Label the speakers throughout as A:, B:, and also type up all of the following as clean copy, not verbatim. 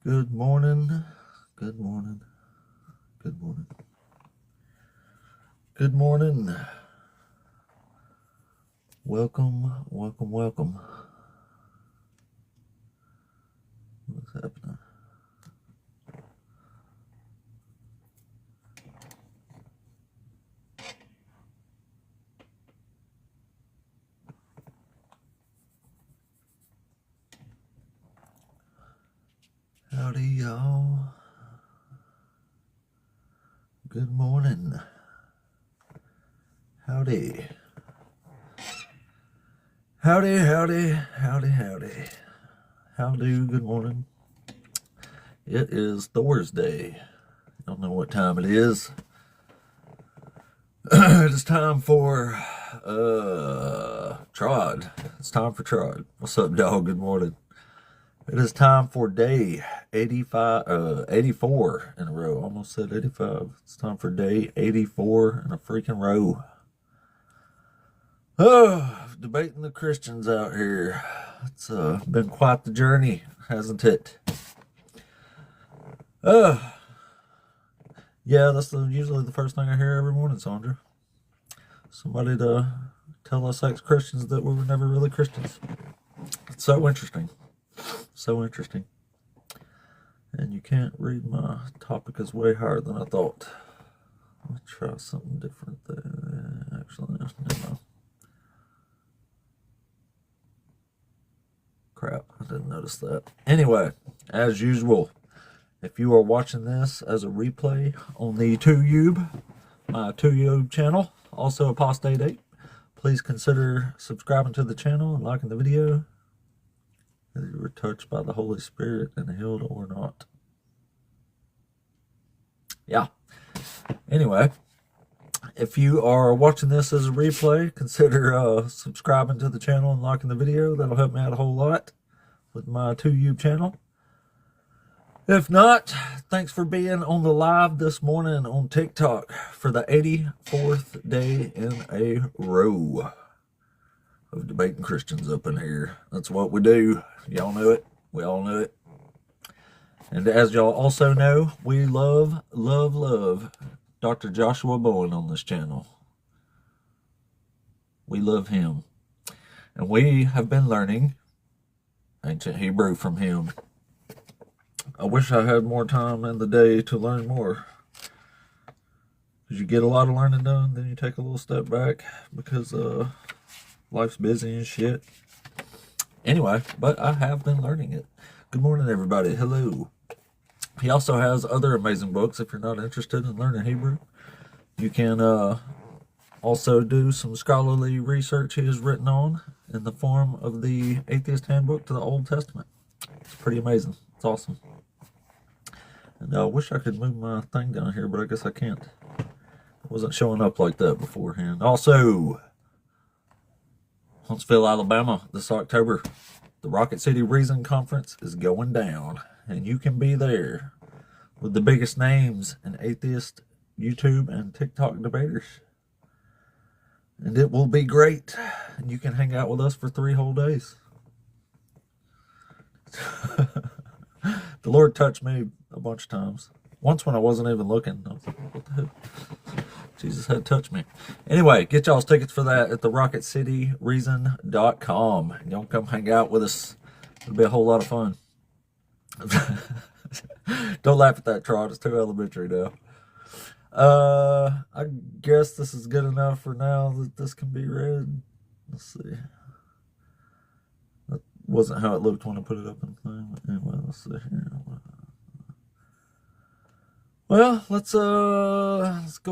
A: Good morning. Good morning. Good morning. Good morning. Welcome. Welcome. What's happening? Howdy, y'all. Good morning. Howdy. Howdy. Howdy, good morning. It is Thursday. I don't know what time it is. It is time for Trod. It's time for Trod. What's up, dog? Good morning. It is time for day 84 in a row. Almost said 85. It's time for day 84 in a freaking row. Oh, debating the Christians out here. It's been quite the journey, hasn't it? Yeah, that's usually the first thing I hear every morning, Sandra. Somebody to tell us ex-Christians that we were never really Christians. It's so interesting. So interesting. And you can't read my topic is way higher than I thought. Let me try something different there. Actually, no. Crap, I didn't notice that. Anyway, as usual, if you are watching this as a replay on the my 2YouTube channel, also Apostate 8, please consider subscribing to the channel and liking the video. Whether you were touched by the Holy Spirit and healed or not. Yeah. Anyway, if you are watching this as a replay, consider subscribing to the channel and liking the video. That'll help me out a whole lot with my 2YouTube channel. If not, thanks for being on the live this morning on TikTok for the 84th day in a row of debating Christians up in here. That's what we do. Y'all know it. We all know it. And as y'all also know, we love Dr. Joshua Bowen on this channel. We love him. And we have been learning ancient Hebrew from him. I wish I had more time in the day to learn more. Because you get a lot of learning done, then you take a little step back because life's busy and shit. Anyway, but I have been learning it. Good morning, everybody. Hello. He also has other amazing books. If you're not interested in learning Hebrew, you can also do some scholarly research he has written on in the form of the Atheist Handbook to the Old Testament. It's pretty amazing. It's awesome. And I wish I could move my thing down here, but I guess I can't. It wasn't showing up like that beforehand. Also, Huntsville, Alabama, this October, the Rocket City Reason Conference is going down, and you can be there with the biggest names in atheist YouTube and TikTok debaters. And it will be great. And you can hang out with us for 3 whole days. The Lord touched me a bunch of times. Once when I wasn't even looking. I was like, what the hell? Jesus had touched me. Anyway, get y'all's tickets for that at the RocketCityReason.com. And y'all come hang out with us. It'll be a whole lot of fun. Don't laugh at that, Trot. It's too elementary now. I guess this is good enough for now that this can be read. Let's see. That wasn't how it looked when I put it up in the thing. Anyway, let's see here. Well, let's go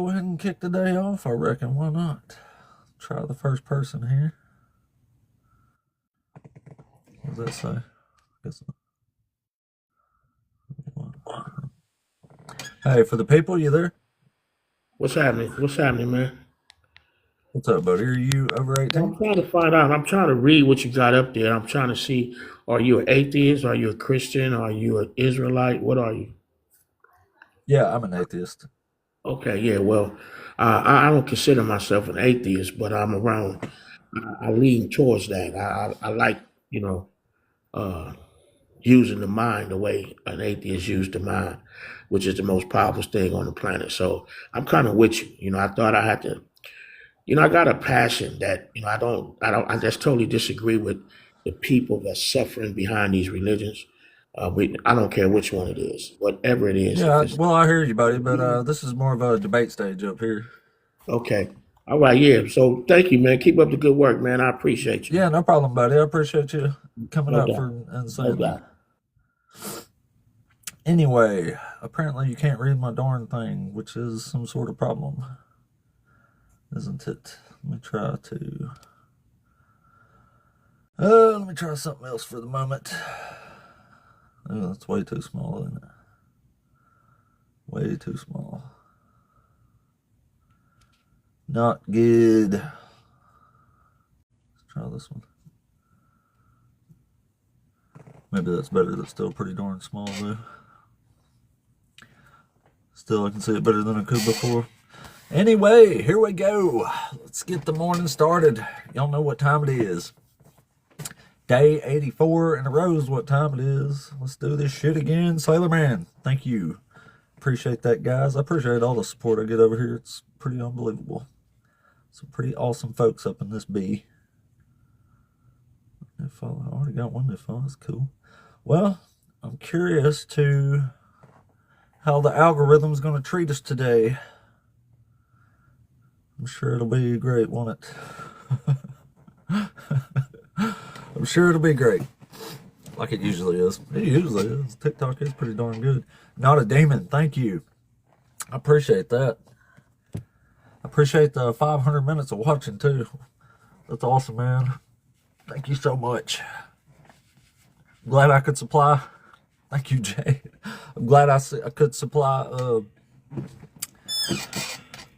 A: ahead and kick the day off, I reckon. Why not? Try the first person here. What does that say? I guess. Hey, for the people, you there?
B: What's happening? What's happening, man?
A: What's up, buddy? Are you over
B: I'm
A: 18?
B: trying to find out. I'm trying to read what you got up there. I'm trying to see, are you an atheist? Are you a Christian? Are you an Israelite? What are you?
A: Yeah, I'm an atheist.
B: Okay, yeah, well, I don't consider myself an atheist, but I'm around, I lean towards that. I like, you know, uh, using the mind the way an atheist used the mind, which is the most powerful thing on the planet. So I'm kind of with you. I thought I had to. I got a passion that I just totally disagree with the people that's suffering behind these religions. I don't care which one it is, whatever it is. If
A: Yeah,
B: it's
A: well, I hear you, buddy, but this is more of a debate stage up here.
B: okay, all right, yeah. So thank you, man. Keep up the good work, man. I appreciate you.
A: Yeah, no problem, buddy. I appreciate you coming
B: No
A: up
B: doubt,
A: for and
B: no
A: saying that.
B: doubt.
A: Anyway, apparently you can't read my darn thing, which is some sort of problem, isn't it? Let me try something else for the moment. Oh, that's way too small, isn't it? Way too small. Not good. Let's try this one. Maybe that's better. That's still pretty darn small, though. Still, I can see it better than I could before. Anyway, here we go. Let's get the morning started. Y'all know what time it is. Day 84 in a row is what time it is. Let's do this shit again. Sailor Man, thank you. Appreciate that, guys. I appreciate all the support I get over here. It's pretty unbelievable. Some pretty awesome folks up in this bee. I already got one new follow. That's cool. Well, I'm curious to how the algorithm's going to treat us today. I'm sure it'll be great, won't it? I'm sure it'll be great. Like it usually is. It usually is. TikTok is pretty darn good. Not a demon. Thank you. I appreciate that. I appreciate the 500 minutes of watching, too. That's awesome, man. Thank you so much. I'm glad I could supply. Thank you, Jay. I'm glad I could supply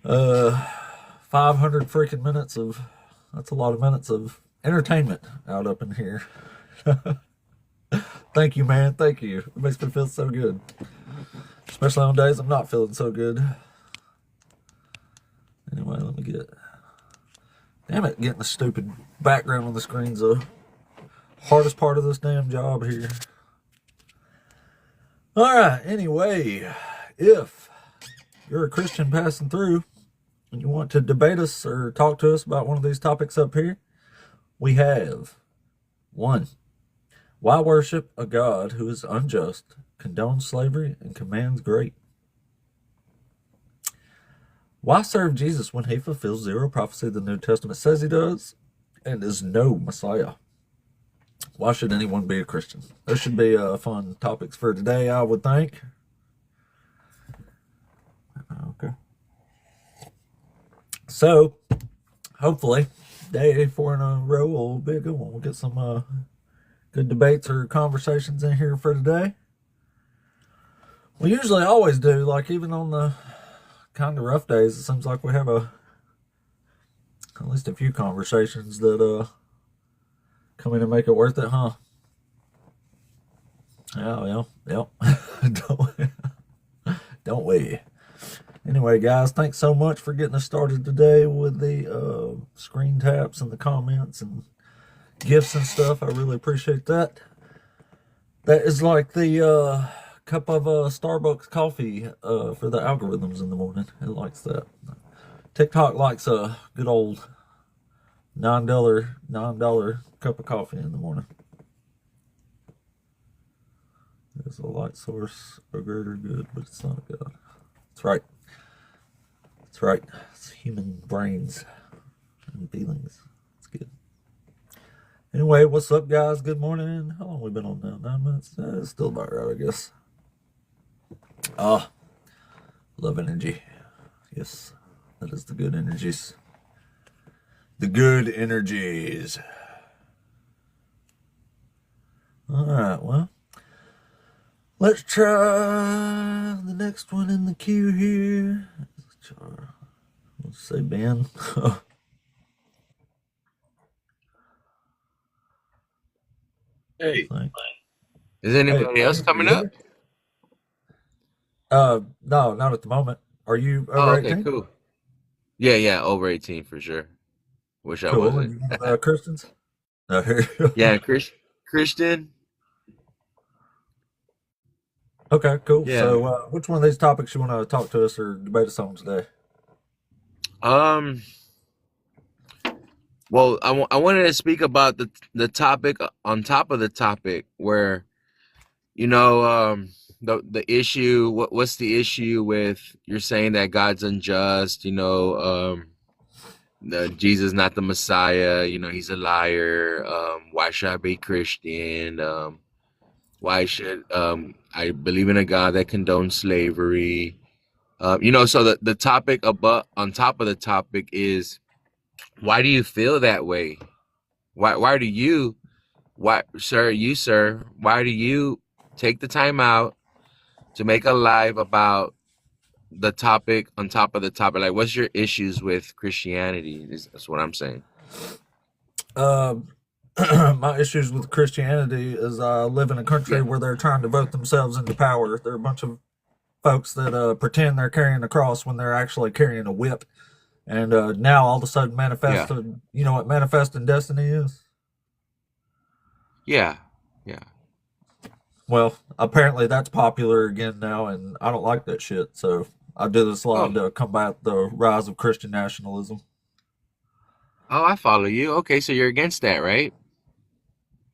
A: 500 freaking minutes of, that's a lot of minutes of entertainment out up in here. Thank you, man. Thank you. It makes me feel so good. Especially on days I'm not feeling so good. Anyway, let me get... Damn it, getting the stupid background on the screen's the hardest part of this damn job here. Alright, anyway, if you're a Christian passing through and you want to debate us or talk to us about one of these topics up here, we have 1. Why worship a God who is unjust, condones slavery, and commands great? Why serve Jesus when he fulfills zero prophecy the New Testament says he does and is no Messiah? Why should anyone be a Christian? Those should be fun topics for today, I would think. Okay. So, hopefully, day 84 in a row will be a good one. We'll get some good debates or conversations in here for today. We usually always do, like even on the kind of rough days, it seems like we have at least a few conversations that come in and make it worth it, huh? Yeah. Don't we? Anyway, guys, thanks so much for getting us started today with the screen taps and the comments and gifts and stuff. I really appreciate that. That is like the cup of Starbucks coffee for the algorithms in the morning. It likes that. TikTok likes a good old $9 cup of coffee in the morning. There's a light source, a greater good, but it's not a God. That's right. That's right. It's human brains and feelings. It's good. Anyway, what's up, guys? Good morning. How long have we been on now? 9 minutes? It's still about right, I guess. Love energy. Yes, that is the good energies. The good energies. All right, well, let's try the next one in the queue here. Let's say Ben.
C: Hey,
A: Thanks.
C: is
A: Hey,
C: anybody else
A: buddy, are
C: coming
A: you
C: up?
A: there? No, not at the moment. Are you
C: Oh,
A: over
C: okay,
A: 18?
C: cool. Yeah, over 18 for sure. Wish I
A: Cool. And
C: wasn't.
A: you Christians? No, here.
C: Yeah, Christian.
A: Okay, cool.
C: Yeah.
A: So, which one of these topics you want to talk to us or debate us on today?
C: Um. Well, I wanted to speak about the topic on top of the topic where you know the issue. What's the issue with you're saying that God's unjust? Jesus not the Messiah. He's a liar. Why should I be Christian? Why should I believe in a God that condones slavery? So the topic above on top of the topic is why do you feel that way? Why do you why do you take the time out to make a live about the topic on top of the topic? Like, what's your issues with Christianity? That's what I'm saying.
A: Um, my issues with Christianity is I live in a country
C: Yeah,
A: where they're trying to vote themselves into power. They're a bunch of folks that pretend they're carrying a cross when they're actually carrying a whip. And now all of a sudden
C: yeah,
A: manifested, you know what manifesting destiny is?
C: yeah, yeah.
A: Well, apparently that's popular again now, and I don't like that shit. So I do this live
C: Oh,
A: to combat the rise of Christian nationalism.
C: oh, I follow you. Okay, so you're against that, right?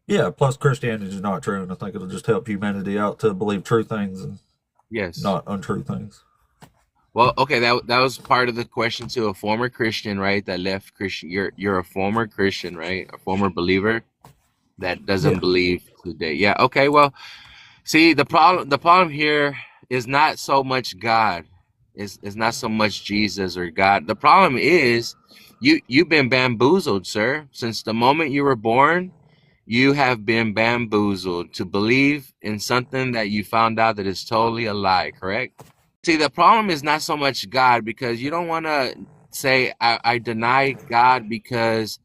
A: Yeah, plus Christianity is not true, and I think it'll just help humanity out to believe true things and
C: Yes.
A: not untrue things.
C: Well, okay, that was part of the question to a former Christian, right? That left Christian. You're a former Christian, right? A former believer that doesn't
A: Yeah.
C: believe today. Yeah. Okay. Well, see, the problem here is not so much God, is not so much Jesus or God. The problem is you've been bamboozled, sir. Since the moment you were born, you have been bamboozled to believe in something that you found out that is totally a lie, correct? See, the problem is not so much God because you don't want to say I deny God because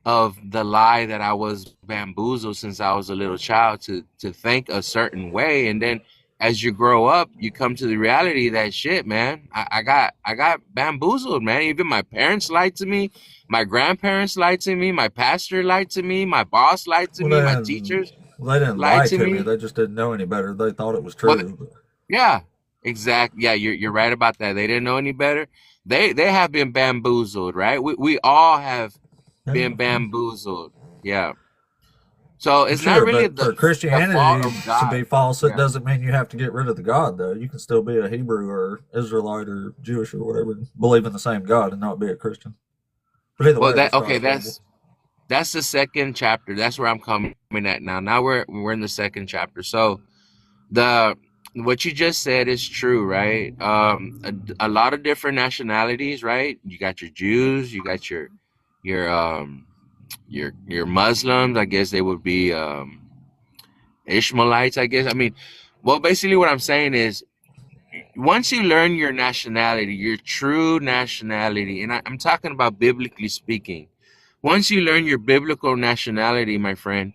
C: of the lie that I was bamboozled since I was a little child to think a certain way, and then as you grow up, you come to the reality that shit, man, I got bamboozled, man. Even my parents lied to me, my grandparents lied to me, my pastor lied to me, my boss lied to
A: Well,
C: me, my
A: then,
C: teachers
A: they didn't
C: lied
A: lie
C: to
A: to me.
C: me.
A: They just didn't know any better. They thought it was
C: Well,
A: true.
C: yeah, exactly. Yeah, you're right about that. They didn't know any better. They have been bamboozled, right? We all have
A: Yeah,
C: been bamboozled. Yeah. So it's not
A: sure,
C: really
A: but for
C: the fault
A: Christianity
C: of
A: to
C: God.
A: be false, it
C: Yeah.
A: doesn't mean you have to get rid of the God, though. You can still be a Hebrew or Israelite or Jewish or whatever, and believe in the same God and not be a Christian. But either
C: Well,
A: way,
C: that
A: that's not
C: okay.
A: a problem.
C: That's the second chapter. That's where I'm coming at now. Now we're in the second chapter. So the what you just said is true, right? A lot of different nationalities, right? You got your Jews, you got your your Muslims. I guess they would be Ishmaelites. I guess. I mean, well, basically, what I'm saying is once you learn your nationality, your true nationality, and I'm talking about biblically speaking, once you learn your biblical nationality, my friend,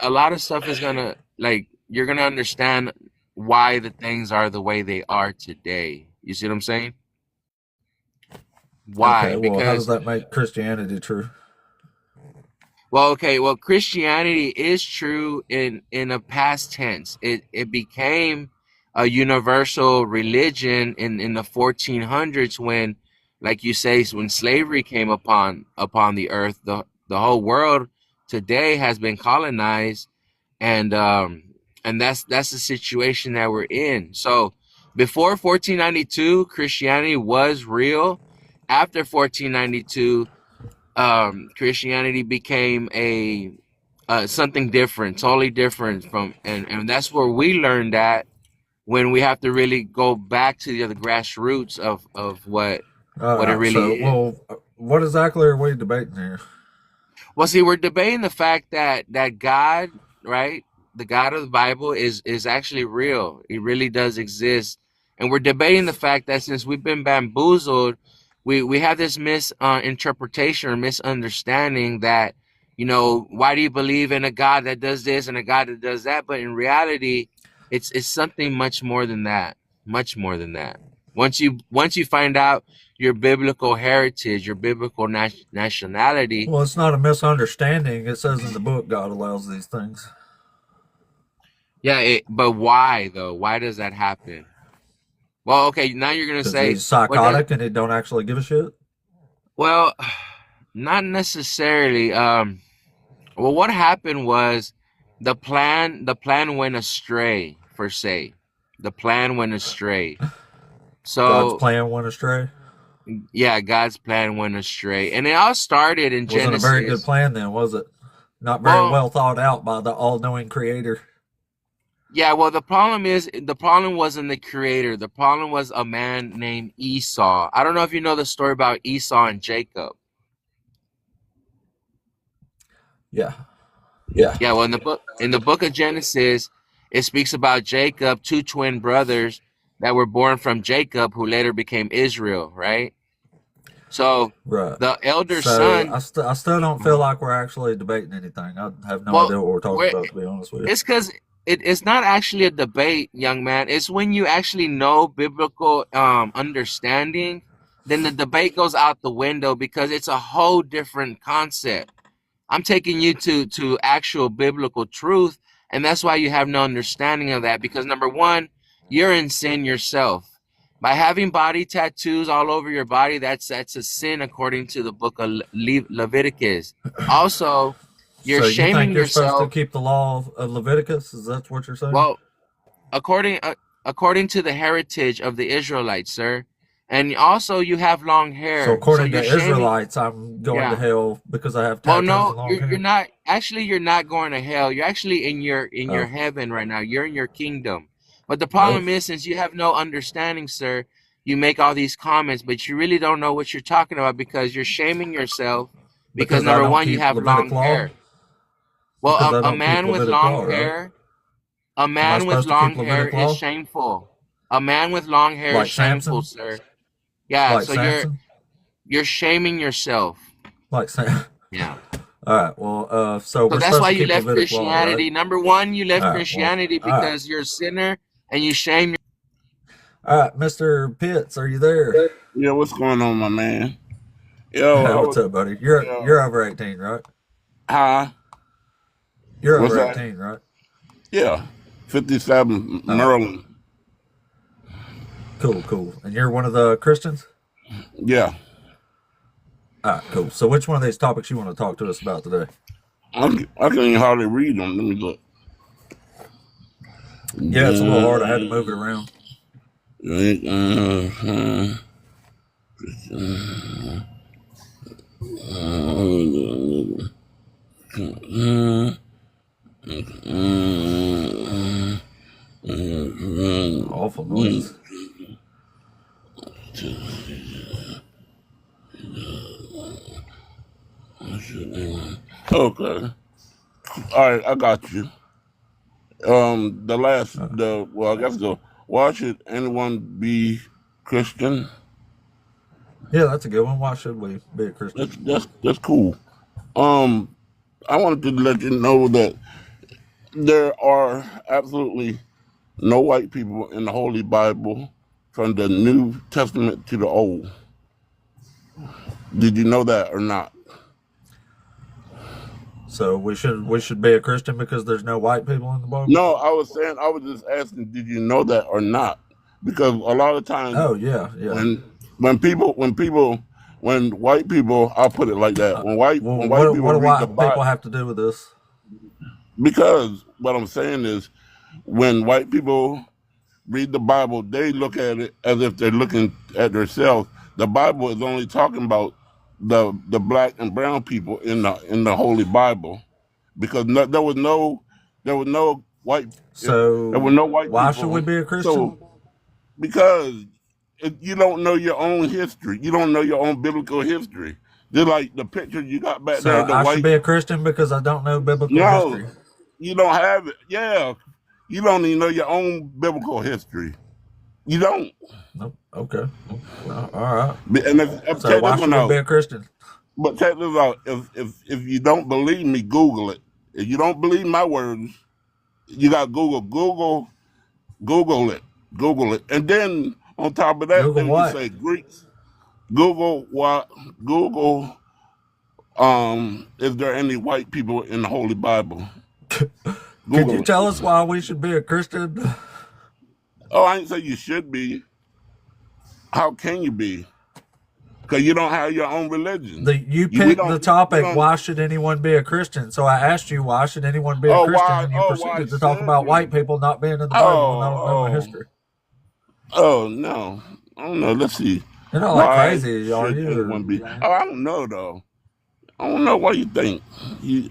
C: a lot of stuff is gonna, like, you're gonna understand why the things are the way they are today. You see what I'm saying?
A: Okay,
C: Why?
A: well, how does
C: Because
A: that make Christianity true?
C: well, okay, well, Christianity is true in a past tense. It became a universal religion in the 1400s when, like you say, when slavery came upon the earth. The whole world today has been colonized, and that's the situation that we're in. So before 1492, Christianity was real. After 1492, Christianity became a something different, totally different from, and that's where we learned that when we have to really go back to the grassroots of
A: All
C: what it
A: right,
C: really
A: so,
C: is.
A: well, what exactly are we debating here?
C: Well, see, we're debating the fact that God, right, the God of the Bible is actually real. He really does exist, and we're debating the fact that since we've been bamboozled, we have this misinterpretation or misunderstanding that why do you believe in a God that does this and a God that does that? But in reality, it's something much more than that. Much more than that. Once you find out your biblical heritage, your biblical nationality.
A: Well, it's not a misunderstanding. It says in the book God allows these things.
C: Yeah, but why though? Why does that happen? Well, okay, now you're gonna
A: Because
C: say,
A: he's
C: well, that,
A: psychotic and he don't actually give a shit.
C: well, not necessarily. Well, what happened was the plan went astray, per se. The plan went astray.
A: God's
C: So
A: plan went astray.
C: yeah, God's plan went astray, and it all started in
A: Wasn't a very good
C: Genesis.
A: plan then, was it? Not very
C: Well,
A: well thought out by the all-knowing creator.
C: yeah, well, the problem wasn't the creator. The problem was a man named Esau. I don't know if you know the story about Esau and Jacob.
A: Yeah.
B: Yeah.
C: Yeah, well, in the book of Genesis, it speaks about Jacob, two twin brothers that were born from Jacob, who later became Israel, right? So
A: Right.
C: the elder
A: So
C: son,
A: I still don't feel like we're actually debating anything. I have no
C: well,
A: idea what we're talking
C: where
A: about, to be honest with you.
C: it's because it's not actually a debate, young man. It's when you actually know biblical understanding, then the debate goes out the window because it's a whole different concept. I'm taking you to actual biblical truth, and that's why you have no understanding of that. Because number one, you're in sin yourself. By having body tattoos all over your body, that's a sin according to the book of Leviticus. Also, you're
A: So you think
C: shaming
A: you're supposed to
C: yourself.
A: keep the law of Leviticus? Is that what you're saying?
C: Well, according according to the heritage of the Israelites, sir, and also you have long
A: So
C: hair, so
A: according
C: you're
A: to
C: shaming.
A: Israelites, I'm going to
C: Yeah.
A: hell because I have
C: Well,
A: tattoos and
C: no,
A: long
C: you're
A: hair.
C: not. Actually, you're not going to hell. You're actually in your
A: Oh,
C: heaven right now. You're in your kingdom. But the
A: oh.
C: problem is, since you have no understanding, sir, you make all these comments, but you really don't know what you're talking about because you're shaming yourself. Because
A: Because I
C: number
A: don't
C: one, you
A: keep
C: have
A: Levitic
C: long
A: law.
C: hair. Well,
A: Because I
C: a
A: don't keep
C: man with
A: Levitic
C: long
A: law, right?
C: hair, a
A: Am I
C: man with
A: supposed to keep
C: long hair
A: Levitic
C: is
A: law?
C: shameful. A man with long hair is
A: Like
C: shameful,
A: Samson?
C: sir. Yeah,
A: Like
C: so you're
A: Samson?
C: you're shaming yourself.
A: Like Sam?
C: Yeah.
A: All right. Well, so
C: So
A: we're
C: that's
A: supposed
C: why
A: to
C: you
A: keep
C: left
A: Levitic law, right?
C: Christianity. Number one, you
A: All
C: left
A: right. Well,
C: Christianity
A: all right.
C: because you're a sinner and you shame.
A: All right, Mr. Pitts, are you there?
D: Yeah, what's going on, my man? Yo, I
A: What's
D: was,
A: up, buddy? You're
D: uh,
A: over 18, right?
D: hi,
A: You're
D: what's
A: over
D: that?
A: 18, right?
D: Yeah, 57
A: All right.
D: Maryland.
A: Cool. And you're one of the Christians?
D: Yeah,
A: All right, cool. So which one of these topics you want to talk to us about today?
D: I can't even hardly read them. Let me look.
A: Yeah, it's a little hard. I had to move it around. Awful noises.
D: Okay, all right, I got you. I guess why should anyone be Christian?
A: Yeah, that's a good one. Why should we be a Christian?
D: That's cool. Um, I wanted to let you know that there are absolutely no white people in the Holy Bible from the New Testament to the Old. Did you know that or not?
A: So we should be a Christian because there's no white people in the Bible?
D: No, I was just asking, did you know that or not? Because a lot of times
A: Oh, yeah.
D: when when white people, I'll put it like that,
A: Well,
D: when white
A: what
D: people
A: do
D: read the
A: white people
D: Bible,
A: have to do with this?
D: because what I'm saying is when white people read the Bible, they look at it as if they're looking at themselves. The Bible is only talking about the black and brown people in the Holy Bible, because there was no white there were
A: So
D: no white
A: why should we
D: people.
A: be a Christian?
D: So because you don't know your own history, you don't know your own biblical history. Just like the picture you got back there,
A: So
D: the
A: I should
D: white.
A: be a Christian because I don't know biblical
D: No,
A: history.
D: you don't have it. Yeah, you don't even know your own biblical history. You don't.
A: Nope. Okay. Well, all right.
D: And
A: So
D: check
A: why
D: this
A: should
D: one
A: we be
D: out.
A: a Christian?
D: But check this out. If you don't believe me, Google it. If you don't believe my words, you got Google it, Google it, and then on top of that,
A: Google
D: then you
A: what?
D: say Greeks. Google what? Google. Is there any white people in the Holy Bible?
A: Could you
D: Google
A: tell
D: it.
A: us why we should be a Christian?
D: Oh, I didn't say you should be. How can you be? Because you don't have your own religion.
A: You
D: We
A: picked the
D: don't. We
A: topic,
D: don't.
A: why should anyone be a Christian? So I asked you, why should anyone be a
D: Oh,
A: Christian?
D: why?
A: And you
D: Oh, why
A: proceeded to talk
D: should
A: about white
D: you?
A: people not being in the Bible and I don't know my
D: Oh,
A: history.
D: oh no. I don't know. Let's see.
A: You're not like
D: Why
A: crazy, are
D: should
A: you?
D: anyone be? Oh, I don't know though. I don't know what you think.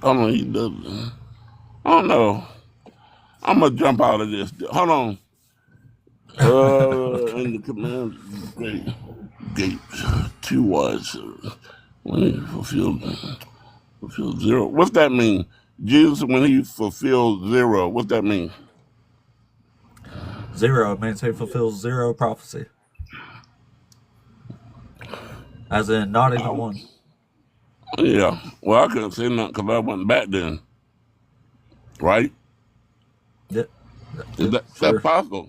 D: Hold on. He does. I don't know. I'm gonna jump out of this. Hold on. In the command gates, 2 was when he fulfilled 0. What's that mean? Jesus, when he fulfilled 0, what's that mean?
A: 0 means he fulfills 0 prophecy. As in, not even one.
D: Yeah. Well, I couldn't say nothing because I wasn't back then. Right?
A: Yep.
D: Is
A: Yep,
D: that
A: sure.
D: possible?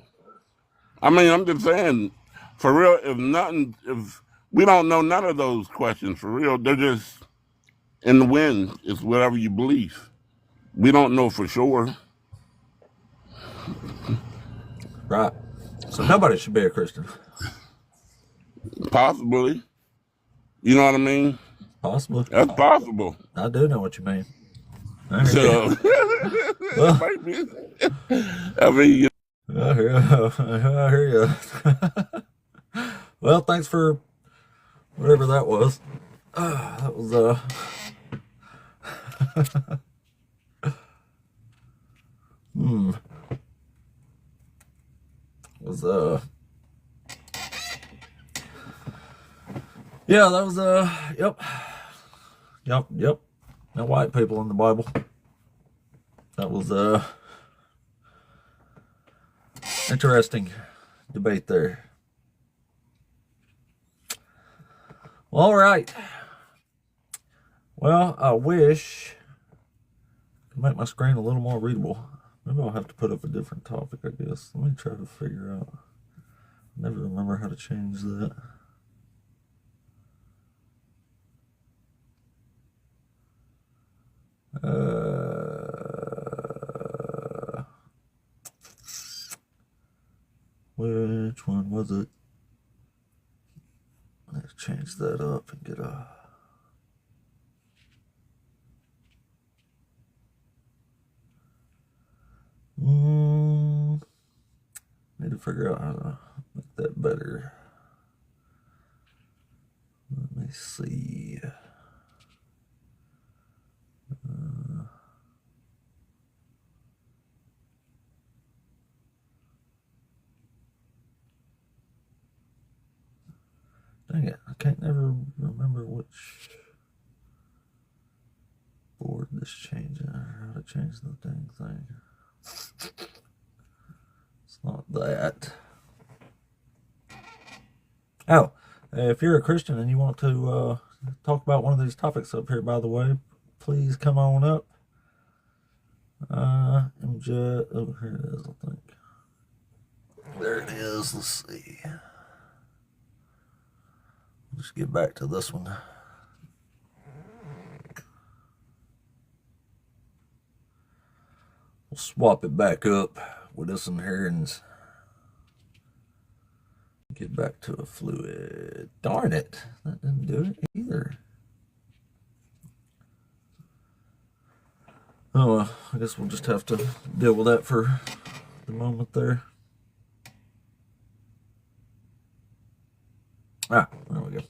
D: I mean, I'm just saying, for real, if we don't know none of those questions, for real, they're just in the wind. It's whatever you believe. We don't know for sure.
A: Right. So nobody should be a Christian.
D: Possibly. You know what I mean?
A: Possibly.
D: That's possible.
A: I do know what you mean. I hear
D: So,
A: you. Well,
D: I mean,
A: I hear you. I hear you. Well, thanks for whatever that was. That was was yeah, that was yep. No white people in the Bible. That was interesting debate there. Well, all right. Well, I wish I could make my screen a little more readable. Maybe I'll have to put up a different topic, I guess. Let me try to figure out. I never remember how to change that. Which one was it? Let's change that up and get a... Need to figure out how to make that better. Let me see. Dang it, I can't never remember which board this changing, or how to change the dang thing. It's not that. Oh, if you're a Christian and you want to talk about one of these topics up here, by the way, please come on up. MJ, oh, here it is, I think. There it is. Let's see. Let's get back to this one. We'll swap it back up with this one here and get back to a fluid. Darn it. That didn't do it either. Oh, well, I guess we'll just have to deal with that for the moment there. Ah, there we go.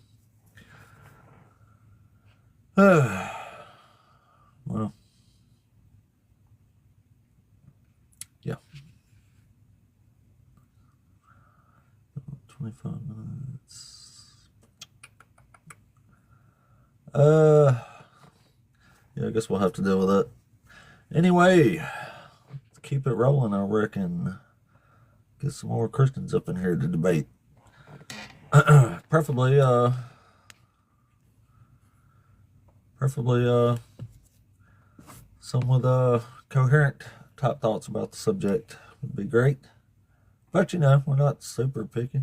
A: Well, yeah. 25 minutes. Yeah, I guess we'll have to deal with that. Anyway, let's keep it rolling, I reckon. Get some more Christians up in here to debate. Preferably some with coherent type thoughts about the subject would be great. But you know, we're not super picky.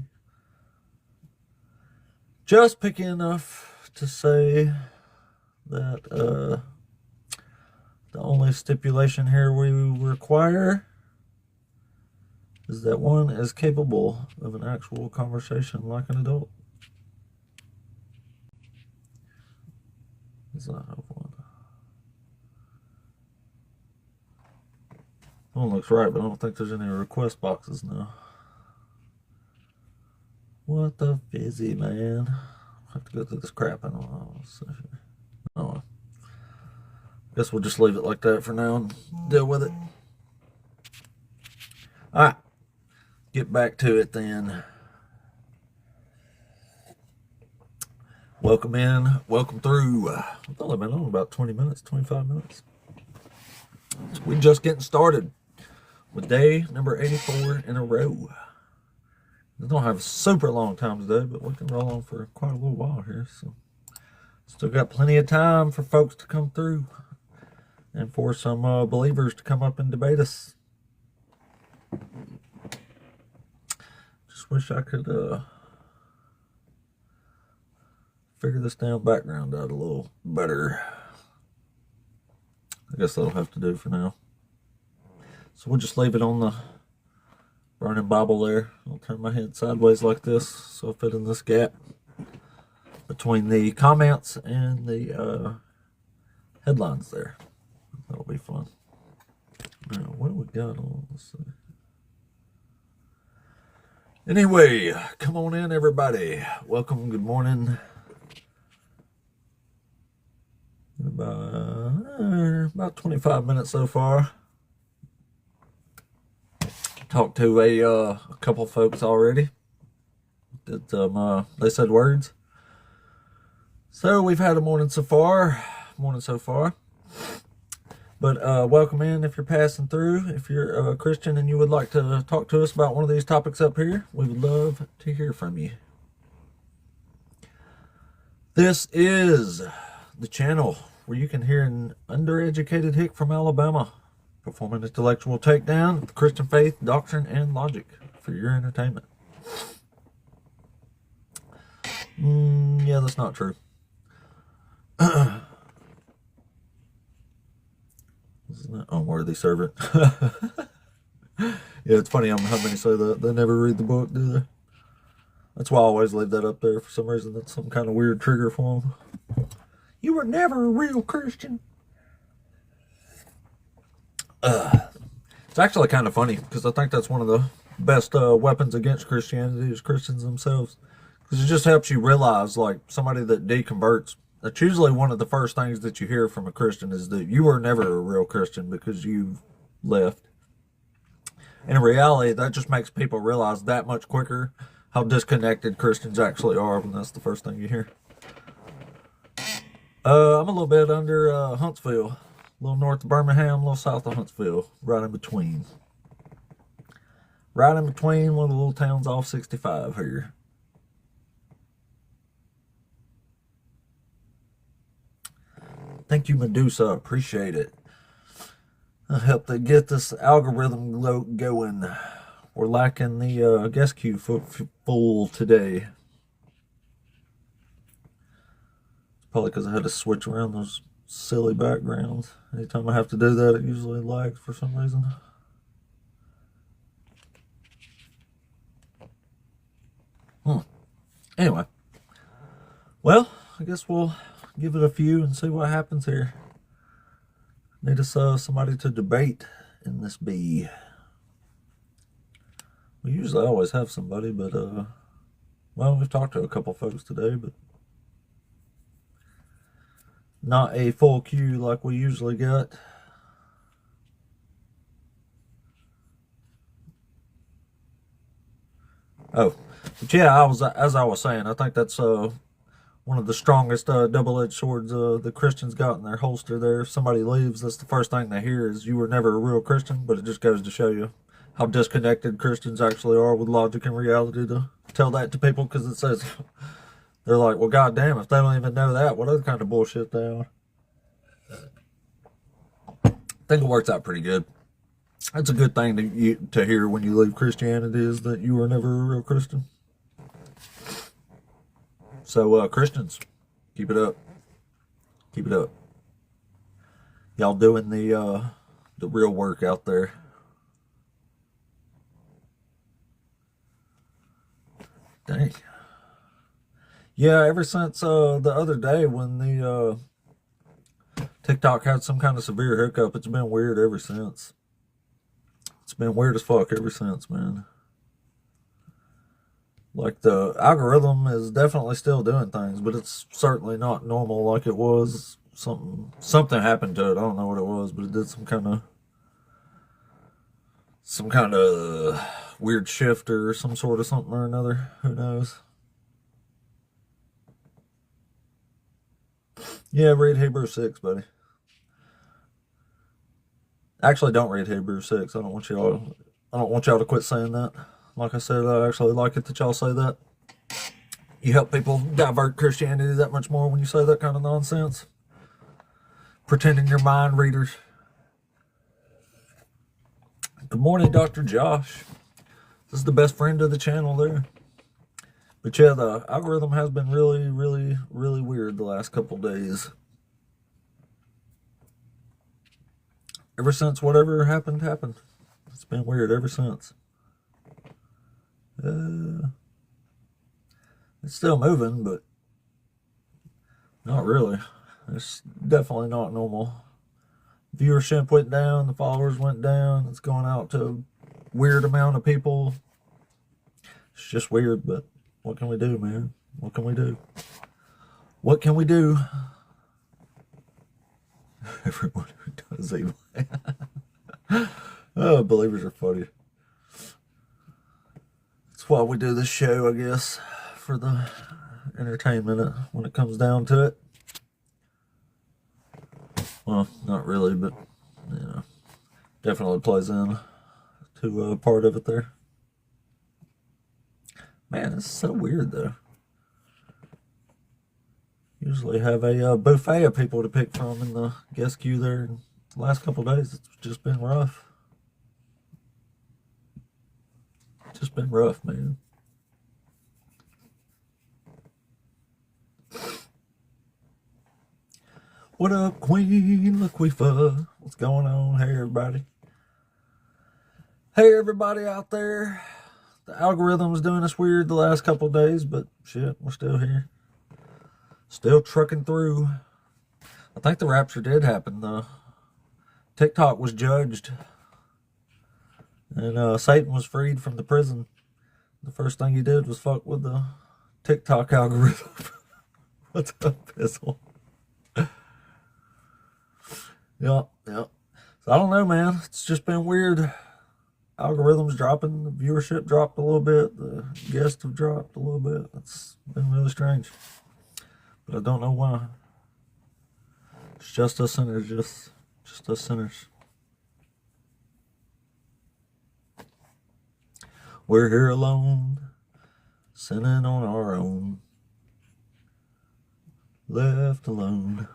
A: Just picky enough to say that The only stipulation here we require is that one is capable of an actual conversation like an adult. Does that have one? One looks right, but I don't think there's any request boxes now. What the fizzy, man? I have to go through this crap. I don't know. Oh, guess we'll just leave it like that for now and deal with it. Alright, get back to it then. Welcome in, welcome through. I've only been on about 20 minutes, 25 minutes. So we're just getting started with day number 84 in a row. We don't have a super long time today, but we can roll on for quite a little while here. So still got plenty of time for folks to come through and for some believers to come up and debate us. Just wish I could figure this damn background out a little better. I guess that'll have to do for now. So we'll just leave it on the burning Bible there. I'll turn my head sideways like this so I'll fit in this gap between the comments and the headlines there. That'll be fun. Now, what do we got on? Let's see. Anyway, come on in, everybody. Welcome, good morning. About 25 minutes so far. Talked to a couple folks already. Did some, they said words. So we've had a morning so far. But welcome in if you're passing through. If you're a Christian and you would like to talk to us about one of these topics up here, we would love to hear from you. This is the channel where you can hear an undereducated hick from Alabama perform an intellectual takedown of the Christian faith, doctrine, and logic for your entertainment. Yeah, that's not true. This is an unworthy servant. Yeah, it's funny how many say that. They never read the book, do they? That's why I always leave that up there. For some reason, that's some kind of weird trigger for them. You were never a real Christian. It's actually kind of funny because I think that's one of the best weapons against Christianity is Christians themselves. Because it just helps you realize, like, somebody that deconverts, that's usually one of the first things that you hear from a Christian is that you were never a real Christian because you left. And in reality, that just makes people realize that much quicker how disconnected Christians actually are when that's the first thing you hear. I'm a little bit under Huntsville, a little north of Birmingham, a little south of Huntsville, right in between. Right in between one of the little towns off 65 here. Thank you, Medusa. Appreciate it. I helped to get this algorithm going. We're lacking the guest queue full today. Probably because I had to switch around those silly backgrounds. Anytime I have to do that, it usually lags for some reason. Anyway. Well, I guess we'll give it a few and see what happens here. Need us somebody to debate in this bee. We usually always have somebody, but well, we've talked to a couple folks today, but not a full queue like we usually get. Oh, but yeah, as I was saying, I think that's one of the strongest double-edged swords the Christians got in their holster there. If somebody leaves, that's the first thing they hear is you were never a real Christian, but it just goes to show you how disconnected Christians actually are with logic and reality to tell that to people, because it says, they're like, well, goddamn, if they don't even know that, what other kind of bullshit they are? I think it works out pretty good. That's a good thing to hear when you leave Christianity, is that you were never a real Christian. So, Christians, keep it up. Keep it up. Y'all doing the real work out there. Dang. Yeah, ever since the other day when the TikTok had some kind of severe hiccup, it's been weird ever since. It's been weird as fuck ever since, man. Like the algorithm is definitely still doing things, but it's certainly not normal like it was. Something happened to it. I don't know what it was, but it did some kind of weird shift or some sort of something or another. Who knows? Yeah, read Hebrews 6, buddy. Actually, don't read Hebrews 6. I don't want y'all to quit saying that. Like I said, I actually like it that y'all say that. You help people divert Christianity that much more when you say that kind of nonsense. Pretending you're mind readers. Good morning, Dr. Josh. This is the best friend of the channel there. But yeah, the algorithm has been really, really, really weird the last couple days. Ever since whatever happened. It's been weird ever since. It's still moving, but not really. It's definitely not normal. Viewership went down, the followers went down. It's going out to a weird amount of people. It's just weird, but what can we do, man? What can we do? What can we do? Everyone who does evil. Oh, believers are funny. That's why we do this show, I guess, for the entertainment when it comes down to it. Well, not really, but you know, definitely plays in to a part of it there. Man, it's so weird though. Usually have a buffet of people to pick from in the guest queue there. And the last couple of days, it's just been rough. It's just been rough, man. What up, Queen Laquifa? What's going on? Hey, everybody. Hey, everybody out there. The algorithm's doing us weird the last couple of days, but shit, we're still here. Still trucking through. I think the rapture did happen, though. TikTok was judged. And Satan was freed from the prison. The first thing he did was fuck with the TikTok algorithm. What's up, Pizzle? Yeah. So I don't know, man. It's just been weird. Algorithms dropping, the viewership dropped a little bit, the guests have dropped a little bit. It's been really strange. But I don't know why. It's just us sinners, just us sinners. We're here alone, sinning on our own, left alone.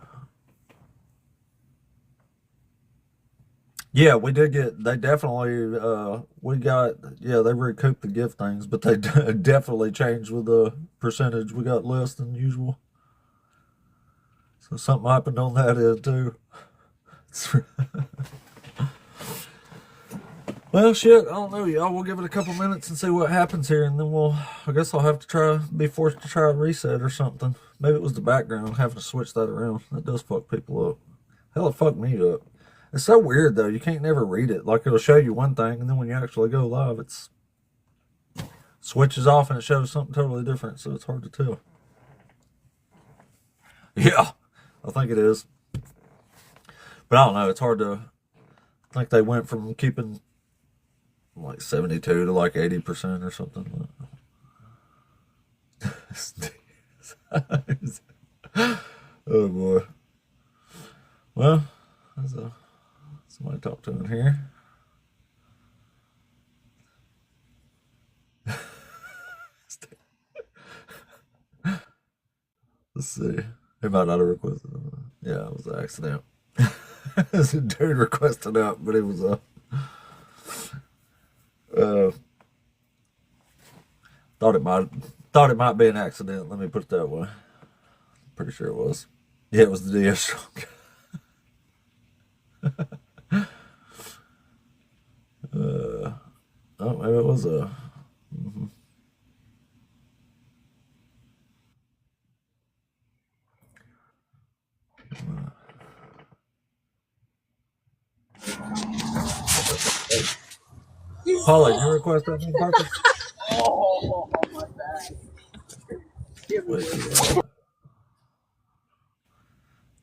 A: Yeah, we did get, they definitely, they recouped the gift things, but they definitely changed with the percentage. We got less than usual. So something happened on that end too. Well, shit, I don't know, y'all. We'll give it a couple minutes and see what happens here, and then I guess I'll have to be forced to try a reset or something. Maybe it was the background, having to switch that around. That does fuck people up. Hell, it fucked me up. It's so weird, though. You can't never read it. Like, it'll show you one thing, and then when you actually go live, it's switches off and it shows something totally different, so it's hard to tell. Yeah, I think it is. But I don't know. It's hard to... I think they went from keeping like 72 to like 80% or something. Oh, boy. Well, there's somebody talk to in here. Let's see. He might not have requested it. Yeah, it was an accident. This dude requested out, but it was thought it might be an accident. Let me put it that way. Pretty sure it was. Yeah, it was the DS Strong. Oh, maybe it was a. Paula, did you request that on purpose?
E: Oh, my bad.
A: Way too loud.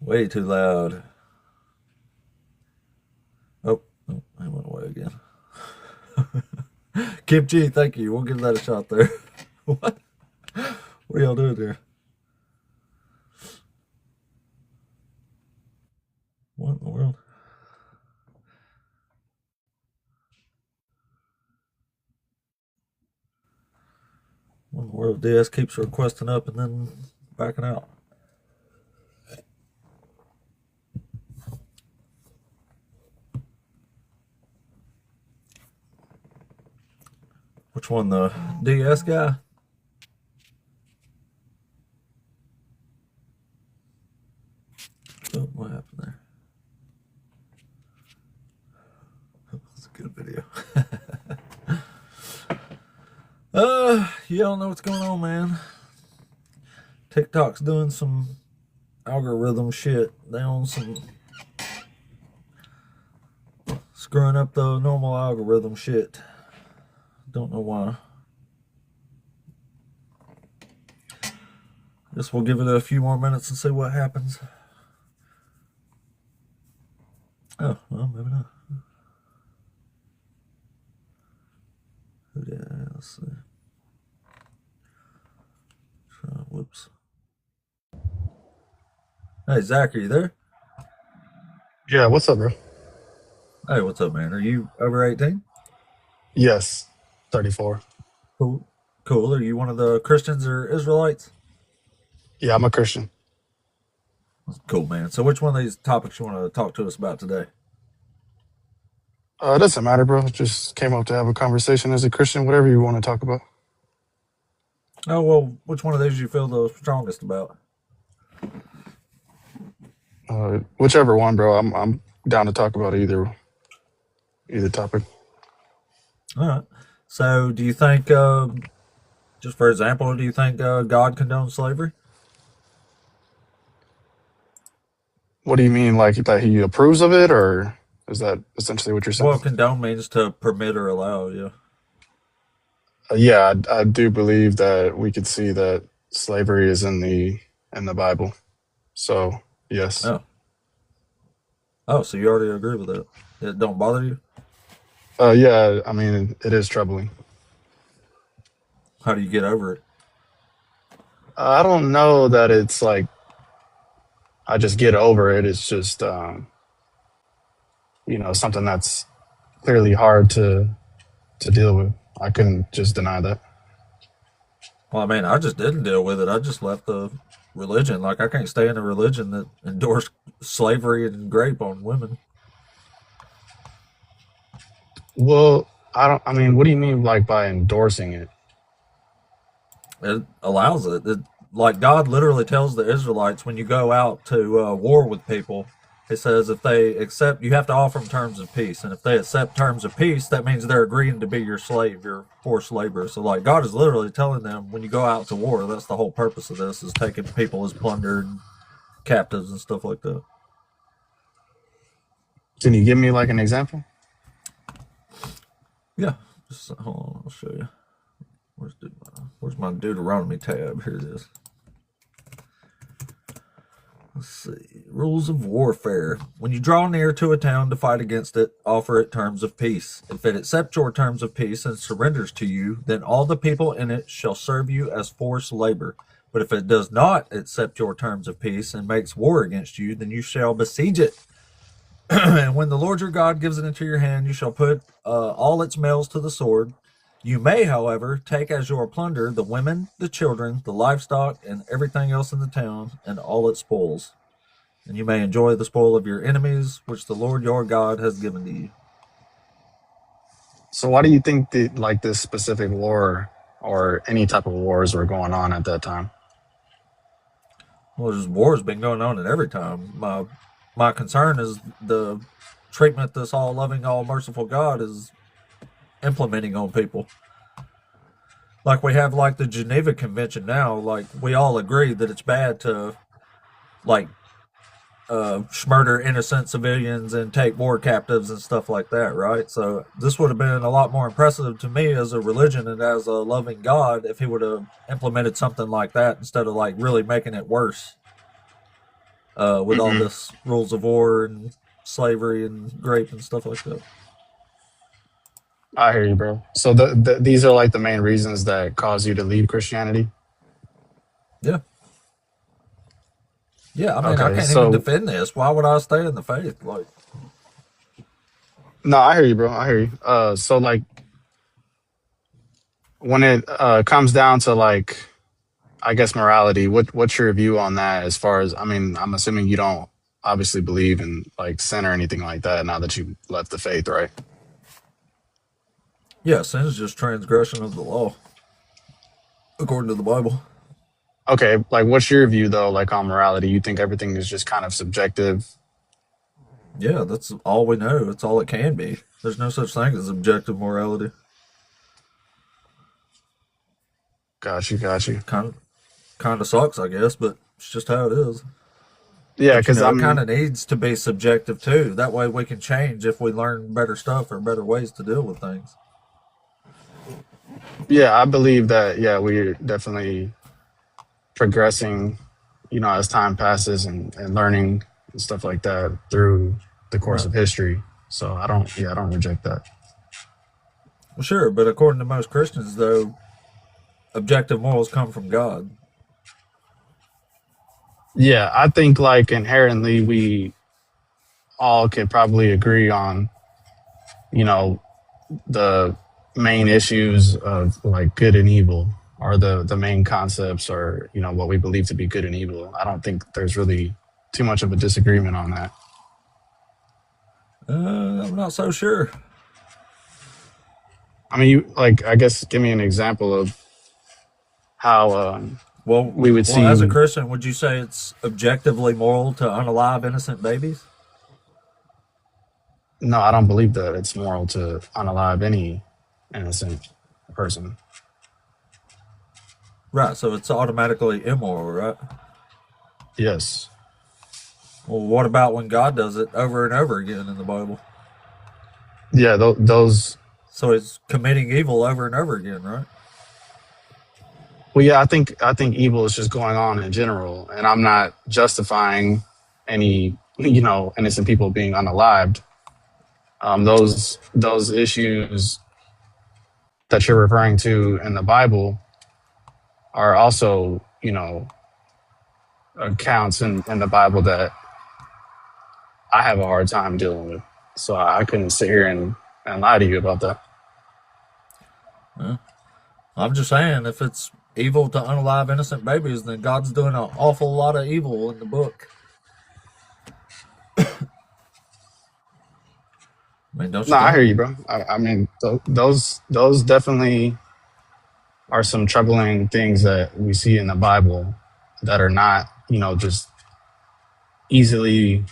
A: Way too loud. Oh, oh, I went away again. Kimchi, thank you. We'll give that a shot there. What? What are y'all doing there? What in the world? What in the world? DS keeps requesting up and then backing out. Which one, the DS guy? Oh, what happened there? That's a good video. You don't know what's going on, man. TikTok's doing some algorithm shit. They on some screwing up the normal algorithm shit. Don't know why. Guess we'll give it a few more minutes and see what happens. Oh, well, maybe not. Yeah, let's see. Whoops. Hey, Zach, are you there?
F: Yeah, what's up, bro?
A: Hey, what's up, man? Are you over 18?
F: Yes, 34.
A: Cool. Cool. Are you one of the Christians or Israelites?
F: Yeah, I'm a Christian.
A: Cool, man. So which one of these topics you want to talk to us about today?
F: It doesn't matter, bro. Just came up to have a conversation as a Christian, whatever you want to talk about.
A: Oh, well, which one of these you feel the strongest about?
F: Whichever one, bro. I'm down to talk about either topic.
A: All right. So do you think, just for example, do you think God condones slavery?
F: What do you mean, like that he approves of it, or is that essentially what you're saying?
A: Well, condone means to permit or allow, yeah.
F: Yeah, I do believe that we could see that slavery is in the Bible. So yes.
A: Oh. Oh, so you already agree with that. It don't bother you?
F: Yeah, I mean it is troubling.
A: How do you get over it?
F: I don't know that it's like I just get over it. It's just something that's clearly hard to deal with. I couldn't just deny that.
A: Well, I mean, I just didn't deal with it. I just left the religion. Like, I can't stay in a religion that endorsed slavery and rape on women.
F: Well, I mean, what do you mean like by endorsing it?
A: It allows it. Like, God literally tells the Israelites when you go out to war with people, He says if they accept, you have to offer them terms of peace. And if they accept terms of peace, that means they're agreeing to be your slave, your forced labor. So, like, God is literally telling them when you go out to war, that's the whole purpose of this, is taking people as plundered, captives, and stuff like that.
F: Can you give me like an example?
A: Yeah. Just hold on, I'll show you. Where's my Deuteronomy tab? Here it is. Let's see. Rules of warfare. When you draw near to a town to fight against it, offer it terms of peace. If it accepts your terms of peace and surrenders to you, then all the people in it shall serve you as forced labor. But if it does not accept your terms of peace and makes war against you, then you shall besiege it. And when the Lord your God gives it into your hand, you shall put all its males to the sword. You may, however, take as your plunder the women, the children, the livestock, and everything else in the town, and all its spoils. And you may enjoy the spoil of your enemies, which the Lord your God has given to you.
F: So why do you think that like this specific war or any type of wars were going on at that time?
A: Well, there's war's been going on at every time. my concern is the treatment this all loving, all merciful God is implementing on people. Like we have like the Geneva Convention now, like we all agree that it's bad to like murder innocent civilians and take war captives and stuff like that, right? So this would have been a lot more impressive to me as a religion and as a loving God if he would have implemented something like that instead of like really making it worse with all
F: Hmm.
A: this rules of war and slavery and rape and stuff like that.
F: I hear you, bro. So these are like the main reasons that cause you to leave Christianity.
A: Yeah. Yeah, I mean, I
F: Okay,
A: can't even
F: so
A: defend this. Why would I stay in the faith? Like,
F: no, I hear you, bro. I hear you. So like when it comes down to like, I guess morality, what's your view on that? As far as, I mean, I'm assuming you don't obviously believe in like sin or anything like that. Now that you left the faith, right?
A: yeah, sin is just transgression of the law, according to the Bible.
F: Okay, like what's your view though, like on morality? You think everything is just kind of subjective?
A: Yeah, that's all we know. It's all it can be. There's no such thing as objective morality.
F: Got you, got you.
A: Kind of sucks, I guess, but it's just how it is.
F: Yeah,
A: But you
F: because
A: know, it kind
F: I'm
A: of needs to be subjective too. That way, we can change if we learn better stuff or better ways to deal with things.
F: yeah, I believe that yeah, we're definitely progressing, as time passes and learning and stuff like that through the course
A: Right.
F: of history. So I don't reject that.
A: Well, sure, but according to most Christians, though, objective morals come from God.
F: Yeah, I think like inherently we all could probably agree on, you know, the main issues of like good and evil are the main concepts or, what we believe to be good and evil. I don't think there's really too much of a disagreement on that.
A: I'm not so sure.
F: I mean, you like, I guess, give me an example of how
A: Well,
F: we would
A: well, as a
F: see.
A: Christian, would you say it's objectively moral to unalive innocent babies?
F: No, I don't believe that it's moral to unalive any innocent person.
A: Right, so it's automatically immoral, right?
F: Yes.
A: Well, what about when God does it over and over again in the Bible?
F: Yeah, those.
A: So he's committing evil over and over again, right?
F: Well, yeah, I think evil is just going on in general, and I'm not justifying any innocent people being unalived. Those issues that you're referring to in the Bible are also accounts in the Bible that I have a hard time dealing with. So I couldn't sit here and lie to you about that.
A: Yeah. I'm just saying, if it's evil to unalive innocent babies, then God's doing an awful lot of evil in the book. I mean, don't you
F: No, I hear
A: think?
F: you, bro. I mean, those definitely are some troubling things that we see in the Bible that are not, just easily,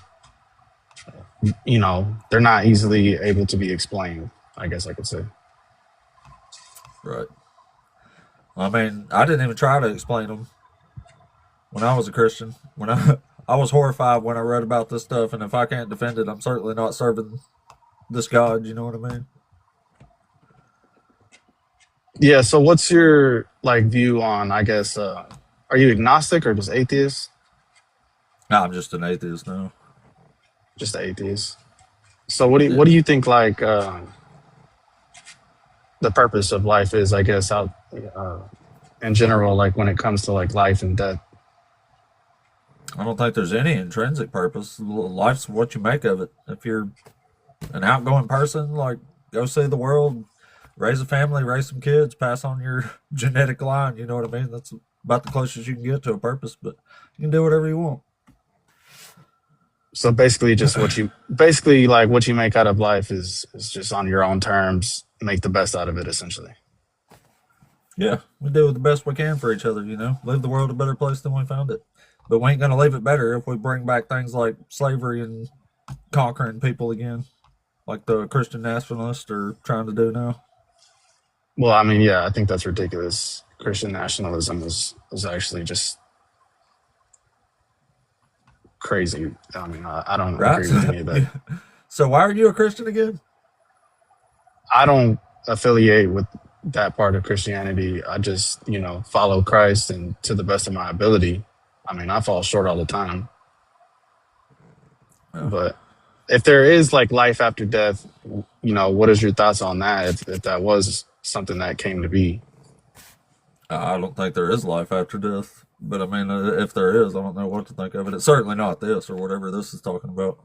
F: they're not easily able to be explained. I guess I could say.
A: Right. I mean, I didn't even try to explain them when I was a Christian. When I was horrified when I read about this stuff, and if I can't defend it, I'm certainly not serving this God. You know what I mean?
F: Yeah. So, what's your like view on? I guess, are you agnostic or just atheist?
A: Nah, I'm just an atheist now.
F: Just atheist. So, what do
A: Yeah.
F: you think? Like, the purpose of life is? I guess out in general, like when it comes to like life and death.
A: I don't think there's any intrinsic purpose. Life's what you make of it. If you're an outgoing person, like go see the world, raise a family, raise some kids, pass on your genetic line. You know what I mean? That's about the closest you can get to a purpose, but you can do whatever you want.
F: So basically, just basically like what you make out of life is just on your own terms. Make the best out of it, essentially.
A: Yeah, we do the best we can for each other. Leave the world a better place than we found it. But we ain't going to leave it better if we bring back things like slavery and conquering people again, like the Christian nationalists are trying to do now.
F: Well, I mean, yeah, I think that's ridiculous. Christian nationalism is actually just crazy. I mean, I don't
A: Right?
F: agree with any of that.
A: So why are you a Christian again?
F: I don't affiliate with that part of Christianity. I just, follow Christ and to the best of my ability. I mean, I fall short all the time.
A: Oh.
F: But if there is like life after death, what is your thoughts on that? If that was something that came to be?
A: I don't think there is life after death. But I mean, if there is, I don't know what to think of it. It's certainly not this or whatever this is talking about.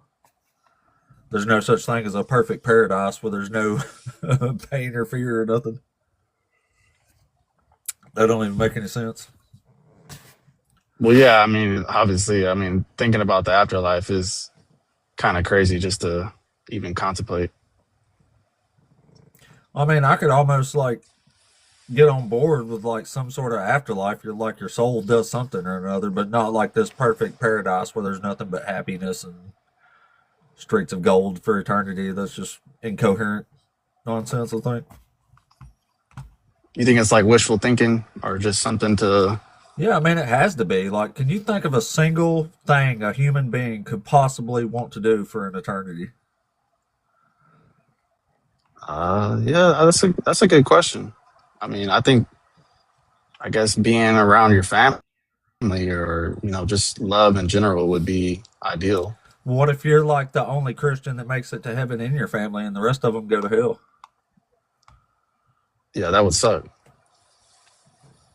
A: There's no such thing as a perfect paradise where there's no pain or fear or nothing. That don't even make any sense.
F: Well, yeah, I mean, obviously, thinking about the afterlife is kind of crazy just to even contemplate.
A: I mean, I could almost like get on board with like some sort of afterlife. You're like your soul does something or another, but not like this perfect paradise where there's nothing but happiness and streets of gold for eternity. That's just incoherent nonsense, I think.
F: You think it's like wishful thinking or just something to...
A: Yeah, I mean, it has to be. Like, can you think of a single thing a human being could possibly want to do for an eternity?
F: Yeah, that's a good question. I mean, I guess being around your family or, just love in general would be ideal.
A: What if you're like the only Christian that makes it to heaven in your family and the rest of them go to hell?
F: Yeah, that would suck.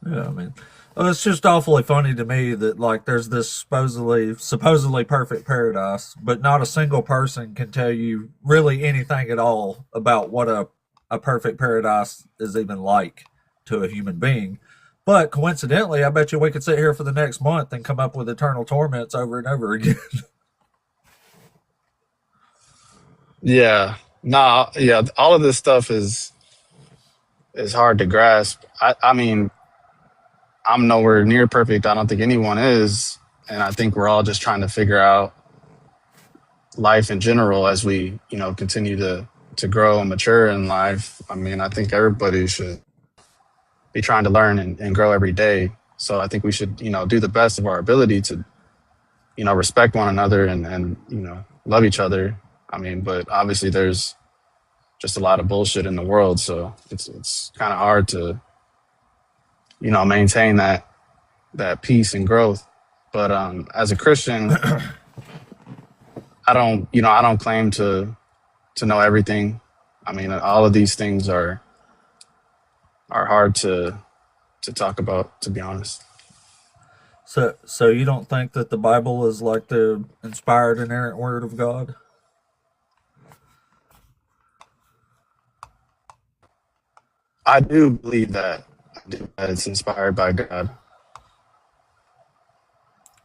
A: Yeah, I mean, it's just awfully funny to me that like there's this supposedly perfect paradise, but not a single person can tell you really anything at all about what a perfect paradise is even like to a human being. But coincidentally, I bet you we could sit here for the next month and come up with eternal torments over and over again.
F: Yeah. Nah, yeah, all of this stuff is hard to grasp. I mean, I'm nowhere near perfect. I don't think anyone is. And I think we're all just trying to figure out life in general as we, continue to grow and mature in life. I mean, I think everybody should be trying to learn and grow every day. So I think we should, do the best of our ability to, respect one another and love each other. I mean, but obviously there's just a lot of bullshit in the world. So it's kind of hard to, maintain that peace and growth. But as a Christian, I don't claim to know everything. I mean, all of these things are hard to talk about, to be honest.
A: So you don't think that the Bible is like the inspired, inerrant word of God?
F: I do believe that. I do that it's inspired by God.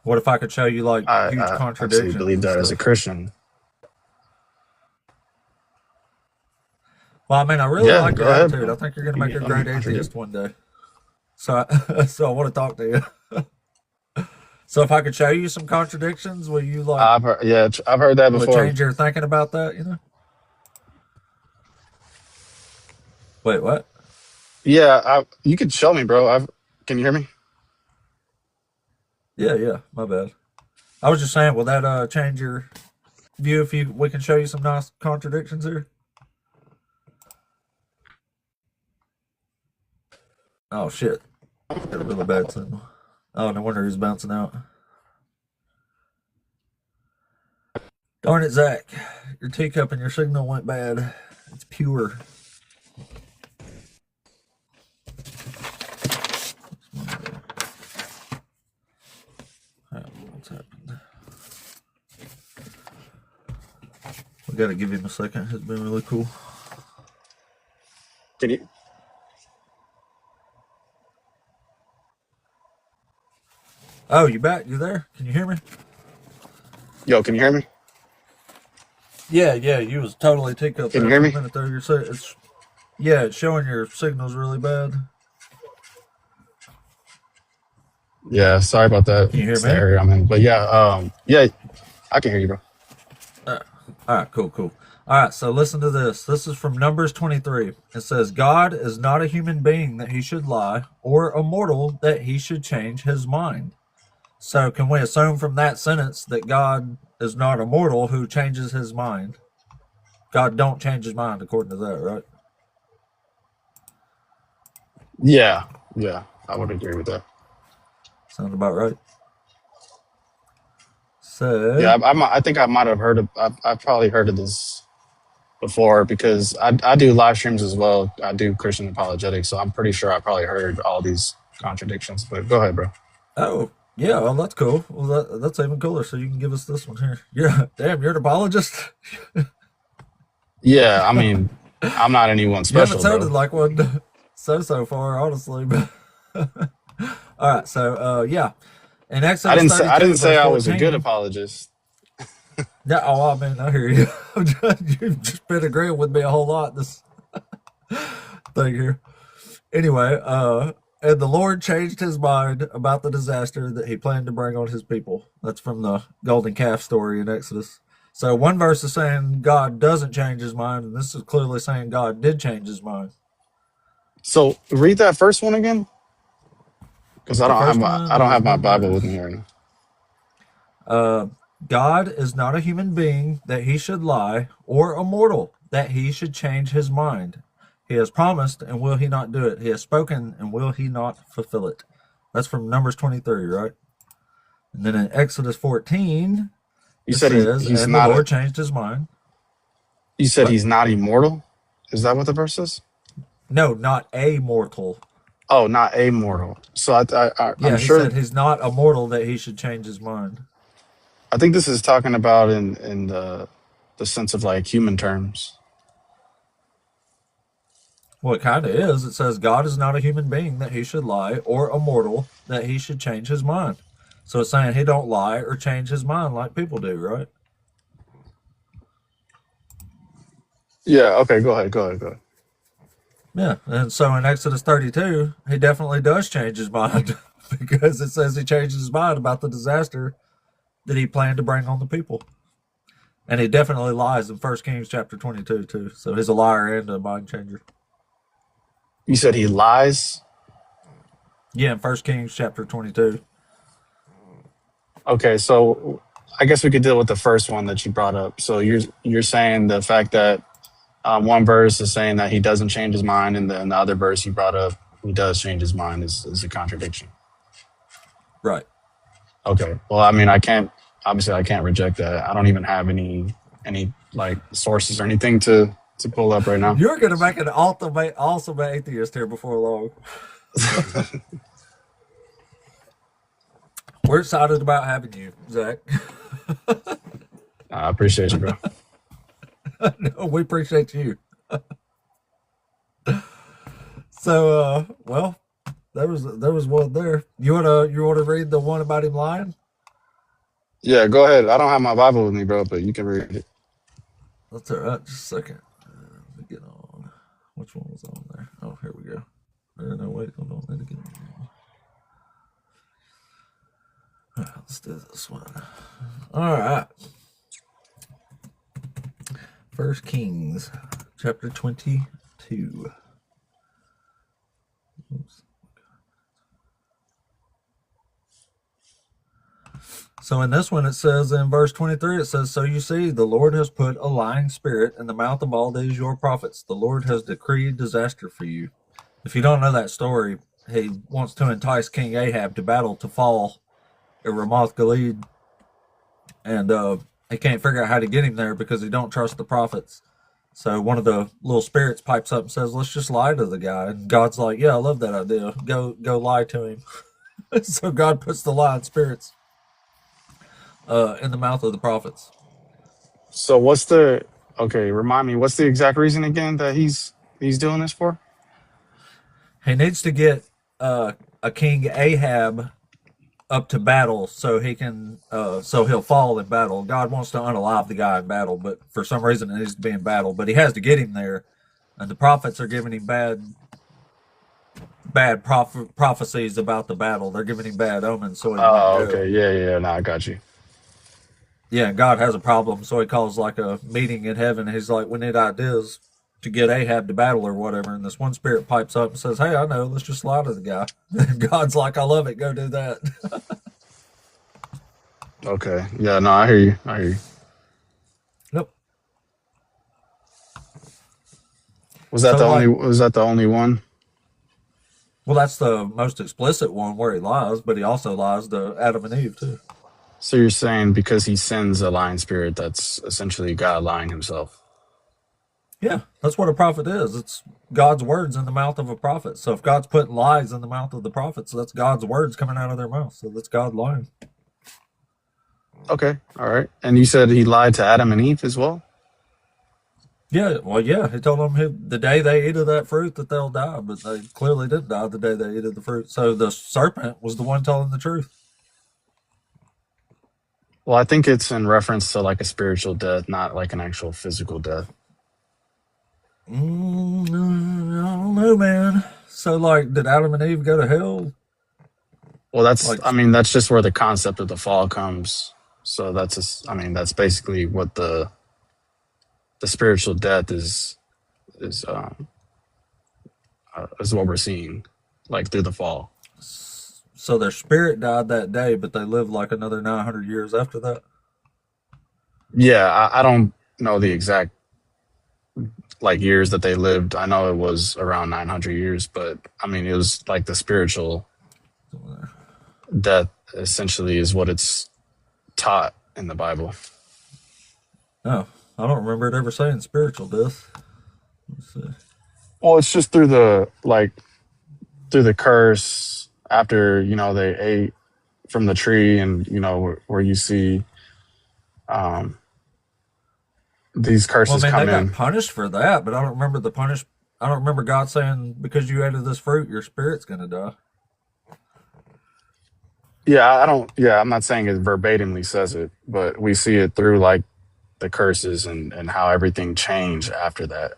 A: What if I could show you like huge
F: I
A: contradictions?
F: absolutely believe that as a Christian.
A: Well, I mean, I really like your
F: ahead,
A: attitude.
F: bro.
A: I think you're going to make a great atheist one day. So I want to talk to you. So if I could show you some contradictions, will you like?
F: I've heard that
A: will it
F: before.
A: change your thinking about that? Wait, what?
F: Yeah, you could show me, bro. Can you hear me?
A: Yeah. My bad. I was just saying, will that change your view if we can show you some nice contradictions here? Oh shit! Got a really bad signal. Oh, no wonder he's bouncing out. Darn it, Zach! Your teacup and your signal went bad. It's pure. What's happened? We gotta give him a second. It's been really cool.
F: Can you?
A: Oh, you back? You there? Can you hear me?
F: Yo, can you hear me?
A: Yeah. You was totally teacup.
F: Can you hear me?
A: For a minute there. It's showing your signal's really bad.
F: Yeah, sorry about that.
A: Can you hear
F: It's the
A: me?
F: area I'm in. But yeah, I can hear you, bro.
A: All right, cool. All right, so listen to this. This is from Numbers 23. It says, God is not a human being that he should lie, or a mortal that he should change his mind. So can we assume from that sentence that God is not a mortal who changes his mind? God don't change his mind according to that, right?
F: Yeah, I would agree with that.
A: Sound about right.
F: Yeah,
A: So,
F: I think I might have heard of. I've probably heard of this before because I do live streams as well. I do Christian apologetics, so I'm pretty sure I probably heard all these contradictions. But go ahead, bro.
A: oh, yeah, well, that's cool. Well, that's even cooler. So you can give us this one here. Yeah, damn, you're an apologist?
F: Yeah, I mean, I'm not anyone
A: You haven't
F: special,
A: sounded
F: bro.
A: like one so far, honestly. But all right, so yeah, in Exodus
F: I
A: 32,
F: didn't say
A: verse
F: I was a good
A: 14.
F: apologist.
A: Yeah, oh, I mean, I hear you. You've just been agreeing with me a whole lot this thing here. Anyway, and the Lord changed his mind about the disaster that he planned to bring on his people. That's from the golden calf story in Exodus. So one verse is saying God doesn't change his mind, and this is clearly saying God did change his mind.
F: So read that first one again, because
A: The first
F: I
A: one
F: don't
A: is
F: have my Bible with
A: Numbers.
F: me right now.
A: God is not a human being that he should lie, or a mortal that he should change his mind. He has promised, and will he not do it? He has spoken, and will he not fulfill it? That's from Numbers 23, right? And then in Exodus 14,
F: You
A: it
F: said
A: says,
F: he's
A: and the
F: not.
A: Lord changed his mind.
F: You said
A: What?
F: he's not immortal. Is that what the verse says?
A: No, not a mortal.
F: Oh, not a mortal. So I'm
A: Yeah, he
F: sure.
A: said he's not a mortal that he should change his mind.
F: I think this is talking about in the sense of like human terms.
A: Well, it kind of is. It says God is not a human being that he should lie, or a mortal that he should change his mind. So it's saying he don't lie or change his mind like people do, right?
F: Yeah. Okay. Go ahead.
A: Yeah. And so in Exodus 32, he definitely does change his mind because it says he changed his mind about the disaster that he planned to bring on the people. And he definitely lies in 1 Kings chapter 22 too. So he's a liar and a mind changer.
F: You said he lies.
A: Yeah, in 1 Kings chapter 22.
F: Okay. So I guess we could deal with the first one that you brought up. So you're saying the fact that one verse is saying that he doesn't change his mind, and then the other verse you brought up, he does change his mind, is a contradiction.
A: Right.
F: Okay. Well, I mean, I can't reject that. I don't even have any like sources or anything to pull up right now.
A: You're going to make an awesome atheist here before long. We're excited about having you, Zach.
F: I appreciate you, bro.
A: No, we appreciate you. So, well, there was one there. You wanna read the one about him lying?
F: Yeah, go ahead. I don't have my Bible with me, bro, but you can read it.
A: That's all right. Just a second. Let me get on. Which one was on there? Oh, here we go. No, wait, hold on. Let me get on. All right, let's do this one. All right. 1 Kings, chapter 22. Oops. So in this one, it says in verse 23, it says, so you see, the Lord has put a lying spirit in the mouth of all these your prophets. The Lord has decreed disaster for you. If you don't know that story, he wants to entice King Ahab to battle to fall at Ramoth Gilead. And he can't figure out how to get him there because he don't trust the prophets. So one of the little spirits pipes up and says, let's just lie to the guy. And God's like, yeah, I love that idea. Go lie to him. So God puts the lying spirits in the mouth of the prophets.
F: So remind me, what's the exact reason again that he's doing this for?
A: He needs to get a King Ahab up to battle so he can so he'll fall in battle. God wants to unalive the guy in battle, but for some reason it needs to be in battle. But he has to get him there, and the prophets are giving him bad bad prophecies about the battle. They're giving him bad omens, so he might
F: Oh,
A: go.
F: okay. Yeah, yeah. No, I got you.
A: Yeah, God has a problem, so he calls like a meeting in heaven. He's like, we need ideas to get Ahab to battle or whatever. And this one spirit pipes up and says, hey, I know, let's just slaughter the guy. And God's like, I love it, go do that.
F: Okay. Yeah, no, I hear you. I hear you.
A: Yep.
F: Was that
A: So
F: the only?
A: like,
F: Was that the only one?
A: well, that's the most explicit one where he lies, but he also lies to Adam and Eve too.
F: So you're saying because he sends a lying spirit, that's essentially God lying himself.
A: Yeah, that's what a prophet is. It's God's words in the mouth of a prophet. So if God's putting lies in the mouth of the prophets, that's God's words coming out of their mouth. So that's God lying.
F: Okay. All right. And you said he lied to Adam and Eve as well?
A: Yeah, well, yeah, he told them the day they eat of that fruit that they'll die, but they clearly didn't die the day they ate of the fruit. So the serpent was the one telling the truth.
F: Well, I think it's in reference to like a spiritual death, not like an actual physical death.
A: I don't know, man. So, like, did Adam and Eve go to hell?
F: Well,
A: Like,
F: I mean, that's just where the concept of the fall comes. So I mean, that's basically what the spiritual death is is what we're seeing, like through the fall.
A: so their spirit died that day, but they lived like another 900 years after that.
F: Yeah, I don't know the exact like years that they lived. I know it was around 900 years, but I mean, it was like the spiritual death essentially is what it's taught in the Bible.
A: Oh, I don't remember it ever saying spiritual death. Let's see.
F: Well, it's just through the curse after they ate from the tree, and where you see these
A: Well, I
F: curses
A: mean, they
F: come
A: got
F: in.
A: punished for that, but I don't remember the punish. I don't remember God saying because you ate of this fruit, your spirit's going to die.
F: Yeah, I don't. Yeah, I'm not saying it verbatimly says it, but we see it through like the curses and how everything changed after that.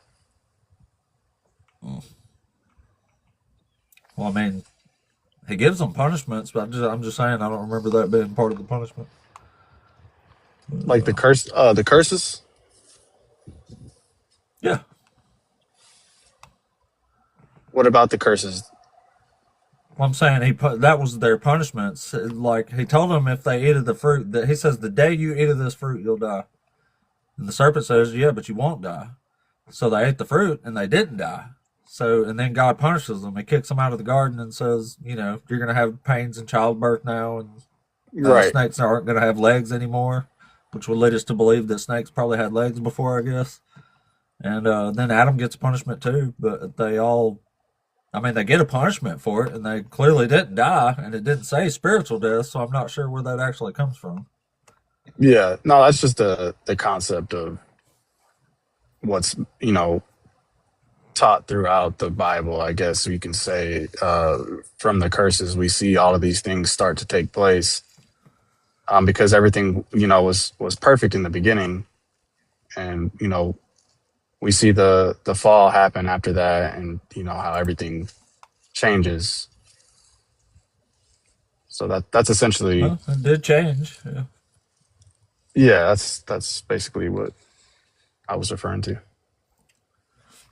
A: Well, I mean, he gives them punishments, but I'm just saying I don't remember that being part of the punishment.
F: Like the curses.
A: Yeah.
F: What about the curses?
A: Well, I'm saying that was their punishments. Like he told them if they eat of the fruit, that he says the day you eat of this fruit, you'll die. And the serpent says, yeah, but you won't die. So they ate the fruit and they didn't die. So, and then God punishes them. He kicks them out of the garden and says, you're going to have pains in childbirth now, and
F: Right.
A: snakes aren't going to have legs anymore, which would lead us to believe that snakes probably had legs before, I guess. And then Adam gets punishment too, but they get a punishment for it, and they clearly didn't die, and it didn't say spiritual death, so I'm not sure where that actually comes from.
F: Yeah. No, that's just the concept of what's taught throughout the Bible. I guess we can say from the curses we see all of these things start to take place because everything was perfect in the beginning, and we see the fall happen after that, and how everything changes. So that's essentially,
A: Well, it did change. Yeah.
F: yeah, that's basically what I was referring to.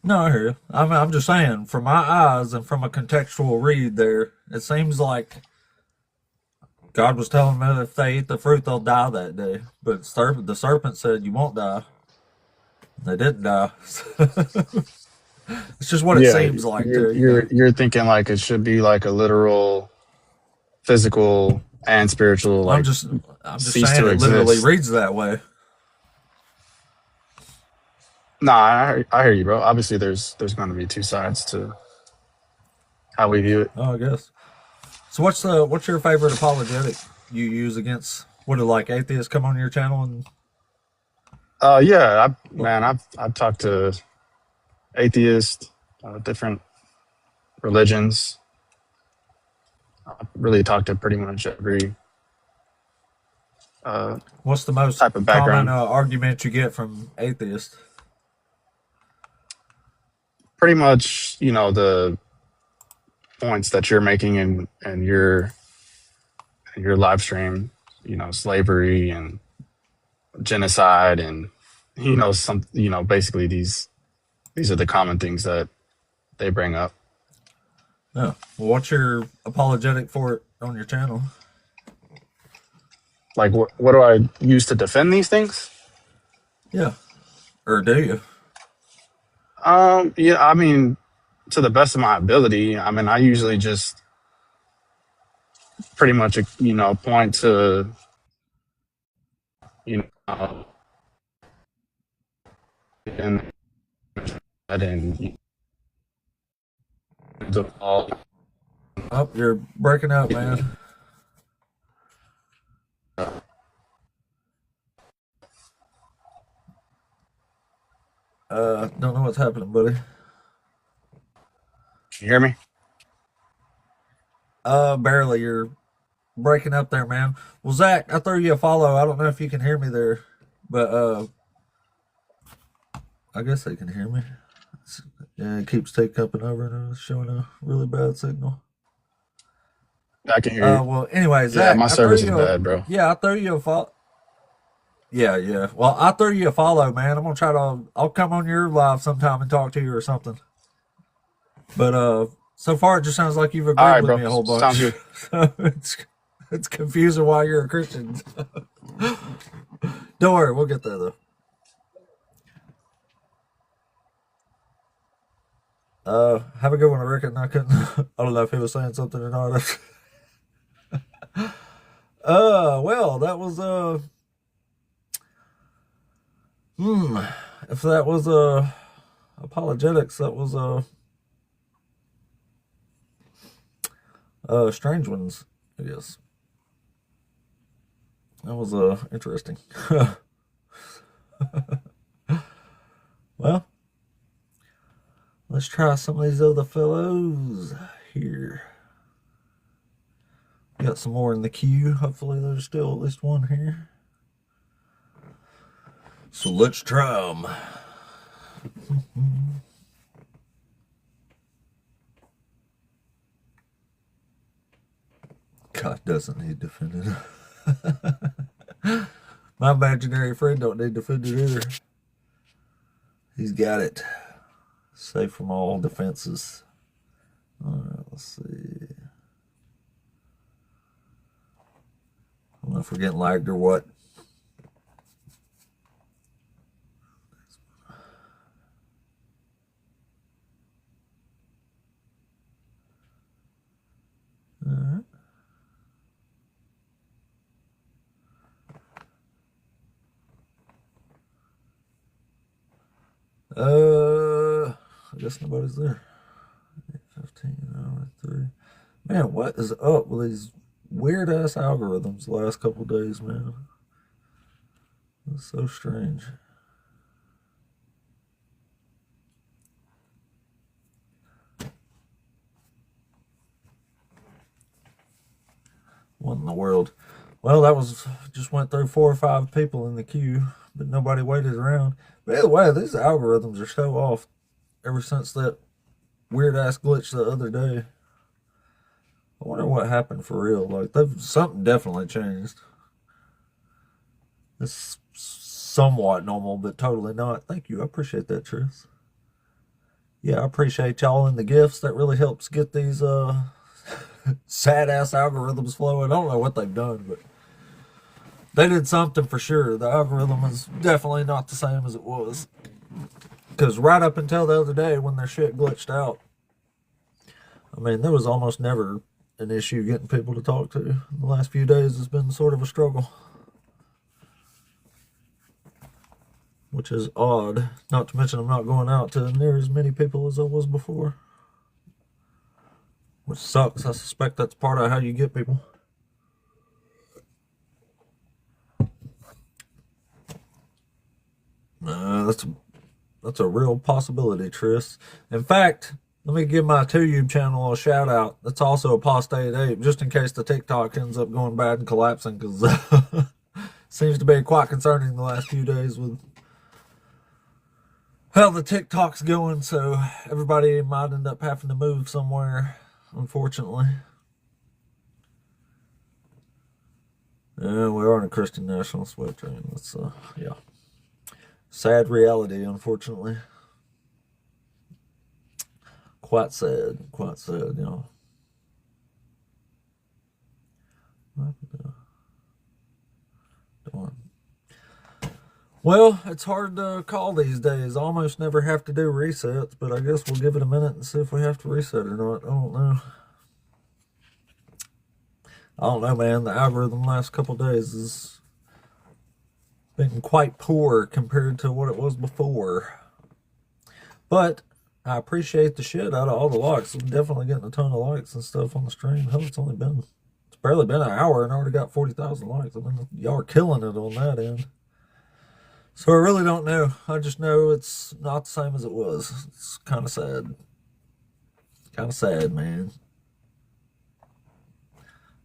A: No, I hear you. I'm just saying, from my eyes and from a contextual read there, it seems like God was telling them if they eat the fruit, they'll die that day. But the serpent said, you won't die. They didn't die. It's just what it
F: Yeah,
A: seems like
F: you're
A: to,
F: you're thinking like it should be like a literal, physical and spiritual,
A: I'm
F: like
A: just I'm just
F: cease
A: saying
F: to
A: it literally
F: exist.
A: reads that way.
F: Nah, I hear you, bro. Obviously, there's going to be two sides to how we view it.
A: Oh, I guess. So what's your favorite apologetic you use against what do like atheists come on your channel and
F: Yeah,
A: well,
F: I've talked to atheists, different religions. I've really talked to pretty much every uh,
A: what's the most
F: type of
A: common
F: background.
A: argument you get from atheists?
F: Pretty much, points that you're making in your live stream, slavery and genocide and basically these are the common things that they bring up.
A: Yeah. Well, what's your apologetic for it on your channel?
F: Like what do I use to defend these things?
A: Yeah. Or do you?
F: Yeah, I mean, to the best of my ability. I mean, I usually just pretty much point to and and the all.
A: Oh, you're breaking up, man. Don't know what's happening, buddy.
F: Can you hear me?
A: Barely. You're breaking up there, man. Well, Zach, I threw you a follow. I don't know if you can hear me there, but I guess they can hear me. Yeah, it keeps taking up and over and showing a really bad signal.
F: I can hear you.
A: Well, anyway, Zach,
F: yeah, my service is bad, bro.
A: Yeah, I threw you a follow. Yeah. Well, I threw you a follow, man. I'm gonna I'll come on your live sometime and talk to you or something. But so far it just sounds like you've agreed with me a whole bunch.
F: Sounds good.
A: So it's confusing why you're a Christian. Don't worry, we'll get there though. Have a good one, Rick. And I don't know if he was saying something or not. Well, that was if that was apologetics, that was strange ones, I guess. That was interesting. Well, let's try some of these other fellows here. Got some more in the queue. Hopefully there's still at least one here. So let's try them. God doesn't need defended. My imaginary friend don't need defended either. He's got it. Safe from all defenses. Alright, let's see. I don't know if we're getting lagged or what. Alright. I guess nobody's there. 15 hour 3. Man, what is up with these weird ass algorithms the last couple of days, man? It's so strange. What in the world? Well, that was just went through 4 or 5 people in the queue, but nobody waited around. But either way, these algorithms are so off ever since that weird ass glitch the other day. I wonder what happened for real. Like, something definitely changed. It's somewhat normal, but totally not. Thank you. I appreciate that, Tris. Yeah, I appreciate y'all and the gifts. That really helps get these sad ass algorithms flowing. I don't know what they've done, but they did something for sure. The algorithm is definitely not the same as it was. Because right up until the other day when their shit glitched out, I mean, there was almost never an issue getting people to talk to. The last few days has been sort of a struggle. Which is odd. Not to mention I'm not going out to near as many people as I was before. Which sucks. I suspect that's part of how you get people. That's a real possibility, Tris. In fact, let me give my 2YouTube channel a shout out. That's also Apostate Ape, just in case the TikTok ends up going bad and collapsing, because seems to be quite concerning the last few days with how the TikTok's going. So everybody might end up having to move somewhere unfortunately. Yeah, we are on a Christian national sweat train. That's, yeah. Sad reality, unfortunately. Quite sad, you know. Darn. Well, it's hard to call these days. I almost never have to do resets, but I guess we'll give it a minute and see if we have to reset or not. I don't know. I don't know, man. The algorithm the last couple days has been quite poor compared to what it was before. But I appreciate the shit out of all the likes. I'm definitely getting a ton of likes and stuff on the stream. Hell, it's barely been an hour and I already got 40,000 likes. I mean, y'all are killing it on that end. So I really don't know. I just know it's not the same as it was. It's kind of sad. Kind of sad, man.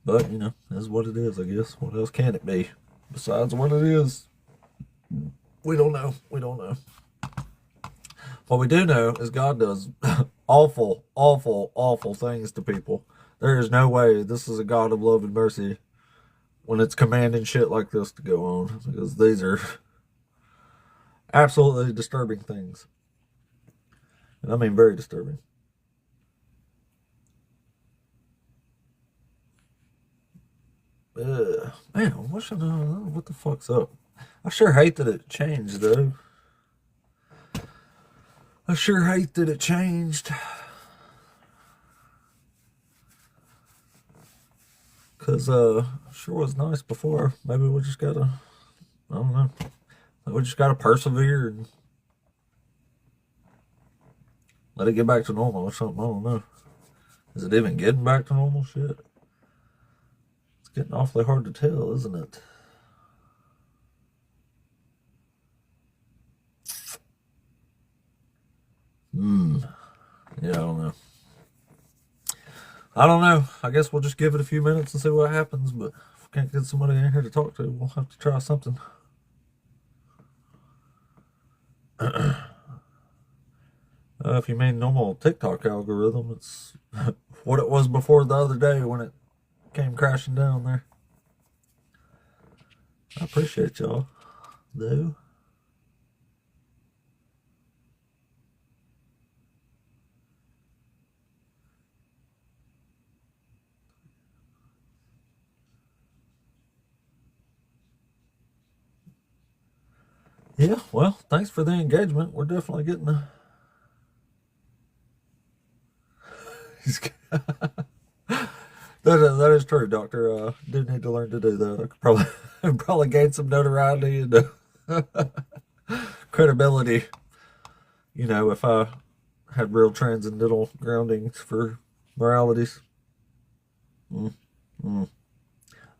A: But, you know, that's what it is, I guess. What else can it be? Besides what it is, we don't know. We don't know. What we do know is God does awful, awful, awful things to people. There is no way this is a God of love and mercy when it's commanding shit like this to go on. Because these are absolutely disturbing things. And I mean very disturbing. Man, what the fuck's up? I sure hate that it changed, though. I sure hate that it changed. Because, sure was nice before. Maybe we just gotta, I don't know. We just gotta persevere and let it get back to normal or something. I don't know. Is it even getting back to normal? Shit. It's getting awfully hard to tell, isn't it? Yeah, I don't know. I don't know. I guess we'll just give it a few minutes and see what happens, but if we can't get somebody in here to talk to, we'll have to try something. If you mean normal TikTok algorithm, it's what it was before the other day when it came crashing down there. I appreciate y'all, though. Yeah, well, thanks for the engagement. We're definitely getting a... that is true, Doctor. Do need to learn to do that. I could probably gain some notoriety and credibility. You know, if I had real transcendental groundings for moralities.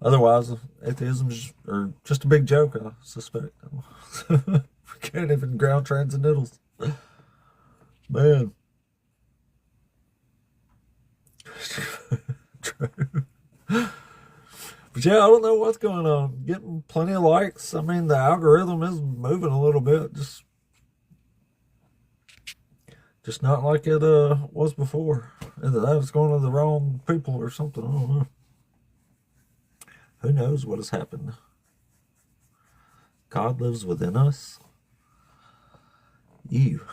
A: Otherwise, atheism's just a big joke, I suspect. We can't even ground transcendentals. Man. True. But yeah, I don't know what's going on. Getting plenty of likes. I mean, the algorithm is moving a little bit. Just not like it was before. Either that was going to the wrong people or something. I don't know. Who knows what has happened? God lives within us. You.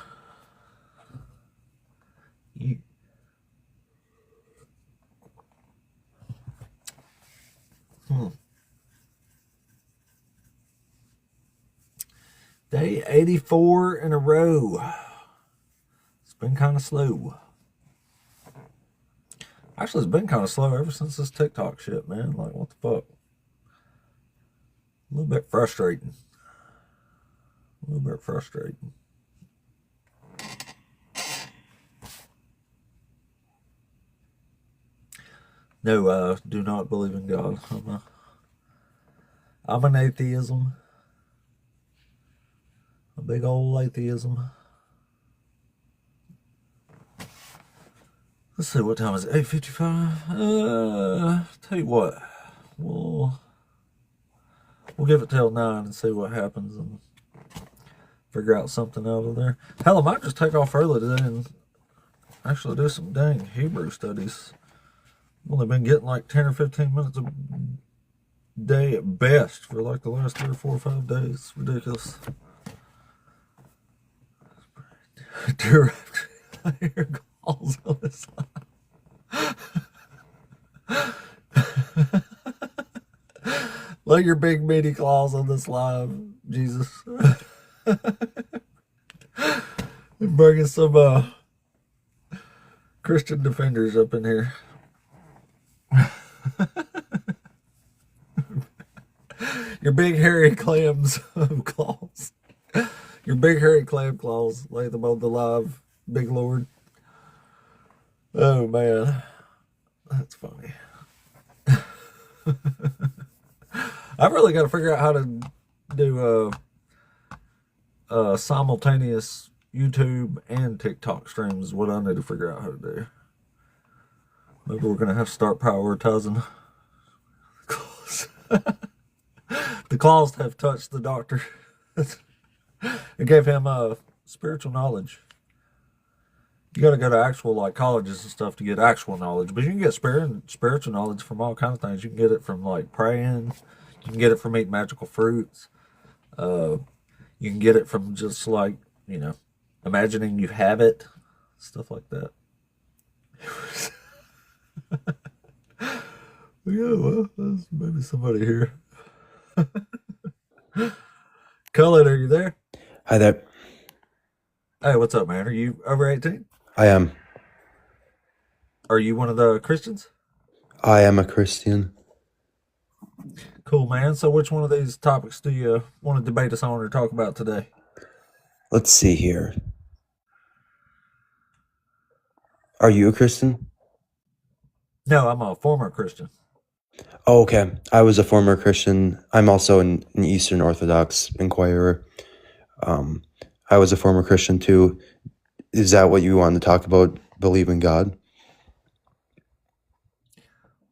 A: Day 84 in a row. It's been kind of slow. Actually, it's been kind of slow ever since this TikTok shit, man. Like, what the fuck? A little bit frustrating. No, do not believe in God. I'm an atheism. A big old atheism. Let's see, what time is it? 8:55. Tell you what, we'll give it till 9 and see what happens and figure out something out of there. Hell, I might just take off early today and actually do some dang Hebrew studies. I've only been getting like 10 or 15 minutes a day at best for like the last 3 or 4 or 5 days. Ridiculous. Dear, I hear calls on this line. Lay your big meaty claws on this live, Jesus. And bringing some Christian defenders up in here. Your big hairy clams claws. Your big hairy clam claws. Lay them on the live, big Lord. Oh man. That's funny. I've really got to figure out how to do simultaneous YouTube and TikTok streams is what I need to figure out how to do. Maybe we're gonna have to start prioritizing claws. The claws have touched the doctor. It gave him spiritual knowledge. You got to go to actual like colleges and stuff to get actual knowledge, but you can get spiritual knowledge from all kinds of things. You can get it from like praying. You can get it from eating magical fruits. You can get it from just like, imagining you have it, stuff like that. Yeah, well, there's maybe somebody here. Cullen, are you there?
G: Hi there.
A: Hey, what's up, man? Are you over 18?
G: I am.
A: Are you one of the Christians?
G: I am a Christian.
A: Cool, man. So which one of these topics do you want to debate us on or talk about today?
G: Let's see here. Are you a Christian?
A: No, I'm a former Christian.
G: Oh, okay. I was a former Christian. I'm also an Eastern Orthodox inquirer. I was a former Christian too. Is that what you want to talk about? Believe in God?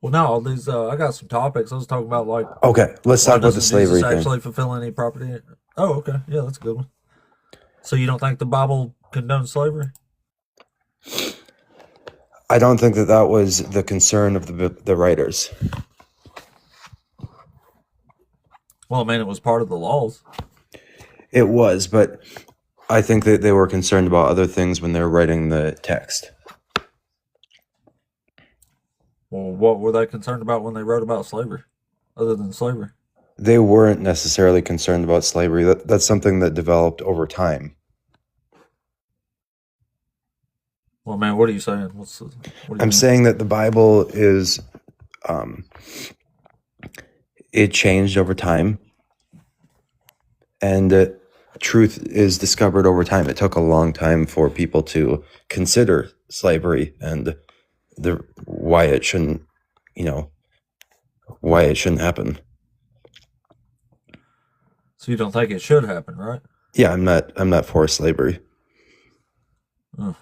A: Well, no, all these I got some topics. I was talking about like,
G: Okay, let's
A: why
G: talk about the
A: doesn't
G: slavery
A: Jesus
G: thing.
A: actually fulfill any property? Oh, okay, yeah, that's a good one. So you don't think the Bible condones slavery?
G: I don't think that was the concern of the writers.
A: Well, I mean, it was part of the laws.
G: It was, but I think that they were concerned about other things when they were writing the text.
A: Well, what were they concerned about when they wrote about slavery, other than slavery?
G: They weren't necessarily concerned about slavery. That's something that developed over time.
A: Well, man, what are you saying?
G: I'm saying that the Bible is, it changed over time, and truth is discovered over time. It took a long time for people to consider slavery and why it shouldn't happen.
A: So you don't think it should happen, right?
G: Yeah, I'm not for slavery.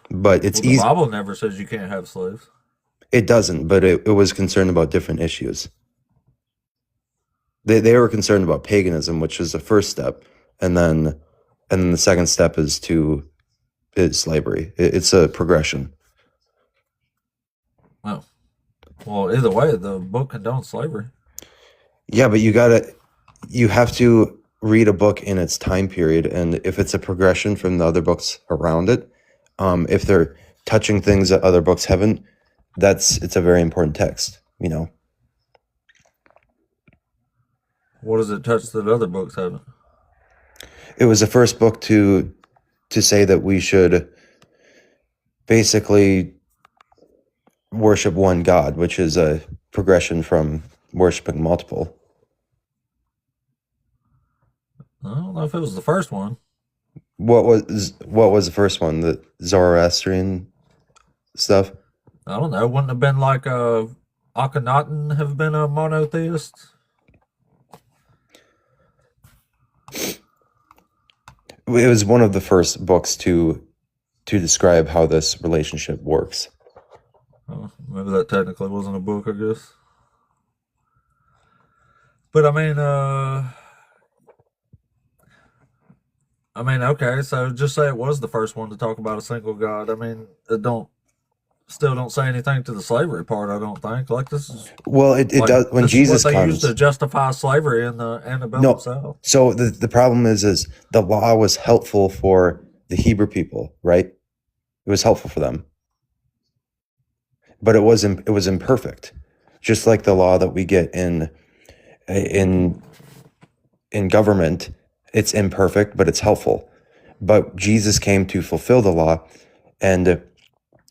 G: But it's
A: the
G: easy.
A: Bible never says you can't have slaves.
G: It doesn't, but it was concerned about different issues. They were concerned about paganism, which is the first step, and then the second step is slavery. It's a progression.
A: Oh. Well, either way, the book condones slavery.
G: Yeah, but you have to read a book in its time period, and if it's a progression from the other books around it, if they're touching things that other books haven't, it's a very important text,
A: What does it touch that other books haven't?
G: It was the first book to say that we should basically worship one God, which is a progression from worshiping multiple.
A: I don't know if it was the first one.
G: What was the first one? The Zoroastrian stuff?
A: I don't know. Wouldn't it have been like Akhenaten have been a monotheist?
G: It was one of the first books to describe how this relationship works.
A: Oh, maybe that technically wasn't a book, I guess. But I mean, okay, so just say it was the first one to talk about a single God. I mean, it don't still don't say anything to the slavery part. I don't think. Like this is
G: Well, it
A: like
G: does when
A: this
G: Jesus
A: is what they used to
G: comes.
A: justify slavery in the antebellum
G: No,
A: South.
G: so the problem is the law was helpful for the Hebrew people, right? It was helpful for them, but it was imperfect, just like the law that we get in government. It's imperfect, but it's helpful. But Jesus came to fulfill the law, and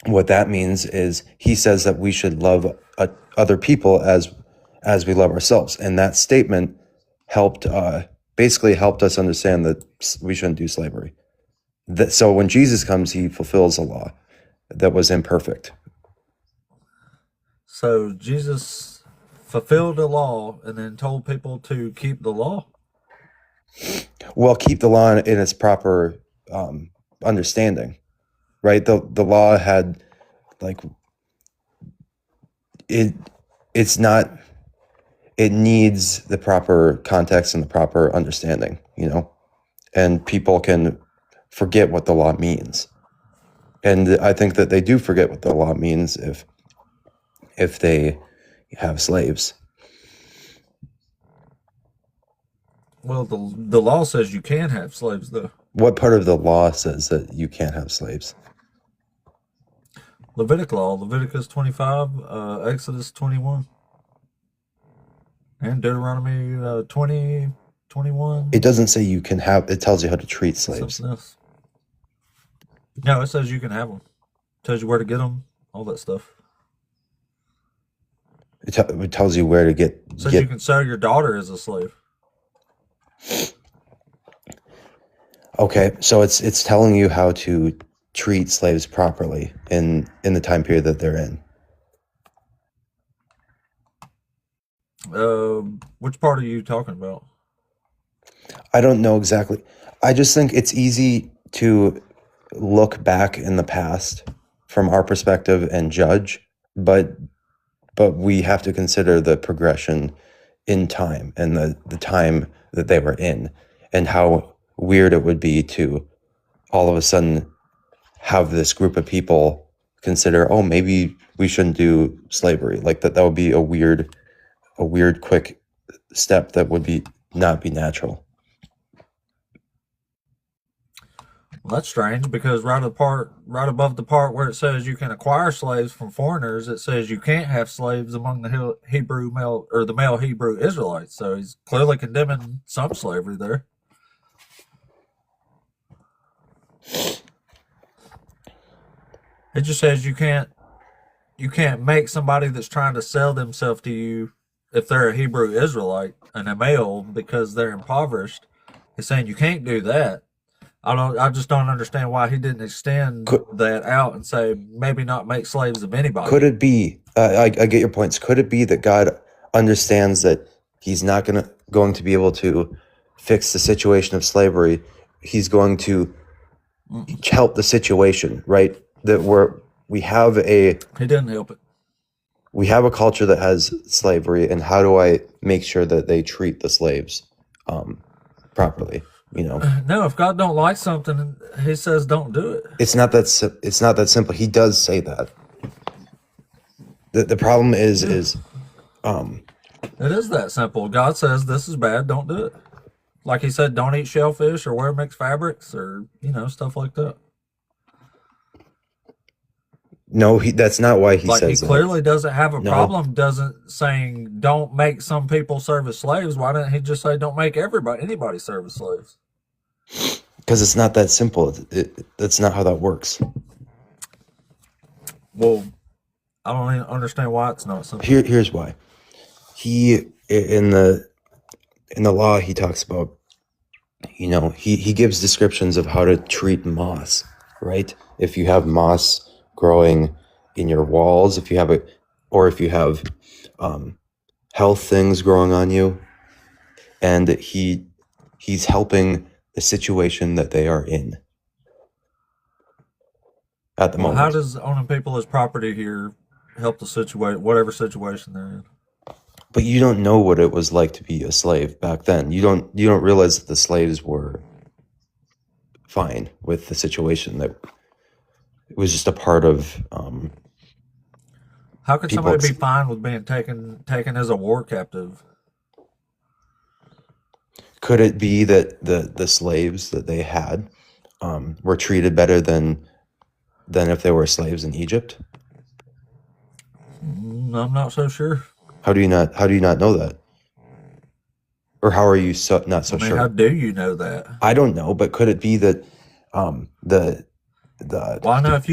G: what that means is he says that we should love other people as we love ourselves, and that statement helped basically helped us understand that we shouldn't do slavery. So when Jesus comes, he fulfills a law that was imperfect.
A: So Jesus fulfilled the law and then told people to keep the law.
G: Well, keep the law in its proper understanding, right? The law had like it's not. It needs the proper context and the proper understanding, and people can forget what the law means. And I think that they do forget what the law means if they have slaves.
A: Well, the law says you can have slaves, though.
G: What part of the law says that you can't have slaves?
A: Levitic law, Leviticus 25, Exodus 21, and Deuteronomy 20, 21.
G: It doesn't say you can have. It tells you how to treat slaves.
A: Something else. No, it says you can have them. It tells you where to get them, all that stuff.
G: It tells you where to get.
A: It says you can sell your daughter as a slave.
G: Okay, so it's telling you how to treat slaves properly in the time period that they're in.
A: Which part are you talking about?
G: I don't know exactly. I just think it's easy to look back in the past from our perspective and judge, but we have to consider the progression in time and the time that they were in, and how weird it would be to all of a sudden have this group of people consider, oh, maybe we shouldn't do slavery. Like that would be a weird quick step that would not be natural.
A: Well, that's strange because right above the part where it says you can acquire slaves from foreigners, it says you can't have slaves among the Hebrew male or the male Hebrew Israelites. So he's clearly condemning some slavery there. It just says you can't make somebody that's trying to sell themselves to you if they're a Hebrew Israelite and a male because they're impoverished. He's saying you can't do that. I just don't understand why he didn't extend that out and say maybe not make slaves of anybody.
G: Could it be? I get your points. Could it be that God understands that He's not going to be able to fix the situation of slavery? He's going to help the situation, right? That we have
A: He didn't help it.
G: We have a culture that has slavery, and how do I make sure that they treat the slaves properly?
A: No, if God don't like something, He says don't do it.
G: It's not that simple. He does say that. The problem is
A: it is that simple. God says this is bad, don't do it. Like He said, don't eat shellfish or wear mixed fabrics or stuff like that.
G: No, that's not why he says
A: He clearly doesn't have a problem saying don't make some people serve as slaves. Why didn't He just say don't make anybody serve as slaves?
G: Because it's not that simple. That's not how that works.
A: Well, I don't even understand why it's not simple.
G: Here's why. He in the law he talks about, he gives descriptions of how to treat moss, right? If you have moss growing in your walls, if you have health things growing on you, and he's helping the situation that they are in at the moment.
A: How does owning people as property here help whatever situation they're in?
G: But you don't know what it was like to be a slave back then. You don't realize that the slaves were fine with the situation. That it was just a part of
A: How could
G: people.
A: somebody be fine with being taken as a war captive?
G: Could it be that the slaves that they had were treated better than if they were slaves in Egypt?
A: I'm not so sure.
G: How do you not know that? Or how are you not so
A: I mean,
G: sure?
A: how do you know that?
G: I don't know, but could it be that the
A: Well, I know if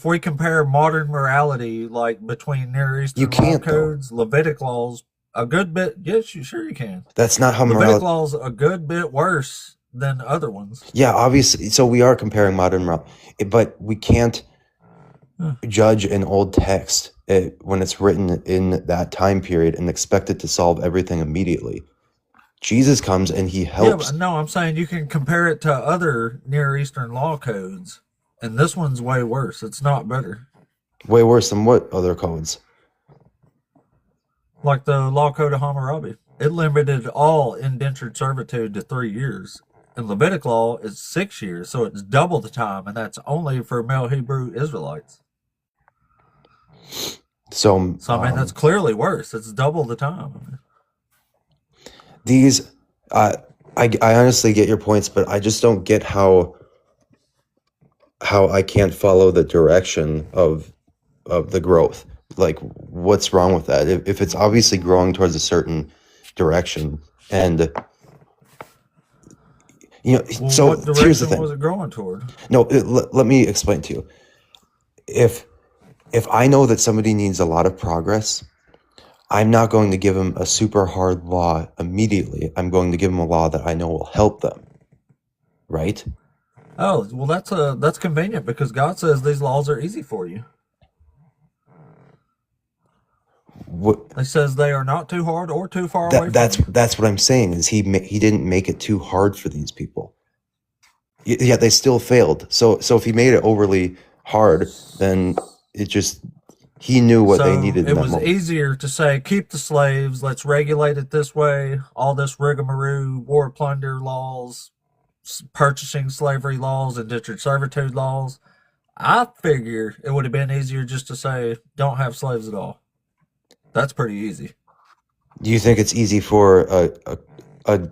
A: we compare modern morality, like between Near
G: you
A: Eastern law
G: can't though.
A: codes, Levitic laws, a good bit. Yes, sure you can.
G: That's not how
A: Levitic
G: morality.
A: laws a good bit worse than other ones.
G: Yeah, obviously. So we are comparing modern morality, but we can't judge an old text when it's written in that time period and expect it to solve everything immediately. Jesus comes and he
A: Yeah,
G: helps.
A: but no, I'm saying you can compare it to other Near Eastern law codes, and this one's way worse. It's not better.
G: Way worse than what other codes?
A: Like the Law Code of Hammurabi. It limited all indentured servitude to 3 years. And Levitic law is 6 years, so it's double the time, and that's only for male Hebrew Israelites.
G: So
A: I mean, that's clearly worse. It's double the time.
G: these, I honestly get your points, but I just don't get how I can't follow the direction of the growth. Like, what's wrong with that? If it's obviously growing towards a certain direction, and
A: Well,
G: so
A: what
G: here's the
A: direction
G: thing.
A: was it growing toward?
G: No, let me explain to you. If I know that somebody needs a lot of progress, I'm not going to give them a super hard law immediately. I'm going to give them a law that I know will help them. Right?
A: Oh, well, that's convenient because God says these laws are easy for you. He says they are not too hard or too far away from you.
G: That's what I'm saying. Is he didn't make it too hard for these people? Yeah, they still failed. So if he made it overly hard, then it just he knew what they needed.
A: It was easier to say, keep the slaves. Let's regulate it this way. All this rigmarole, war plunder laws, purchasing slavery laws, indentured servitude laws. I figure it would have been easier just to say, don't have slaves at all. That's pretty easy.
G: Do you think it's easy for a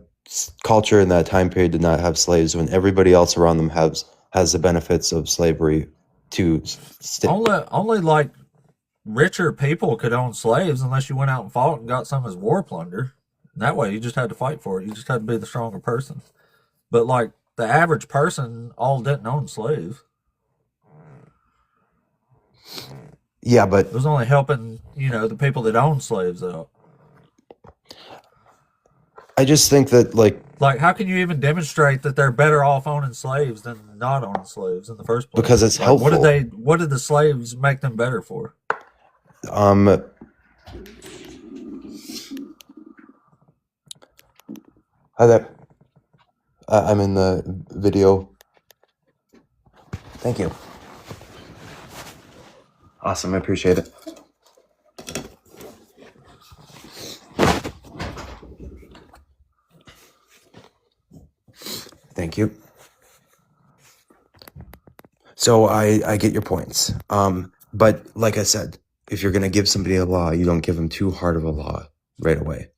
G: culture in that time period to not have slaves when everybody else around them has the benefits of slavery to
A: only like richer people could own slaves unless you went out and fought and got some as war plunder. That way you just had to fight for it. You just had to be the stronger person. But like the average person all didn't own slaves.
G: Yeah, but
A: it was only helping, the people that own slaves out.
G: I just think that like
A: how can you even demonstrate that they're better off owning slaves than not owning slaves in the first place?
G: Because it's helpful.
A: What did the slaves make them better for?
G: Hi there. I'm in the video. Thank you. Awesome, I appreciate it. Thank you. So I get your points. But like I said, if you're going to give somebody a law, you don't give them too hard of a law right away.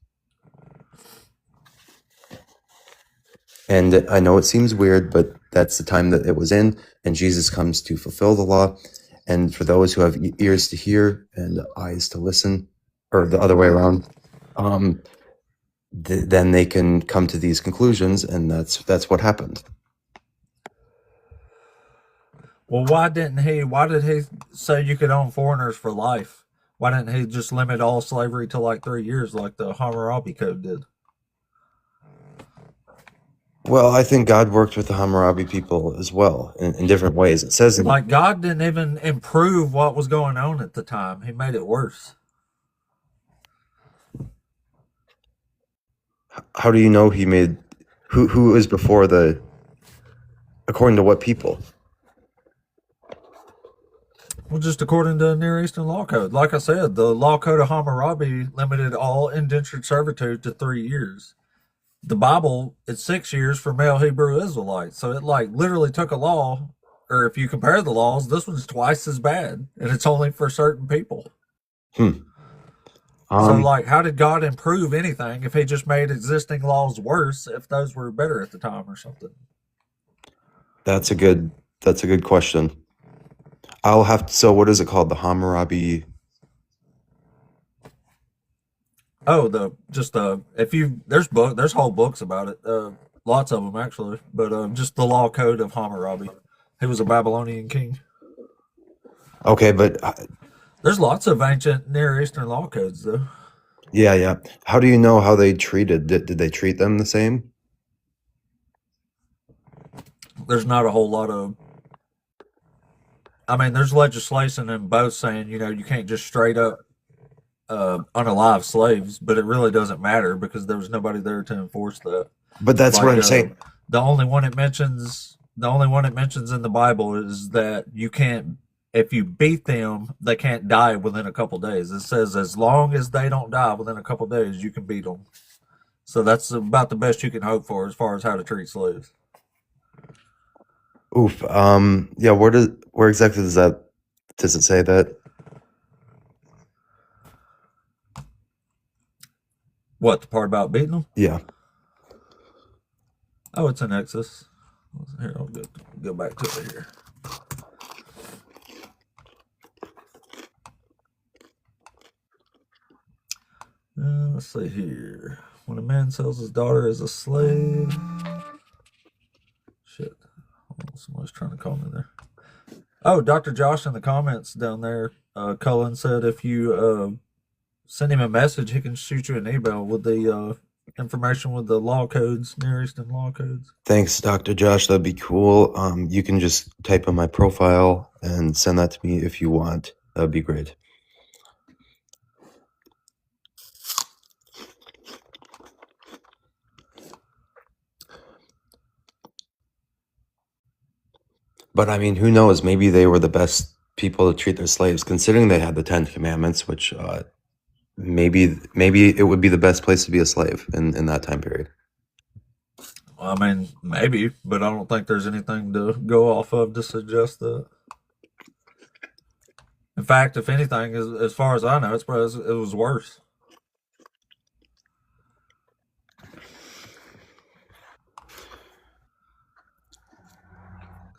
G: And I know it seems weird, but that's the time that it was in, and Jesus comes to fulfill the law. And for those who have ears to hear and eyes to listen, or the other way around, then they can come to these conclusions, and that's what happened.
A: Well, why did he say you could own foreigners for life? Why didn't he just limit all slavery to like 3 years like the Hammurabi Code did?
G: Well, I think God worked with the Hammurabi people as well in different ways. It says
A: like God didn't even improve what was going on at the time. He made it worse.
G: How do you know he made who is before the according to what people?
A: Well, just according to the Near Eastern Law Code. Like I said, the Law Code of Hammurabi limited all indentured servitude to 3 years. The Bible, it's 6 years for male Hebrew Israelites. So it literally took a law or if you compare the laws, this one's twice as bad, and it's only for certain people.
G: Hmm.
A: So, like, how did God improve anything if He just made existing laws worse if those were better at the time or something?
G: That's a good question. I'll have to, so what is it called? The Hammurabi.
A: Oh, there's whole books about it, lots of them actually, but just the law code of Hammurabi. He was a Babylonian king.
G: Okay, but
A: There's lots of ancient Near Eastern law codes, though.
G: yeah. How do you know how they treated? Did they treat them the same?
A: There's not a whole lot of. I mean, there's legislation in both saying, you can't just straight up unalive slaves, but it really doesn't matter because there was nobody there to enforce that.
G: But that's what I'm saying.
A: The only one it mentions in the Bible is that you can't, if you beat them, they can't die within a couple days. It says as long as they don't die within a couple days, you can beat them. So that's about the best you can hope for as far as how to treat slaves.
G: Oof. Yeah. Where exactly does it say that?
A: What, the part about beating them?
G: Yeah.
A: Oh, it's in Exodus. Here, I'll go back to it here. Let's see here. When a man sells his daughter as a slave. Shit. Somebody's trying to call me there. Oh, Dr. Josh in the comments down there, Cullen said if you send him a message, he can shoot you an email with the information with the law codes, Near Eastern law codes.
G: Thanks, Dr. Josh. That'd be cool. You can just type in my profile and send that to me if you want. That'd be great. But I mean, who knows? Maybe they were the best people to treat their slaves, considering they had the 10 Commandments, which maybe it would be the best place to be a slave in that time period.
A: I mean, maybe, but I don't think there's anything to go off of to suggest that. In fact, if anything, as far as I know, it was worse.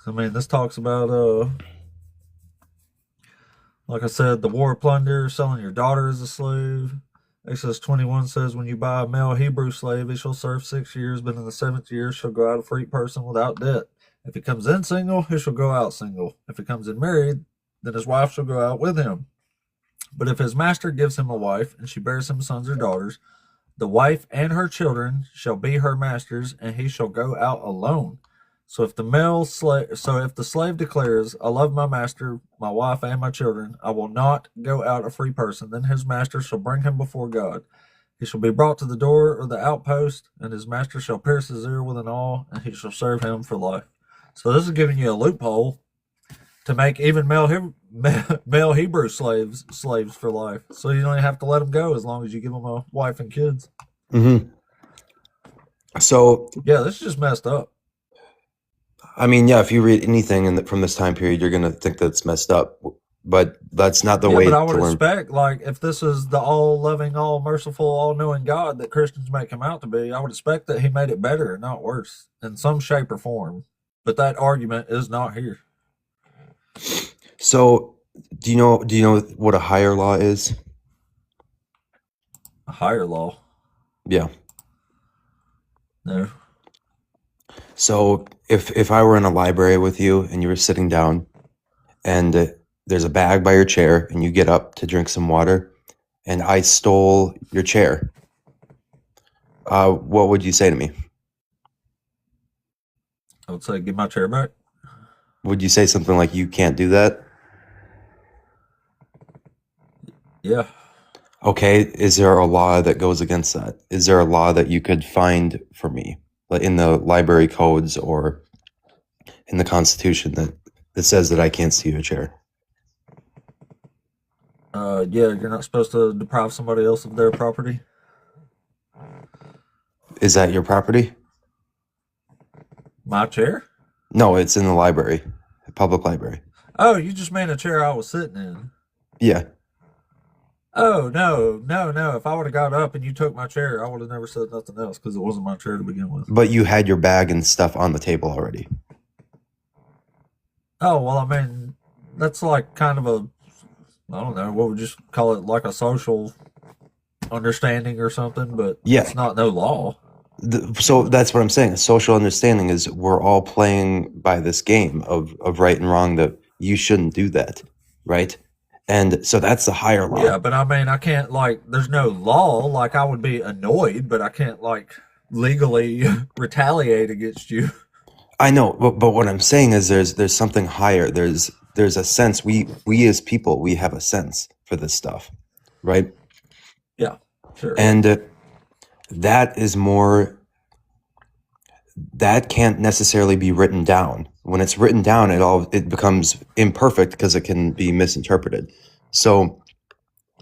A: I mean, this talks about, like I said, the war of plunder, selling your daughter as a slave. Exodus 21 says, when you buy a male Hebrew slave, he shall serve 6 years, but in the 7th year shall go out a free person without debt. If he comes in single, he shall go out single. If he comes in married, then his wife shall go out with him. But if his master gives him a wife, and she bears him sons or daughters, the wife and her children shall be her master's, and he shall go out alone. So if the slave declares, I love my master, my wife, and my children, I will not go out a free person, then his master shall bring him before God. He shall be brought to the door or the outpost, and his master shall pierce his ear with an awl, and he shall serve him for life. So this is giving you a loophole to make even male Hebrew slaves for life. So you don't even have to let them go as long as you give them a wife and kids.
G: Mm-hmm. So
A: yeah, this is just messed up.
G: I mean, yeah, if you read anything from this time period, you're going to think that's messed up. But that's not the way to learn. But I would expect, like, if this is the all-loving, all-merciful, all-knowing God that Christians make him out to be, I would expect that he made it better and not worse in some shape or form. But that argument is not here. So, do you know what a higher law is?
A: A higher law?
G: Yeah.
A: No.
G: So if I were in a library with you and you were sitting down and there's a bag by your chair and you get up to drink some water and I stole your chair, what would you say to me?
A: I would say, give my chair back.
G: Would you say something like, you can't do that?
A: Yeah.
G: Okay. Is there a law that goes against that? Is there a law that you could find for me? In the library codes or in the Constitution that says that I can't steal a chair?
A: Yeah, you're not supposed to deprive somebody else of their property.
G: Is that your property?
A: My chair?
G: No, it's in the library. public library.
A: Oh, you just mean a chair I was sitting in.
G: Yeah.
A: Oh, no. If I would have got up and you took my chair, I would have never said nothing else because it wasn't my chair to begin with.
G: But you had your bag and stuff on the table already.
A: Oh, well, I mean, that's like kind of a, I don't know, what would you call it, like a social understanding or something, but
G: Yeah.
A: it's not no law.
G: So that's what I'm saying. A social understanding is we're all playing by this game of right and wrong, that you shouldn't do that, right? And so that's the higher law.
A: Yeah, but I mean, I can't, like, there's no law. Like, I would be annoyed, but I can't, like, legally retaliate against you.
G: I know, but what I'm saying is there's something higher. There's a sense, we as people, we have a sense for this stuff, right?
A: Yeah, sure.
G: And that is more, that can't necessarily be written down. When it's written down, it becomes imperfect because it can be misinterpreted. So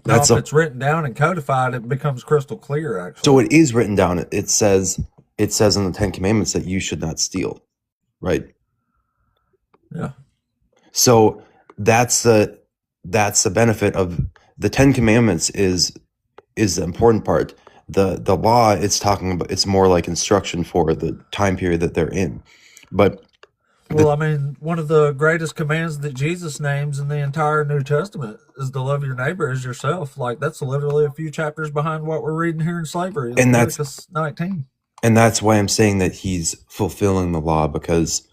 A: Now,
G: that's
A: if it's written down and codified, it becomes crystal clear, actually.
G: so it is written down. It says in the Ten Commandments that you should not steal, right?
A: Yeah.
G: So that's the benefit of the Ten Commandments is the important part. The law, it's talking about, it's more like instruction for the time period that they're in. But
A: Well, I mean, one of the greatest commands that Jesus names in the entire New Testament is to love your neighbor as yourself. Like, that's literally a few chapters behind what we're reading here in slavery in
G: And that's-
A: Leviticus 19.
G: and that's why I'm saying that he's fulfilling the law, because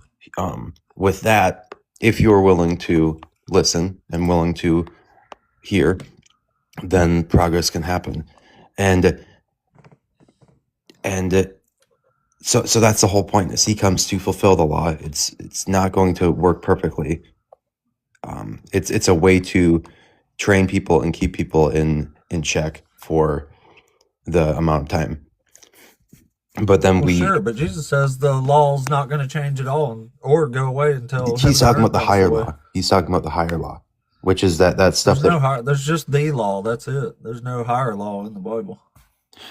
G: with that, if you're willing to listen and willing to hear, then progress can happen. And so that's the whole point, is he comes to fulfill the law. It's not going to work perfectly. It's a way to train people and keep people in check for the amount of time. But then
A: Well, sure, but Jesus says the law's not going to change at all or go away until
G: he's talking
A: heaven
G: about the
A: and earth
G: higher
A: pass away.
G: law. He's talking about the higher law, which is that stuff
A: There's no higher, there's just the law. That's it. There's no higher law in the Bible.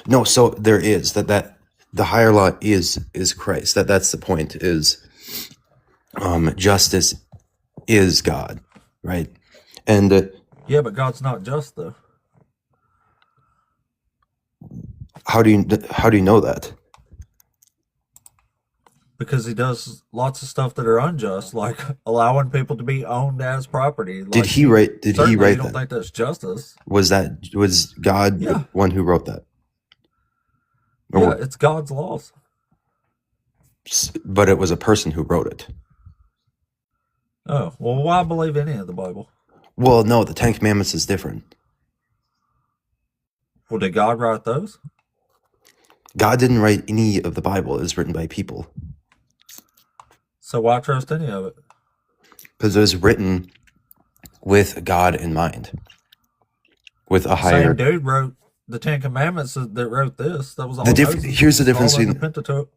G: No, so there is that the higher law is Christ. That's the point, is justice is God, right? And
A: Yeah, but God's not just, though.
G: how do you know that?
A: Because he does lots of stuff that are unjust, like allowing people to be owned as property. Like,
G: Did he write
A: certainly you don't
G: that?
A: think that's justice.
G: Was God
A: Yeah.
G: the one who wrote that?
A: Yeah, it's God's laws.
G: But it was a person who wrote it.
A: Oh, well, why believe any of the Bible?
G: Well, no, the Ten Commandments is different.
A: Well, did God write those?
G: God didn't write any of the Bible. It was written by people.
A: So why trust any of it?
G: Because it was written with God in mind. With a higher...
A: Same dude wrote the Ten Commandments that wrote this. That was all Moses.
G: Here's the difference
A: all in the
G: between
A: Pentateuch.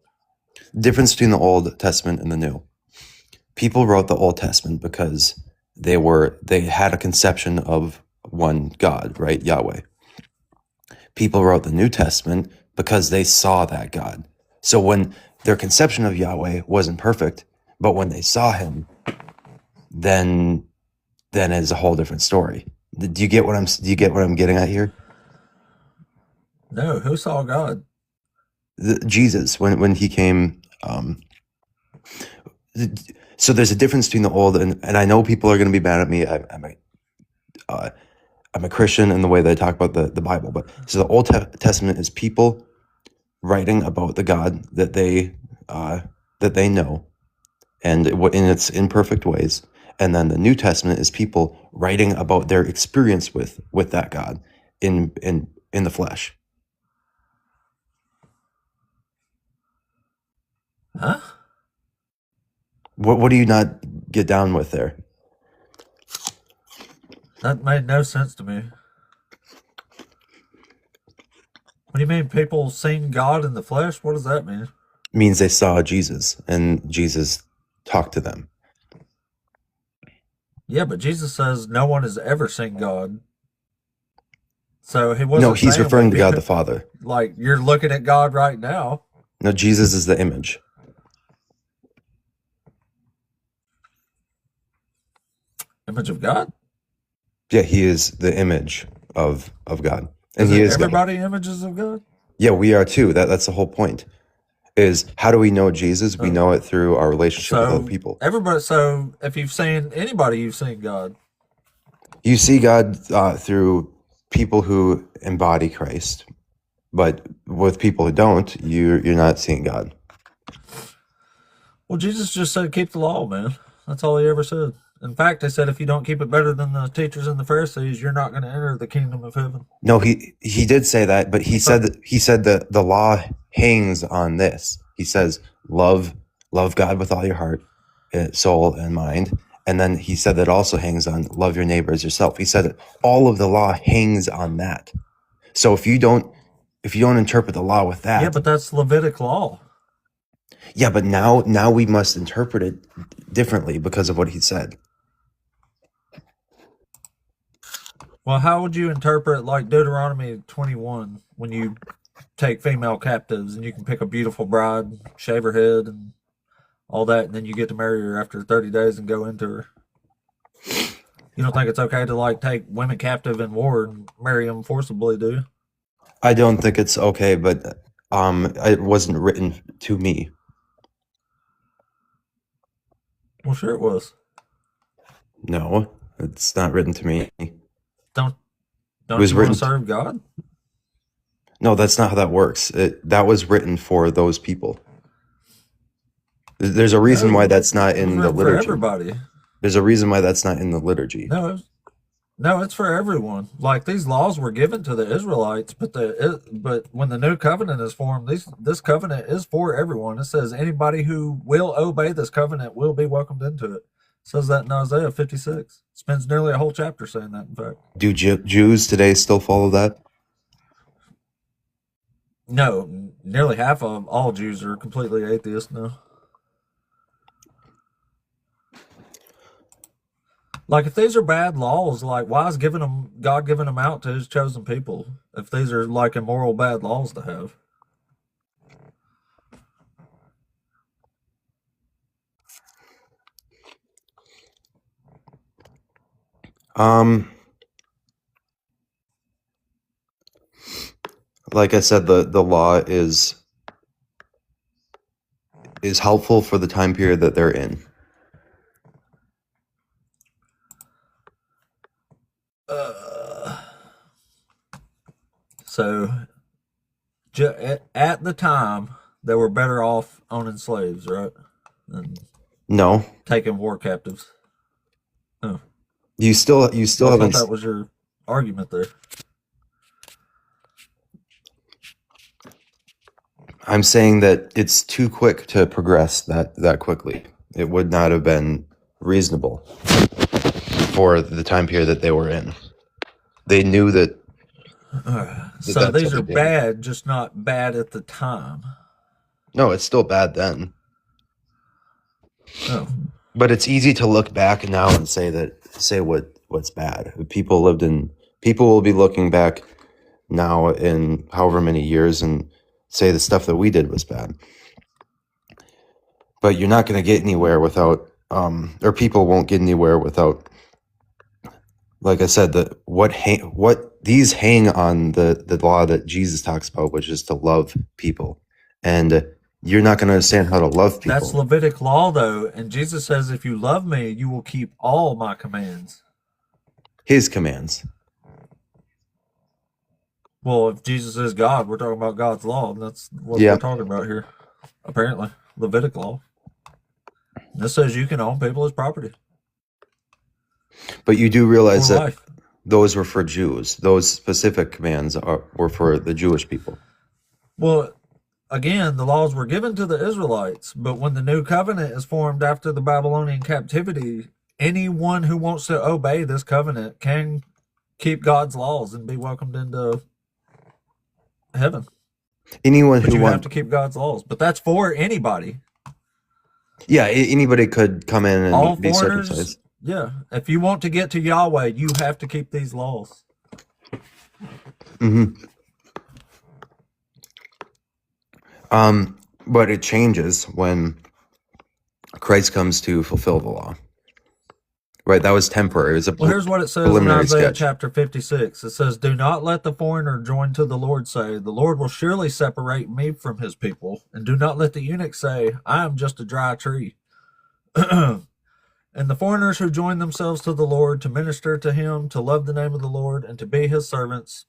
G: the Old Testament and the New. People wrote the Old Testament because they had a conception of one God, right? Yahweh. People wrote the New Testament because they saw that God. So when their conception of Yahweh wasn't perfect, but when they saw him, then it's a whole different story. Do you get what I'm getting at here?
A: No, who saw God?
G: Jesus, when he came. So there's a difference between the old and I know people are going to be mad at me. I'm a Christian in the way that I talk about the Bible, but so the Old Testament is people writing about the God that they know, and in its imperfect ways. And then the New Testament is people writing about their experience with that God in the flesh.
A: Huh?
G: What do you not get down with there?
A: That made no sense to me. What do you mean people seen God in the flesh? What does that mean?
G: It means they saw Jesus and Jesus talked to them.
A: Yeah, but Jesus says no one has ever seen God. So he wasn't.
G: No, he's
A: saying,
G: referring to God the Father.
A: Like, you're looking at God right now.
G: No, Jesus is the image.
A: Image of God?
G: Yeah, he is the image of God, and
A: Isn't
G: he is God.
A: everybody images of God?
G: Yeah, we are too. That's the whole point. Is how do we know Jesus? We know it through our relationship with other
A: So
G: people.
A: everybody. So if you've seen anybody, you've seen God.
G: You see God through people who embody Christ, but with people who don't, you're not seeing God.
A: Well, Jesus just said, "Keep the law, man." That's all he ever said. In fact, they said if you don't keep it better than the teachers and the Pharisees, you're not going to enter the kingdom of heaven.
G: No, he did say that, but he said that the law hangs on this. He says, love God with all your heart, soul, and mind. And then he said that also hangs on love your neighbor as yourself. He said that all of the law hangs on that. So if you don't interpret the law with that,
A: Yeah, but that's Levitic law.
G: yeah, but now we must interpret it differently because of what he said.
A: Well, how would you interpret like Deuteronomy 21 when you take female captives and you can pick a beautiful bride, shave her head, and all that, and then you get to marry her after 30 days and go into her? You don't think it's okay to like take women captive in war and marry them forcibly, do you?
G: I don't think it's okay, but it wasn't written to me.
A: Well, sure it was.
G: No, it's not written to me.
A: Don't
G: was
A: you want
G: written
A: to serve God?
G: No, that's not how that works. That was written for those people. There's a reason why that's not
A: It was
G: in the
A: written for
G: liturgy.
A: everybody.
G: There's a reason why that's not in the liturgy.
A: No, it's for everyone. Like these laws were given to the Israelites, but when the new covenant is formed, this covenant is for everyone. It says anybody who will obey this covenant will be welcomed into it. It says that in Isaiah 56. Spends nearly a whole chapter saying that. In fact,
G: Do Jews today still follow that?
A: no, nearly half of all Jews are completely atheist now. Like if these are bad laws, like why is God giving them out to his chosen people? If these are like immoral bad laws to have.
G: Like I said, the law is helpful for the time period that they're in.
A: So at the time, they were better off owning slaves, right? Than
G: No,
A: taking war captives. Oh,
G: you still
A: I thought
G: haven't.
A: that was your argument there.
G: I'm saying that it's too quick to progress that quickly. It would not have been reasonable for the time period that they were in. They knew that.
A: So these are bad, just not bad at the time.
G: No, it's still bad then.
A: Oh,
G: But it's easy to look back now and say what's bad. People will be looking back now in however many years and say the stuff that we did was bad. But you're not going to get anywhere without, or people won't get anywhere without, like I said, what these hang on the law that Jesus talks about, which is to love people. And you're not going to understand how to love people.
A: that's Levitic law, though. And Jesus says, if you love me, you will keep all my commands.
G: His commands.
A: Well, if Jesus is God, we're talking about God's law. And that's what we're talking about here. Apparently, Levitic law. This says you can own people as property.
G: But you do realize that those were for Jews. Those specific commands were for the Jewish people.
A: Well, again, the laws were given to the Israelites, but when the new covenant is formed after the Babylonian captivity, anyone who wants to obey this covenant can keep God's laws and be welcomed into heaven.
G: Anyone
A: but
G: who
A: you have to keep God's laws, but that's for anybody.
G: Yeah, anybody could come in and
A: all
G: be
A: foreigners,
G: circumcised.
A: Yeah, if you want to get to Yahweh, you have to keep these laws.
G: Mm-hmm. But it changes when Christ comes to fulfill the law. Right, that was temporary. It was a
A: Well, here's what it says in
G: preliminary
A: Isaiah
G: sketch.
A: chapter 56. It says, "Do not let the foreigner join to the Lord say, the Lord will surely separate me from his people. And do not let the eunuch say, I am just a dry tree." And the foreigners who join themselves to the Lord to minister to him, to love the name of the Lord, and to be his servants,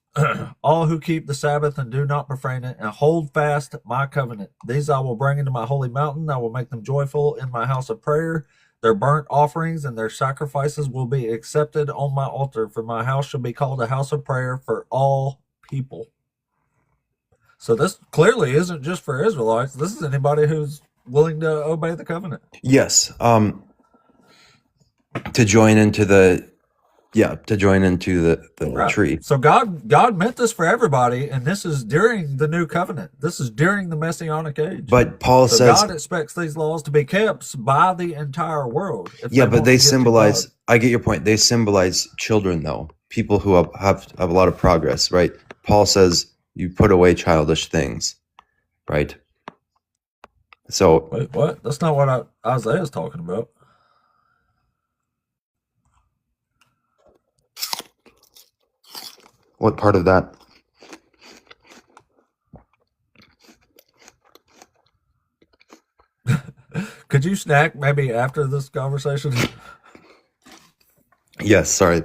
A: all who keep the Sabbath and do not profane it, and hold fast my covenant. These I will bring into my holy mountain. I will make them joyful in my house of prayer. Their burnt offerings and their sacrifices will be accepted on my altar, for my house shall be called a house of prayer for all people. So this clearly isn't just for Israelites. This is anybody who's willing to obey the covenant.
G: Yes. To join into the
A: Right.
G: tree.
A: So God meant this for everybody, and this is during the new covenant. This is during the Messianic age.
G: But Paul
A: So
G: says,
A: God expects these laws to be kept by the entire world.
G: yeah, but
A: want
G: they
A: to get to
G: symbolize,
A: God.
G: I get your point. They symbolize children, though. People who have a lot of progress, right? Paul says, you put away childish things, right? So,
A: Wait, what? That's not what Isaiah's talking about.
G: what part of that?
A: Could you snack maybe after this conversation?
G: Yes, sorry.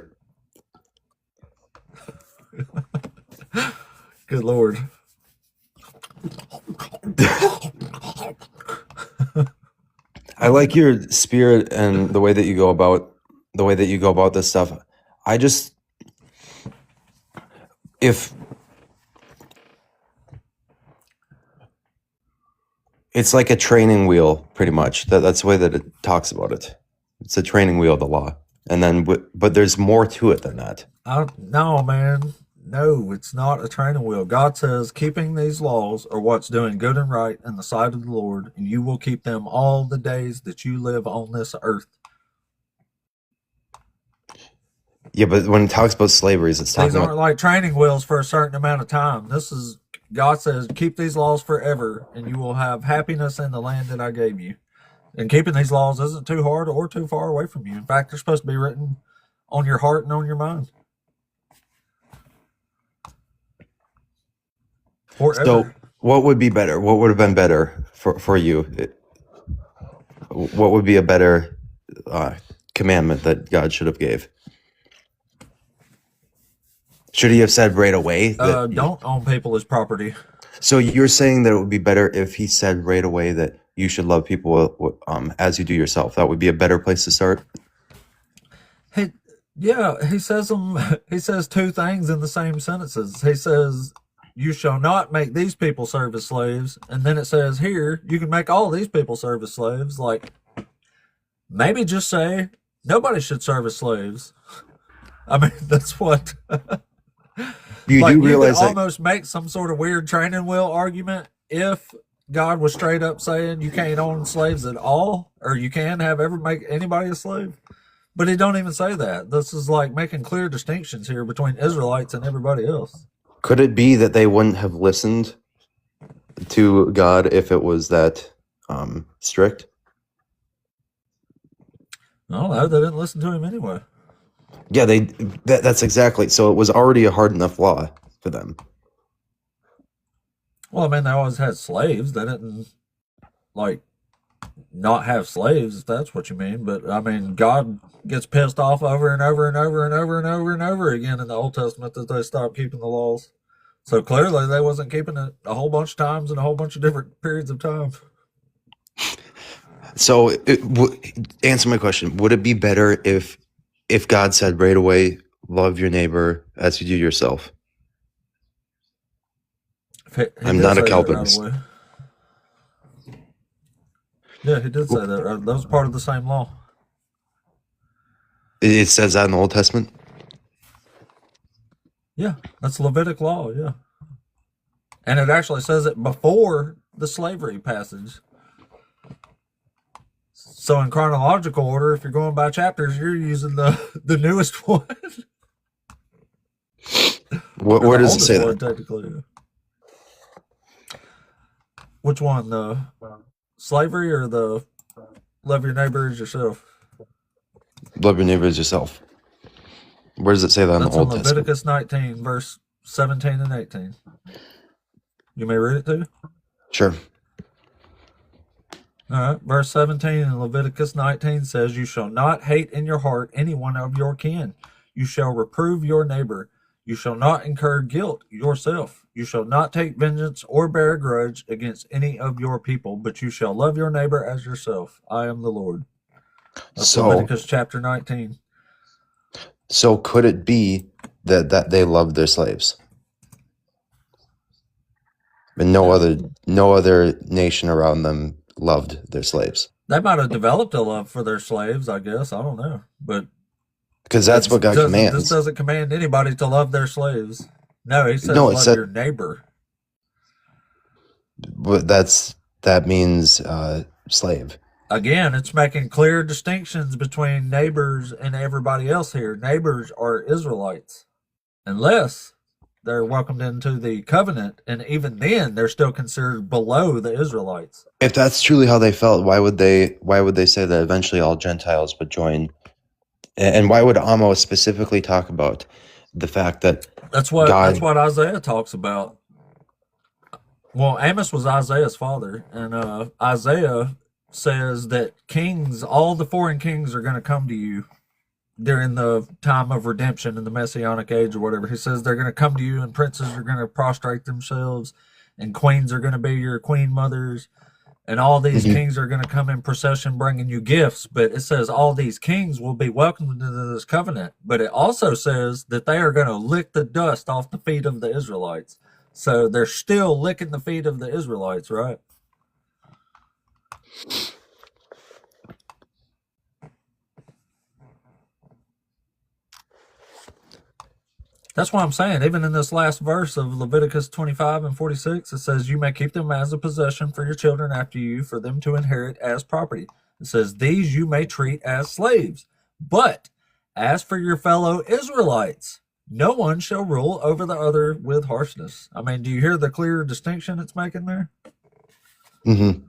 A: Good Lord.
G: I like your spirit and the way that you go about this stuff. I just, if it's like a training wheel, pretty much. That's the way that it talks about it. It's a training wheel of the law, and then but there's more to it than that.
A: No, man. No, it's not a training wheel. God says, keeping these laws are what's doing good and right in the sight of the Lord, and you will keep them all the days that you live on this earth.
G: Yeah, but when it talks about slavery, it's talking
A: These aren't
G: about
A: like training wheels for a certain amount of time. This is, God says, keep these laws forever, and you will have happiness in the land that I gave you. And keeping these laws isn't too hard or too far away from you. In fact, they're supposed to be written on your heart and on your mind. Forever.
G: So what would be better? What would have been better for you? What would be a better commandment that God should have gave? Should he have said right away that
A: Don't own people as property.
G: So you're saying that it would be better if he said right away that you should love people as you do yourself? That would be a better place to start.
A: He says he says two things in the same sentences. He says, you shall not make these people serve as slaves, and then it says here, you can make all these people serve as slaves. Like, maybe just say nobody should serve as slaves. I mean, that's what
G: You
A: like,
G: do realize
A: you could
G: that
A: almost make some sort of weird training wheel argument if God was straight up saying you can't own slaves at all, or you can make anybody a slave. But he don't even say that. This is like making clear distinctions here between Israelites and everybody else.
G: could it be that they wouldn't have listened to God if it was that strict?
A: No, they didn't listen to him anyway.
G: Yeah, that's exactly. So it was already a hard enough law for them.
A: Well, I mean, they always had slaves. They didn't like not have slaves, if that's what you mean. But I mean, God gets pissed off over and over and over and over and over and over again in the Old Testament that they stopped keeping the laws. So clearly, they wasn't keeping it a whole bunch of times in a whole bunch of different periods of time.
G: So answer my question. Would it be better if God said right away, love your neighbor as you do yourself? I'm not a Calvinist.
A: Right away. Yeah, he did say that. Right? That was part of the same law.
G: It says that in the Old Testament?
A: Yeah, that's Levitic law, yeah. And it actually says it before the slavery passage. So in chronological order, if you're going by chapters, you're using the newest one.
G: Where does it say
A: one,
G: that?
A: technically. Which one? The slavery or the love your neighbor as yourself?
G: Love your neighbor as yourself. Where does it say that in
A: That's
G: the
A: in
G: Old Testament?
A: Leviticus 19, verse 17 and 18. You may read it too.
G: Sure.
A: All right, verse 17 in Leviticus 19 says, "You shall not hate in your heart any one of your kin. You shall reprove your neighbor. You shall not incur guilt yourself. You shall not take vengeance or bear a grudge against any of your people, but you shall love your neighbor as yourself. I am the Lord." That's
G: So,
A: Leviticus chapter 19.
G: so could it be that they loved their slaves, and no other nation around them loved their slaves?
A: They might have developed a love for their slaves, I guess. I don't know. But
G: Because that's what God
A: this
G: commands.
A: doesn't command anybody to love their slaves. No, he says
G: No, it
A: love
G: said,
A: your neighbor.
G: but that means slave.
A: Again, it's making clear distinctions between neighbors and everybody else here. Neighbors are Israelites, unless they're welcomed into the covenant, and even then, they're still considered below the Israelites.
G: If that's truly how they felt, why would they say that eventually all Gentiles would join? And why would Amos specifically talk about the fact that
A: That's what
G: God?
A: Isaiah talks about. Well, Amos was Isaiah's father, and Isaiah says that kings, all the foreign kings, are going to come to you during the time of redemption in the Messianic age or whatever. He says they're going to come to you, and princes are going to prostrate themselves, and queens are going to be your queen mothers, and all these kings are going to come in procession bringing you gifts. But it says all these kings will be welcomed into this covenant. But it also says that they are going to lick the dust off the feet of the Israelites. So they're still licking the feet of the Israelites, right? That's why I'm saying, even in this last verse of Leviticus 25 and 46, it says, "You may keep them as a possession for your children after you, for them to inherit as property." It says, "These you may treat as slaves. But as for your fellow Israelites, no one shall rule over the other with harshness." I mean, do you hear the clear distinction it's making there?
G: Mm-hmm.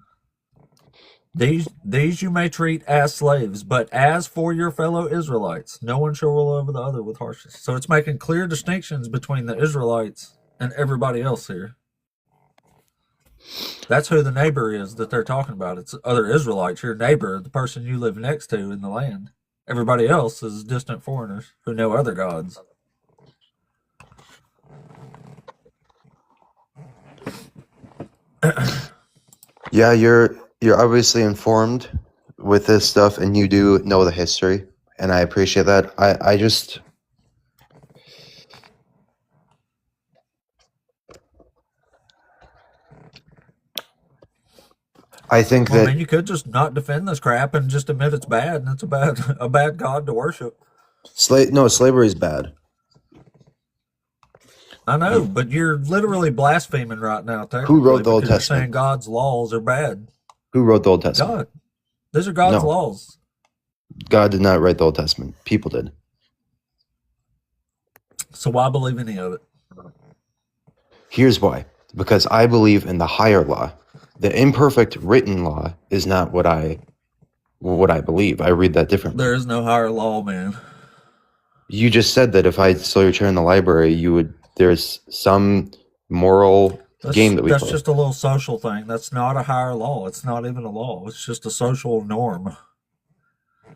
A: These you may treat as slaves, but as for your fellow Israelites, no one shall rule over the other with harshness. So it's making clear distinctions between the Israelites and everybody else here. That's who the neighbor is that they're talking about. It's other Israelites, your neighbor, the person you live next to in the land. Everybody else is distant foreigners who know other gods.
G: Yeah, you're obviously informed with this stuff, and you do know the history, and I appreciate that. I just I think
A: Well, I
G: that
A: mean, you could just not defend this crap and just admit it's bad, and it's a bad god to worship.
G: slavery is bad.
A: I know, but you're literally blaspheming right now, technically,
G: Who wrote the Old
A: because you're saying
G: Testament?
A: God's laws are bad.
G: Who wrote the Old Testament?
A: God. These are God's
G: No.
A: laws.
G: God did not write the Old Testament. People did.
A: So why believe any of it?
G: Here's why. Because I believe in the higher law. The imperfect written law is not what I believe. I read that differently.
A: There is no higher law, man.
G: You just said that if I stole your chair in the library, there's some moral game that we
A: That's
G: play.
A: just a little social thing. That's not a higher law. It's not even a law. It's just a social norm.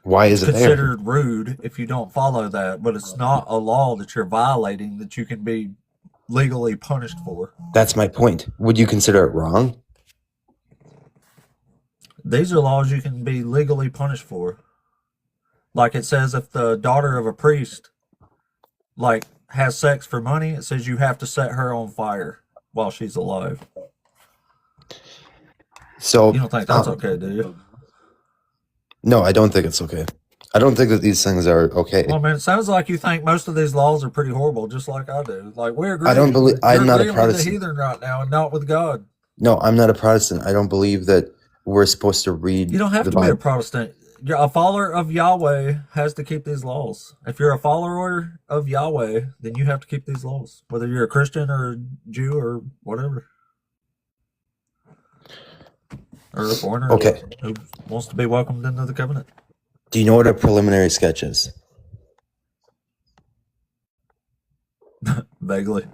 G: Why is
A: It's
G: it there?
A: considered rude if you don't follow that, but it's not a law that you're violating that you can be legally punished for.
G: That's my point. Would you consider it wrong?
A: These are laws you can be legally punished for. Like it says, if the daughter of a priest has sex for money, it says you have to set her on fire while she's alive.
G: So
A: You don't think that's okay, do you?
G: No, I don't think it's okay. I don't think that these things are okay.
A: Well, man, it sounds like you think most of these laws are pretty horrible, just like I do. Like we agree.
G: I don't believe. I'm
A: You're
G: not a
A: agreeing with the
G: Protestant.
A: heathen right now, and not with God.
G: No, I'm not a Protestant. I don't believe that we're supposed to read.
A: You don't have
G: the
A: to be a
G: Bible.
A: Protestant. A follower of Yahweh has to keep these laws. If you're a follower of Yahweh, then you have to keep these laws, whether you're a Christian or a Jew or whatever, or a foreigner
G: Okay.
A: who wants to be welcomed into the covenant.
G: Do you know what a preliminary sketch is?
A: Vaguely.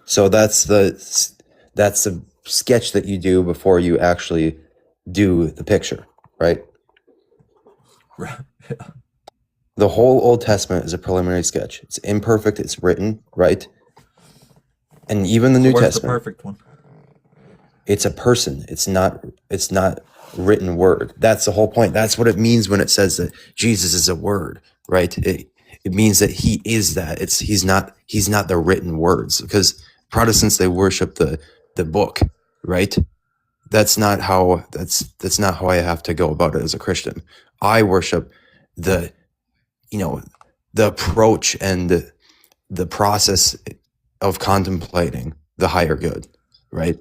G: So that's the sketch that you do before you actually do the picture, right?
A: Right. Yeah.
G: The whole Old Testament is a preliminary sketch. It's imperfect, it's written, right? And even the
A: So
G: New
A: where's the
G: Testament,
A: perfect one?
G: it's a person. It's not written word. That's the whole point. That's what it means when it says that Jesus is a word, right? It means that he is that. He's not the written words, because Protestants, they worship the book, right? That's not how I have to go about it as a Christian. I worship the the approach and the process of contemplating the higher good, right?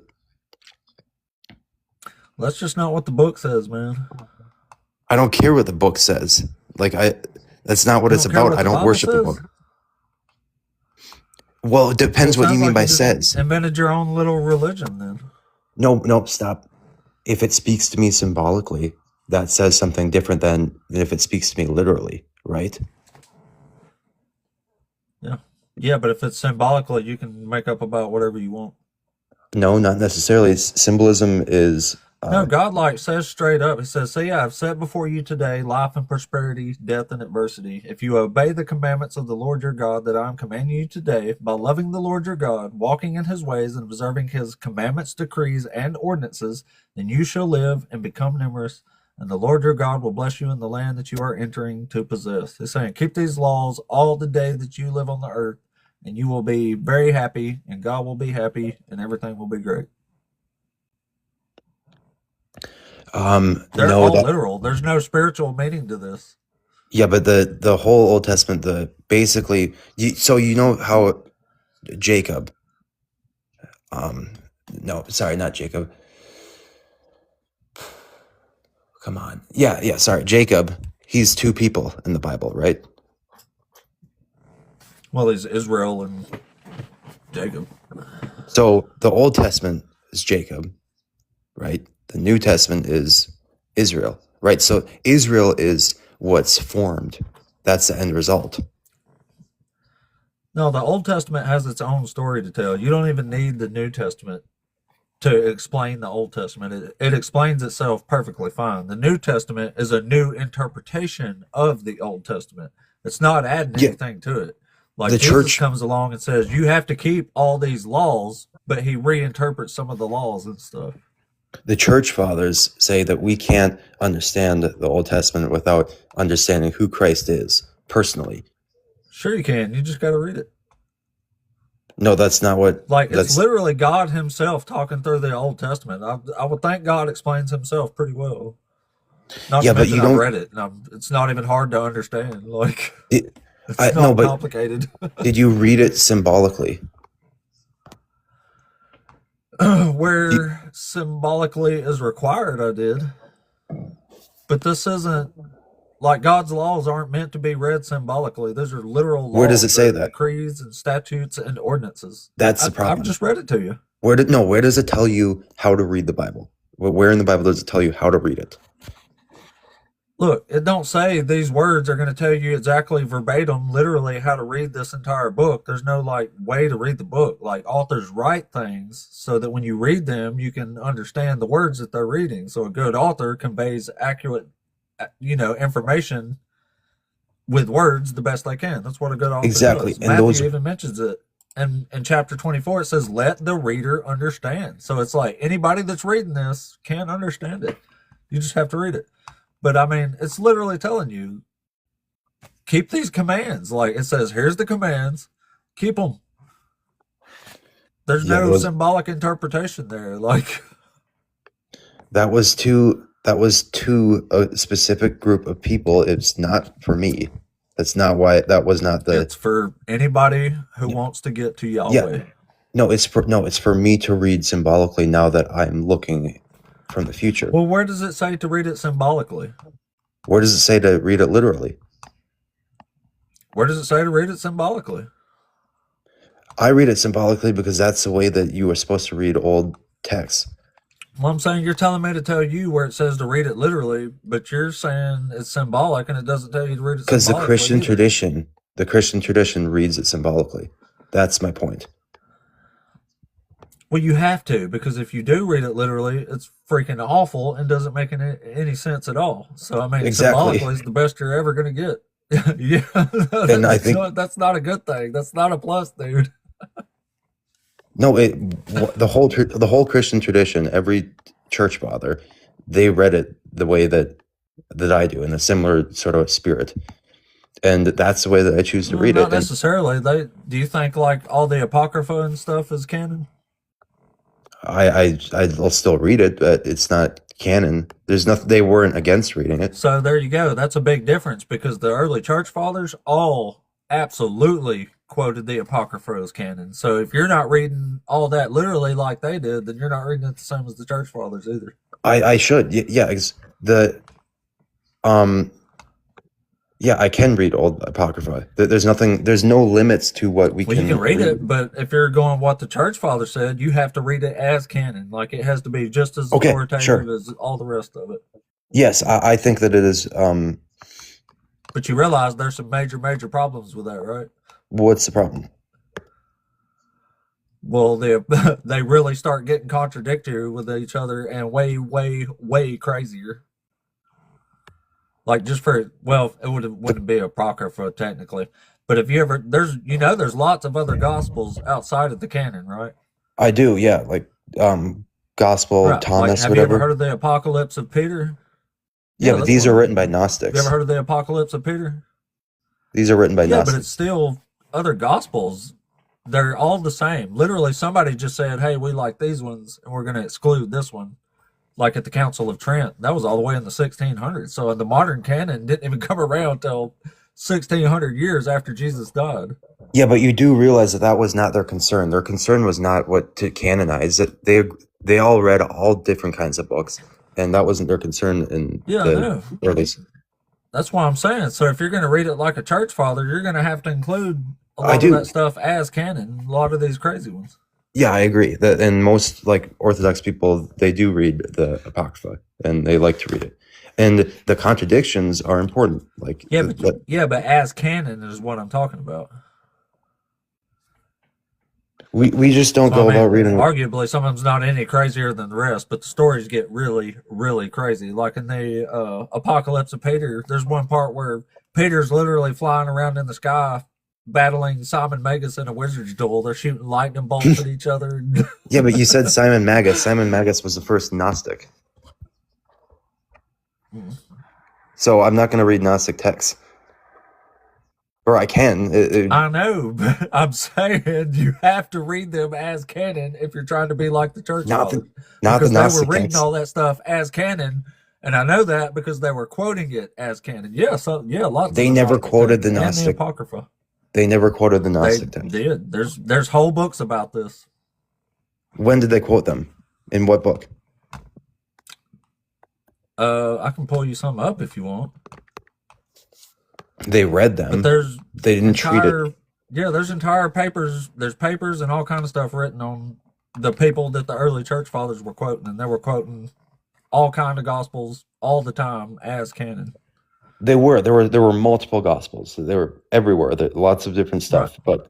A: That's just not what the book says, man.
G: I don't care what the book says. That's not what
A: You
G: it's
A: don't care
G: about.
A: what
G: I
A: the
G: don't
A: Bible
G: worship the
A: says?
G: book. Well, it
A: Well,
G: depends
A: it
G: what you
A: sounds
G: mean
A: like
G: by
A: you just
G: says.
A: invented your own little religion then.
G: No, stop. If it speaks to me symbolically, that says something different than if it speaks to me literally, right?
A: Yeah. Yeah, but if it's symbolically, you can make up about whatever you want.
G: No, not necessarily. Symbolism is
A: No, God says straight up, he says, "See, I have set before you today life and prosperity, death and adversity. If you obey the commandments of the Lord your God that I am commanding you today, by loving the Lord your God, walking in his ways, and observing his commandments, decrees, and ordinances, then you shall live and become numerous, and the Lord your God will bless you in the land that you are entering to possess." He's saying, keep these laws all the day that you live on the earth, and you will be very happy, and God will be happy, and everything will be great. They're
G: no,
A: all
G: that
A: literal. There's no spiritual meaning to this.
G: yeah, but the whole Old Testament, so you know how Jacob, no, sorry, not Jacob. Come on. Yeah, sorry. Jacob, he's two people in the Bible, right?
A: Well, there's Israel and Jacob.
G: So the Old Testament is Jacob, right? The New Testament is Israel, right? So Israel is what's formed. That's the end result.
A: No, the Old Testament has its own story to tell. You don't even need the New Testament to explain the Old Testament. It explains itself perfectly fine. The New Testament is a new interpretation of the Old Testament. It's not adding
G: Yeah,
A: anything to it. Like
G: the
A: Jesus
G: church,
A: comes along and says, you have to keep all these laws, but he reinterprets some of the laws and stuff.
G: the church fathers say that we can't understand the Old Testament without understanding who Christ is personally.
A: Sure, you can. You just got to read it.
G: No, that's not what
A: Like, it's
G: that's
A: literally God himself talking through the Old Testament. I would think God explains himself pretty well. Not
G: yeah,
A: to
G: but
A: mention
G: you
A: I've
G: don't
A: read it, and it's not even hard to understand. Like,
G: it,
A: it's
G: no,
A: not
G: but
A: complicated.
G: did you read it symbolically? You,
A: Where symbolically is required, I did. But this isn't like God's laws aren't meant to be read symbolically. Those are literal
G: where does it
A: laws.
G: say
A: They're
G: that?
A: decrees and statutes and ordinances.
G: That's the
A: I've
G: problem.
A: just read it to you.
G: Where does it tell you how to read the Bible? Where in the Bible does it tell you how to read it?
A: Look, it don't say these words are going to tell you exactly verbatim, literally how to read this entire book. There's no like way to read the book. Like authors write things so that when you read them, you can understand the words that they're reading. So a good author conveys accurate, information with words the best they can. That's what a good author
G: Exactly.
A: does.
G: And those
A: Matthew even mentions it. And in chapter 24, it says, let the reader understand. So it's like anybody that's reading this can understand it. You just have to read it. But I mean, it's literally telling you, keep these commands. Like it says, here's the commands, keep them. There's
G: yeah,
A: no
G: those
A: symbolic interpretation there. Like,
G: that was to a specific group of people. It's not for me. That's not why that was not the
A: it's for anybody who
G: yeah.
A: wants to get to
G: Yeah.
A: Yahweh.
G: No, it's for me to read symbolically now that I'm looking from the future.
A: Well, where does it say to read it symbolically?
G: Where does it say to read it literally?
A: Where does it say to read it symbolically?
G: I read it symbolically because that's the way that you were supposed to read old texts.
A: Well, I'm saying you're telling me to tell you where it says to read it literally, but you're saying it's symbolic and it doesn't tell you to read it
G: Because
A: symbolically either.
G: the Christian tradition reads it symbolically. That's my point.
A: Well, you have to, because if you do read it literally, it's freaking awful and doesn't make any sense at all. So, I mean,
G: Exactly.
A: symbolically is the best you're ever going to get. Yeah,
G: And I think
A: that's not a good thing. That's not a plus, dude.
G: no, the whole Christian tradition, every church father, they read it the way that I do, in a similar sort of spirit, and that's the way that I choose to
A: Well,
G: read
A: not
G: it. And
A: necessarily. Do you think like all the Apocrypha and stuff is canon?
G: I'll still read it, but it's not canon. There's nothing. They weren't against reading it.
A: So there you go. That's a big difference because the early church fathers all absolutely quoted the Apocrypha as canon. So if you're not reading all that literally like they did, then you're not reading it the same as the church fathers either.
G: I should. Yeah. Um. Yeah, I can read old Apocrypha. There's nothing. There's no limits to what we
A: Well,
G: can
A: you can read it, but if you're going what the church father said, you have to read it as canon. Like it has to be just as
G: Okay,
A: authoritative
G: sure.
A: as all the rest of it.
G: Yes, I think that it is.
A: But you realize there's some major problems with that, right?
G: What's the problem?
A: Well, they really start getting contradictory with each other and way crazier. Like just for it wouldn't be apocrypha technically, but if you ever there's lots of other gospels outside of the canon, right?
G: I do. Yeah, like Gospel
A: Right. Like,
G: Thomas,
A: have you ever
G: whatever.
A: heard of the Apocalypse of Peter?
G: Yeah, but
A: that's
G: these are
A: one.
G: written by
A: Have you
G: Gnostics.
A: ever heard of the Apocalypse of Peter?
G: These are written by
A: Yeah, but
G: Gnostics.
A: it's still other gospels. They're all the same. Literally, somebody just said, "Hey, we like these ones, and we're going to exclude this one." Like at the Council of Trent, that was all the way in the 1600s. So the modern canon didn't even come around until 1600 years after Jesus died.
G: Yeah, but you do realize that was not their concern. Their concern was not what to canonize. That they all read all different kinds of books, and that wasn't their concern in
A: Yeah, I
G: the
A: know.
G: early.
A: That's why I'm saying. So if you're going to read it like a church father, you're going to have to include a
G: I
A: lot of
G: do.
A: that stuff as canon. A lot of these crazy ones.
G: Yeah, I agree. That and most like Orthodox people, they do read the Apocrypha and they like to read it. And the contradictions are important. Like
A: Yeah, but as canon is what I'm talking about.
G: we just don't
A: So,
G: go
A: I mean,
G: about reading.
A: arguably, some of them's not any crazier than the rest, but the stories get really crazy. Like in the Apocalypse of Peter, there's one part where Peter's literally flying around in the sky, battling Simon Magus in a wizard's duel. They're shooting lightning bolts at each other.
G: Yeah, but you said Simon Magus. Simon Magus was the first Gnostic. So I'm not going to read Gnostic texts. Or I can.
A: I know, but I'm saying you have to read them as canon if you're trying to be like the church
G: Not
A: fathers.
G: not the
A: Because they were
G: Gnostic
A: reading
G: texts.
A: all that stuff as canon, and I know that because they were quoting it as canon. Yeah, lots.
G: They
A: of
G: never
A: Gnostic
G: quoted
A: texts
G: the
A: and
G: Gnostic.
A: Apocrypha.
G: They never quoted the
A: They
G: Gnostic text.
A: did. There's whole books about this.
G: When did they quote them? In what book?
A: I can pull you some up if you want.
G: They read
A: But
G: them.
A: there's
G: They didn't treat it.
A: there's entire papers. There's papers and all kind of stuff written on the people that the early church fathers were quoting, and they were quoting all kind of gospels all the time as canon.
G: There were multiple gospels. They were everywhere. There lots of different stuff. But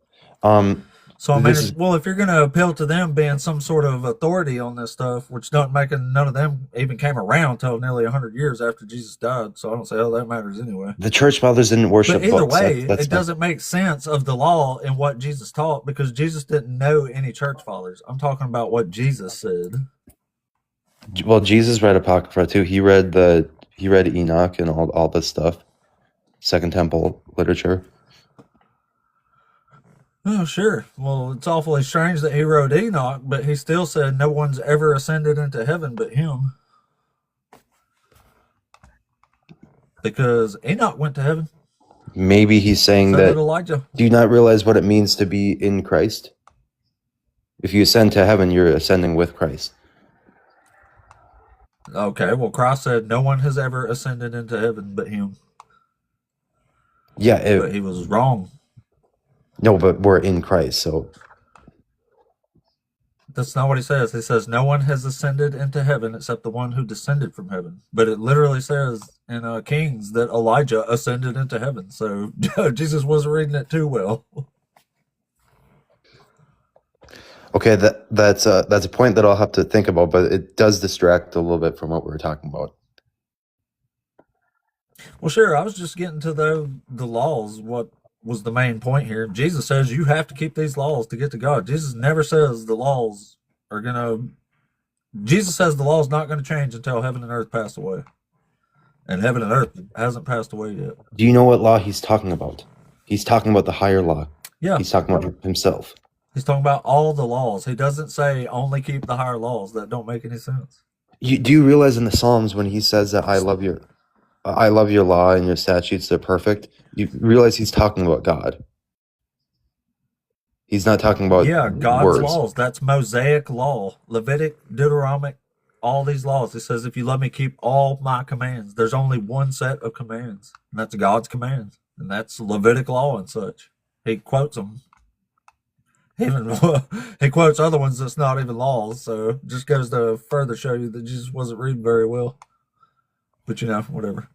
A: So I mean,
G: this is
A: if you're going to appeal to them being some sort of authority on this stuff, which doesn't make none of them even came around until nearly 100 years after Jesus died. So I don't say how that matters anyway.
G: the church fathers didn't worship
A: But either
G: books.
A: way,
G: That's
A: it doesn't make sense of the law and what Jesus taught because Jesus didn't know any church fathers. I'm talking about what Jesus said.
G: well, Jesus read Apocrypha too. He read Enoch and all this stuff. Second Temple literature.
A: Oh, sure. Well, it's awfully strange that he wrote Enoch, but he still said no one's ever ascended into heaven but him. Because Enoch went to heaven.
G: Maybe he's saying
A: So
G: that.
A: did Elijah.
G: Do you not realize what it means to be in Christ? If you ascend to heaven, you're ascending with Christ.
A: Okay, well, Christ said no one has ever ascended into heaven but him.
G: Yeah.
A: But he was wrong.
G: No, but we're in Christ, so
A: That's not what he says. He says no one has ascended into heaven except the one who descended from heaven. But it literally says in Kings that Elijah ascended into heaven. So Jesus wasn't reading it too well.
G: Okay, that's a point that I'll have to think about, but it does distract a little bit from what we were talking about.
A: Well, sure. I was just getting to the laws. What was the main point here? Jesus says you have to keep these laws to get to God. Jesus never says the laws are gonna. Jesus says the law is not going to change until heaven and earth pass away, and heaven and earth hasn't passed away yet.
G: Do you know what law he's talking about? He's talking about the higher law.
A: Yeah,
G: He's talking about himself.
A: he's talking about all the laws. He doesn't say only keep the higher laws. That don't make any sense.
G: Do you realize in the Psalms when he says that I love your law and your statutes, they're perfect? You realize he's talking about God. He's not talking about
A: God's
G: words.
A: laws. That's Mosaic law, Levitic, Deuteronomic, all these laws. It says if you let me keep all my commands. There's only one set of commands, and that's God's commands, and that's Levitic law and such. He quotes them. Even he quotes other ones that's not even laws. So it just goes to further show you that Jesus wasn't reading very well. But whatever.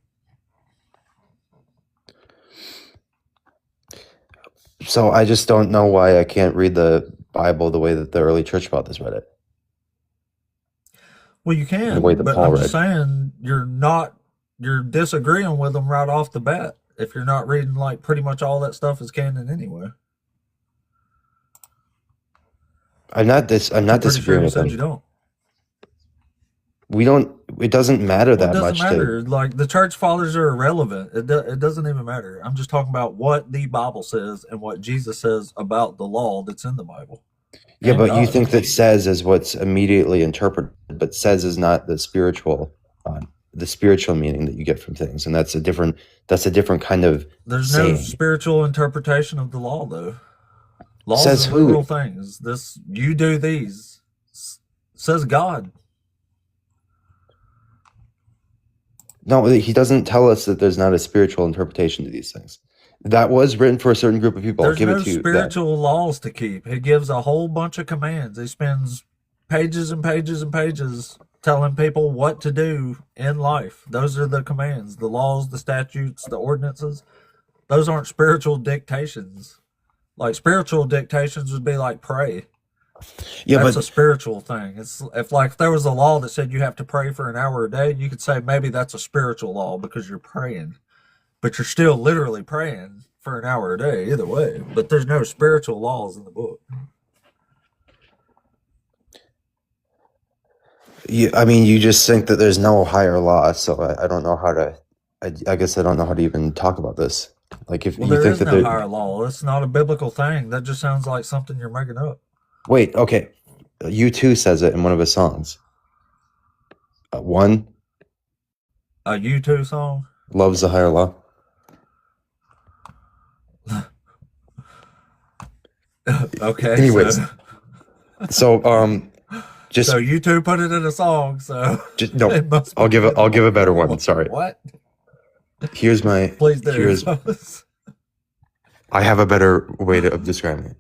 G: So I just don't know why I can't read the Bible the way that the early church fathers read it.
A: Well, you can,
G: The way that
A: but
G: Paul
A: I'm
G: read.
A: just saying you're disagreeing with them right off the bat if you're not reading like pretty much all that stuff is canon anyway.
G: I'm not
A: Pretty sure
G: disagreeing
A: you
G: with
A: said you
G: them.
A: don't.
G: We don't. It doesn't matter
A: Well, it
G: that
A: doesn't
G: much.
A: matter. Like the church fathers are irrelevant. It doesn't even matter. I'm just talking about what the Bible says and what Jesus says about the law that's in the Bible.
G: Yeah,
A: And
G: but you
A: God.
G: think that says is what's immediately interpreted, but says is not the spiritual meaning that you get from things, and that's a different kind of
A: There's
G: saying.
A: no spiritual interpretation of the law, though. Laws
G: Says
A: are
G: who?
A: literal things. This you do these. Says God.
G: No, he doesn't tell us that there's not a spiritual interpretation to these things. That was written for a certain group of people. I'll
A: There's
G: give
A: no
G: it to you.
A: spiritual laws to keep. He gives a whole bunch of commands. He spends pages and pages and pages telling people what to do in life. Those are the commands, the laws, the statutes, the ordinances. Those aren't spiritual dictations. Like spiritual dictations would be like pray.
G: Yeah,
A: That's
G: but
A: a spiritual thing. It's if there was a law that said you have to pray for an hour a day, you could say maybe that's a spiritual law because you're praying. But you're still literally praying for an hour a day either way. But there's no spiritual laws in the book.
G: you just think that there's no higher law, so I don't know how to. I guess I don't know how to even talk about this. Like if
A: Well,
G: you
A: there
G: think
A: is
G: that
A: no higher law. It's not a biblical thing. That just sounds like something you're making up.
G: Wait, okay, U2 says it in one of his songs. One
A: A U2 song?
G: loves the higher law.
A: Okay.
G: Anyways, so just
A: So U2 put it in a song. So
G: just no.
A: it must
G: I'll
A: be
G: give a better one. Sorry.
A: What?
G: Here's my.
A: Please do.
G: Here's. I have a better way of describing it.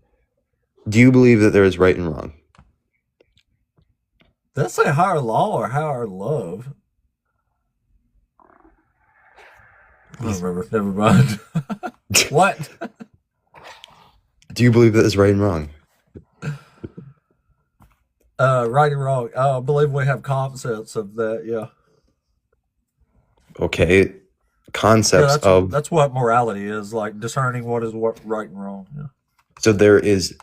G: Do you believe that there is right and wrong?
A: Did I say higher law or higher love? I don't remember. Never mind. What?
G: Do you believe that there's right and wrong?
A: Right and wrong. I believe we have concepts of that. Yeah.
G: Okay,
A: Yeah,
G: concepts of.
A: that's what morality is, like discerning what is what right and wrong. Yeah.
G: So there is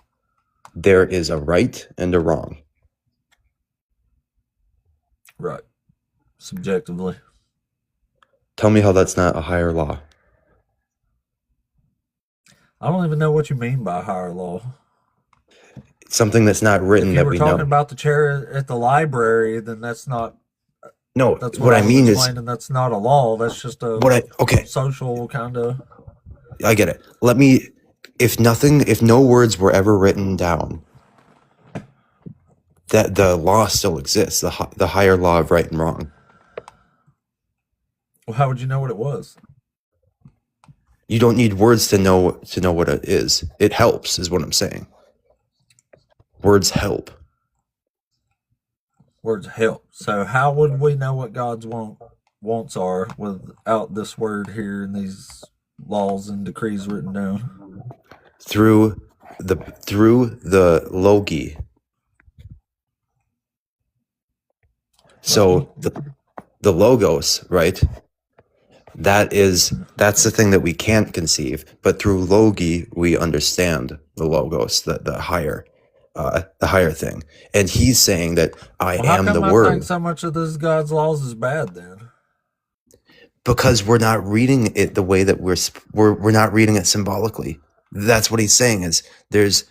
G: a right and a wrong.
A: Right. Subjectively.
G: Tell me how that's not a higher law.
A: I don't even know what you mean by higher law.
G: Something that's not written
A: If you
G: that
A: were
G: we
A: talking
G: know.
A: about the chair at the library, then that's not.
G: No,
A: That's
G: what I
A: was
G: mean is
A: explaining. That's not a law. That's just a
G: okay,
A: social kind of.
G: I get it. If no words were ever written down, that the law still exists, the higher law of right and wrong.
A: Well, how would you know what it was?
G: You don't need words to know what it is. It helps, is what I'm saying. Words help.
A: Words help. So how would we know what God's wants are without this word here and these laws and decrees written down?
G: Through the logi. So the logos, right? That's the thing that we can't conceive, but through logi we understand the logos, the higher thing. And he's saying that I
A: Well, how
G: am the
A: come I
G: word,
A: think so much of this God's laws is bad then?
G: because we're not reading it the way that we're not reading it symbolically. That's what he's saying is there's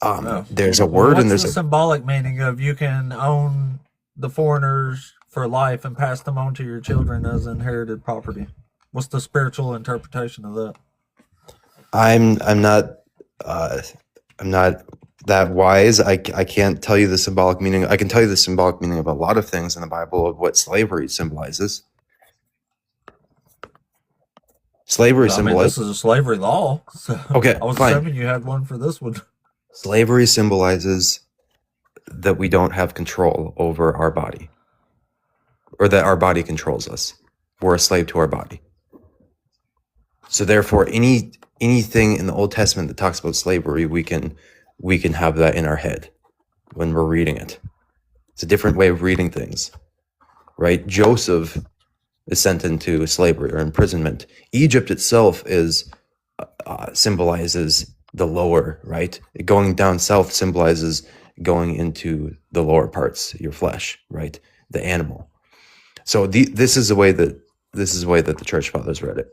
G: a
A: Well,
G: word and
A: what's
G: there's
A: the symbolic meaning of you can own the foreigners for life and pass them on to your children as inherited property? What's the spiritual interpretation of that?
G: I'm not that wise. I can't tell you the symbolic meaning. I can tell you the symbolic meaning of a lot of things in the Bible of what slavery symbolizes. Slavery
A: Well, I mean,
G: symbolizes.
A: this is a slavery law, so
G: Okay,
A: I was
G: fine.
A: assuming you had one for this one.
G: Slavery symbolizes that we don't have control over our body, or that our body controls us. We're a slave to our body. So therefore, anything in the Old Testament that talks about slavery, we can have that in our head when we're reading it. It's a different way of reading things, right? Joseph is sent into slavery or imprisonment. Egypt itself is symbolizes the lower, right? Going down south symbolizes going into the lower parts, your flesh, right? The animal. So this is the way that the church fathers read it.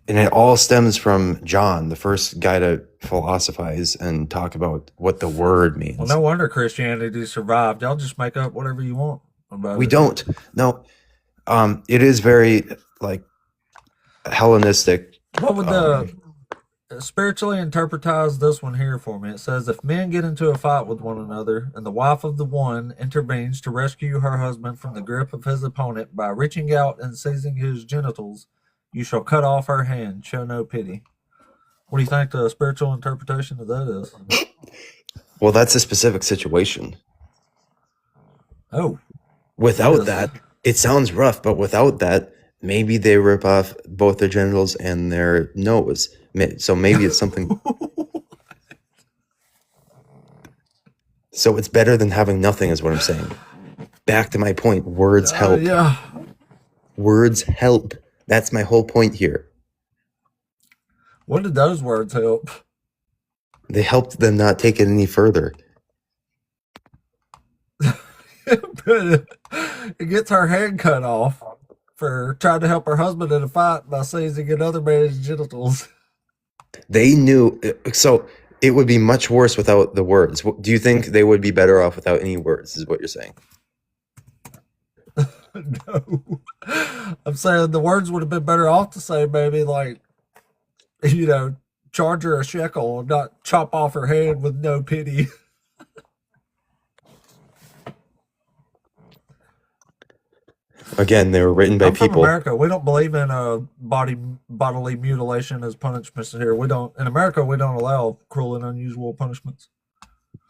G: And it all stems from John, the first guy to philosophize and talk about what the word means.
A: Well, no wonder Christianity survived. Y'all just make up whatever you want about
G: We
A: it.
G: don't. No. It is very like Hellenistic.
A: What would the spiritually interpretize this one here for me? It says, if men get into a fight with one another and the wife of the one intervenes to rescue her husband from the grip of his opponent by reaching out and seizing his genitals, you shall cut off her hand. Show no pity. What do you think the spiritual interpretation of that is?
G: Well, that's a specific situation.
A: Oh,
G: Without that, it sounds rough, but without that, maybe they rip off both their genitals and their nose. So maybe it's something. So it's better than having nothing, is what I'm saying. Back to my point. Words help.
A: Yeah.
G: Words help. That's my whole point here.
A: What did those words help?
G: They helped them not take it any further.
A: But it gets her hand cut off for trying to help her husband in a fight by seizing another man's genitals.
G: They knew. So it would be much worse without the words. Do you think they would be better off without any words, is what you're saying?
A: No. I'm saying the words would have been better off to say maybe like, charge her a shekel and not chop off her hand with no pity.
G: Again, they were written by
A: I'm from
G: people.
A: America. We don't believe in bodily mutilation as punishments here. We don't. In America, we don't allow cruel and unusual punishments.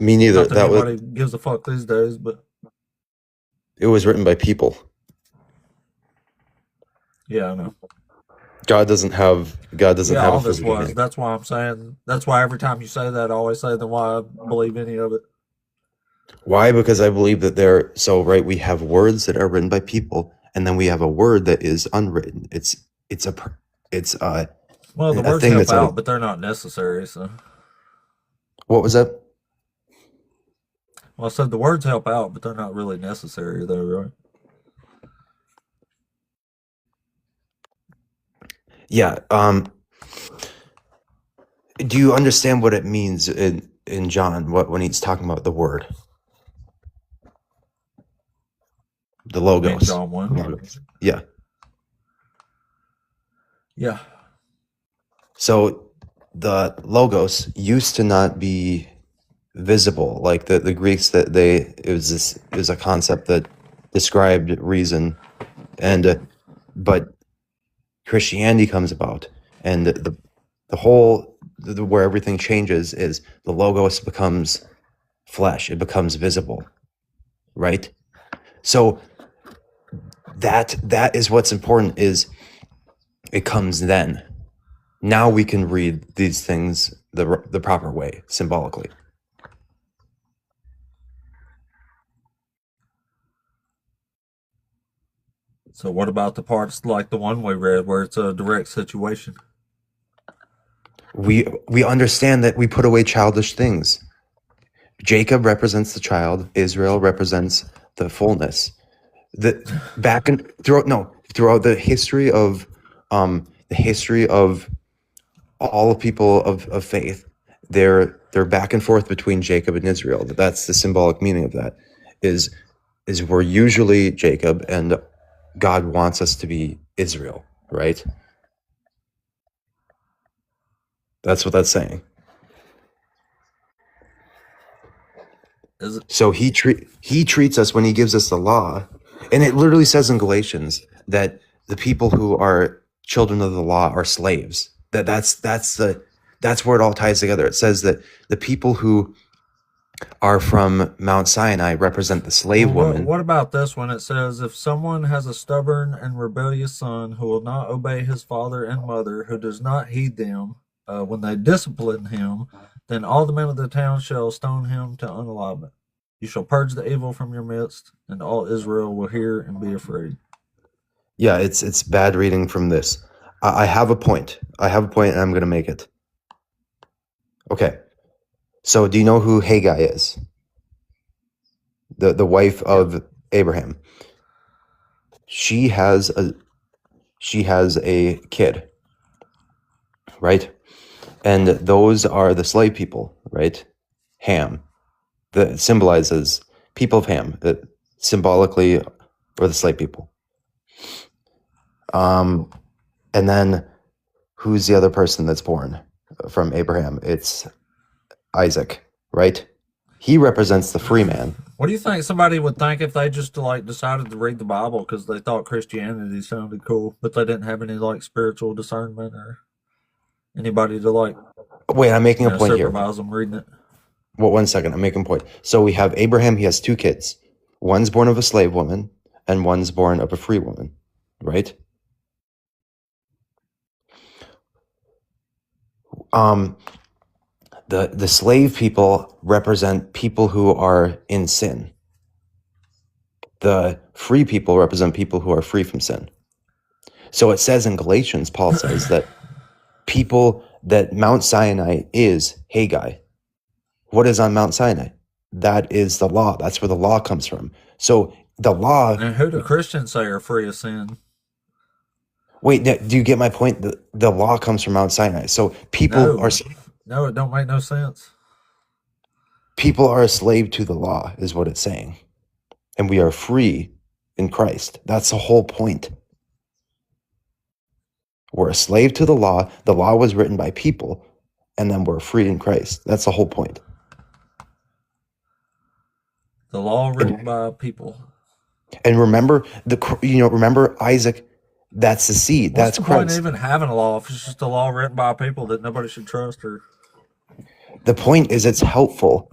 G: Me neither.
A: Not that anybody gives a fuck these days, but
G: it was written by people.
A: Yeah, I know.
G: God doesn't have
A: all
G: a
A: this
G: physical
A: was.
G: hand.
A: That's why I'm saying. That's why every time you say that, I always say, then why I believe any of it.
G: Why? Because I believe that we have words that are written by people, and then we have a word that is unwritten.
A: Well, the words help out, but they're not necessary. So,
G: what was that?
A: Well, I said the words help out, but they're not really necessary, though, right?
G: Yeah. Do you understand what it means in John? When he's talking about the word, the logos.
A: John 1.
G: Yeah.
A: Yeah.
G: So the logos used to not be visible, like the Greeks. It was a concept that described reason, and but Christianity comes about, and the whole where everything changes is the logos becomes flesh. It becomes visible, right? So that is what's important, is it comes then. Now we can read these things the proper way, symbolically.
A: So what about the parts like the one we read where it's a direct situation?
G: We understand that we put away childish things. Jacob represents the child. Israel represents the fullness. Throughout the history of all people of faith, they're back and forth between Jacob and Israel. That's the symbolic meaning of that. Is we're usually Jacob, and God wants us to be Israel, right? That's what that's saying.
A: Is it?
G: So he treats us, when he gives us the law, and it literally says in Galatians that the people who are children of the law are slaves. That's where it all ties together. It says that the people who are from Mount Sinai represent the slave woman.
A: What about this one? It says, if someone has a stubborn and rebellious son who will not obey his father and mother, who does not heed them when they discipline him, then all the men of the town shall stone him to unalivement. You shall purge the evil from your midst, and all Israel will hear and be afraid.
G: Yeah, it's bad reading from this. I have a point. And I'm going to make it. Okay. So do you know who Haggai is? The wife of Abraham. She has a kid, right? And those are the slave people, right? Ham, that symbolizes people of Ham, that symbolically are the slave people. And then who's the other person that's born from Abraham? It's Isaac, right? He represents the free man.
A: What do you think somebody would think if they just decided to read the Bible because they thought Christianity sounded cool, but they didn't have any spiritual discernment or anybody to
G: Wait, I'm making a point here.
A: supervise them reading it?
G: Well, 1 second, I'm making a point. So we have Abraham, he has two kids. One's born of a slave woman and one's born of a free woman, right? The slave people represent people who are in sin. The free people represent people who are free from sin. So it says in Galatians, Paul says that that Mount Sinai is Haggai. What is on Mount Sinai? That is the law. That's where the law comes from. So the law.
A: And who do Christians say are free of sin?
G: Wait, do you get my point? The law comes from Mount Sinai. So people are.
A: No, it don't make no sense.
G: People are a slave to the law, is what it's saying. And we are free in Christ. That's the whole point. We're a slave to the law. The law was written by people, and then we're free in Christ. That's the whole point.
A: The law written by people.
G: And remember Isaac. That's the seed.
A: What's
G: That's
A: the
G: Christ.
A: point of even having a law if it's just a law written by people that nobody should trust? Or
G: the point is, it's helpful,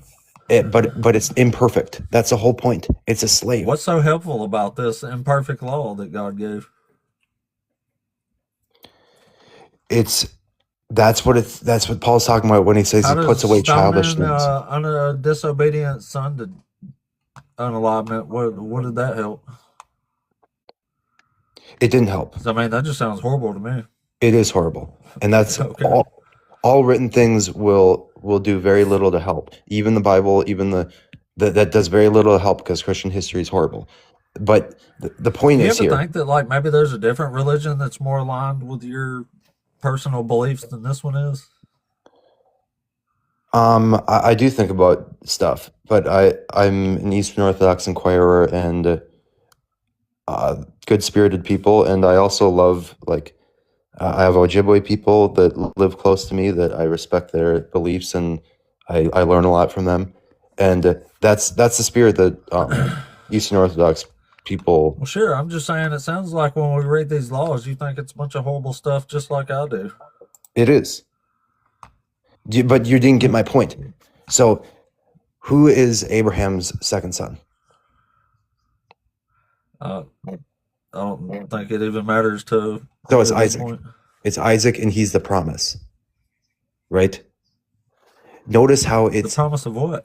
G: but it's imperfect. That's the whole point. It's a slave.
A: What's so helpful about this imperfect law that God gave?
G: That's what Paul's talking about when he says he puts away childish things.
A: On a disobedient son to unalignment, what did that help?
G: It didn't help.
A: I mean, that just sounds horrible to me.
G: It is horrible, and that's
A: Okay.
G: all written things will do very little to help. Even the Bible, that does very little to help because Christian history is horrible. But the point is
A: here. You
G: here.
A: ever think that maybe there's a different religion that's more aligned with your personal beliefs than this one is?
G: I do think about stuff, but I'm an Eastern Orthodox inquirer and good-spirited people, and I also love I have Ojibwe people that live close to me that I respect their beliefs, and I learn a lot from them, and that's the spirit that Eastern Orthodox people.
A: Well, sure. I'm just saying it sounds like when we read these laws, you think it's a bunch of horrible stuff just like I do.
G: It is. But you didn't get my point. So Who is Abraham's second son?
A: I don't think it even matters to
G: So it's
A: at this
G: Isaac.
A: point.
G: It's Isaac, and he's the promise, right? Notice how
A: The
G: it's
A: promise of what?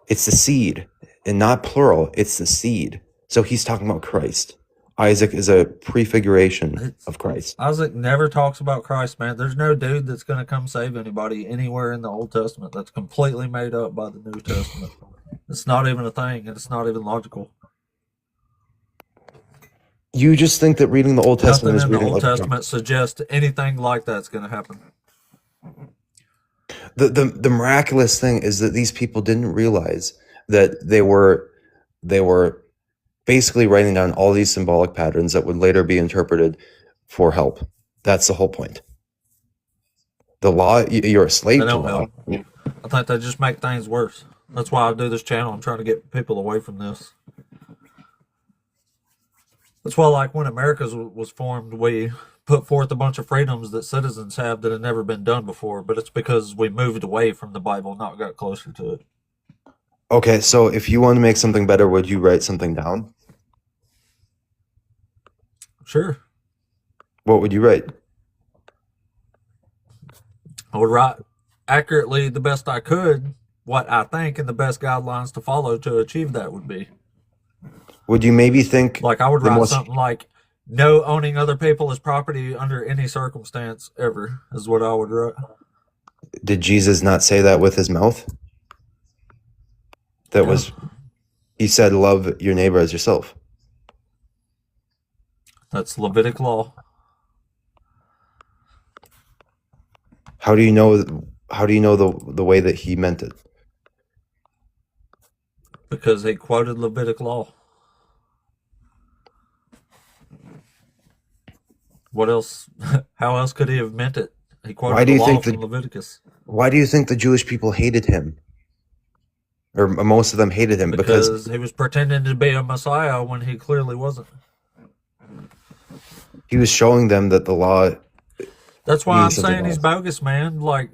G: the seed, and not plural. It's the seed. So he's talking about Christ. Isaac is a prefiguration of Christ.
A: Isaac never talks about Christ, man. There's no dude that's going to come save anybody anywhere in the Old Testament. That's completely made up by the New Testament. It's not even a thing, and it's not even logical.
G: You just think that reading the Old Testament
A: Nothing
G: is
A: in the
G: reading
A: Old
G: like
A: Testament suggests anything like that's going to happen.
G: the miraculous thing is that these people didn't realize that they were basically writing down all these symbolic patterns that would later be interpreted for help. That's the whole point. The law, you're a slave
A: They
G: to
A: don't
G: law.
A: help. I think they just make things worse. That's why I do this channel. I'm trying to get people away from this. That's why, like, when America was formed, we put forth a bunch of freedoms that citizens have that have never been done before, but it's because we moved away from the Bible, not got closer to it.
G: Okay, so if you want to make something better, would you write something down?
A: Sure.
G: What would you write?
A: I would write accurately the best I could what I think and the best guidelines to follow to achieve that would be.
G: Would you maybe think
A: Like, I would
G: the
A: write
G: most-
A: something like, no owning other people as property under any circumstance ever, is what I would write.
G: Did Jesus not say that with his mouth? That
A: Yeah.
G: was, he said, love your neighbor as yourself.
A: That's Levitic law.
G: How do you know the way that he meant it?
A: Because he quoted Levitic law. What else? How else could he have meant it? He quoted
G: Why do
A: the
G: you
A: law
G: think
A: from
G: that-
A: Leviticus.
G: Why do you think the Jewish people hated him? Or most of them hated him
A: Because he was pretending to be a Messiah when he clearly wasn't.
G: he was showing them that the law.
A: That's why I'm
G: means something
A: saying he's
G: else.
A: bogus, man. Like,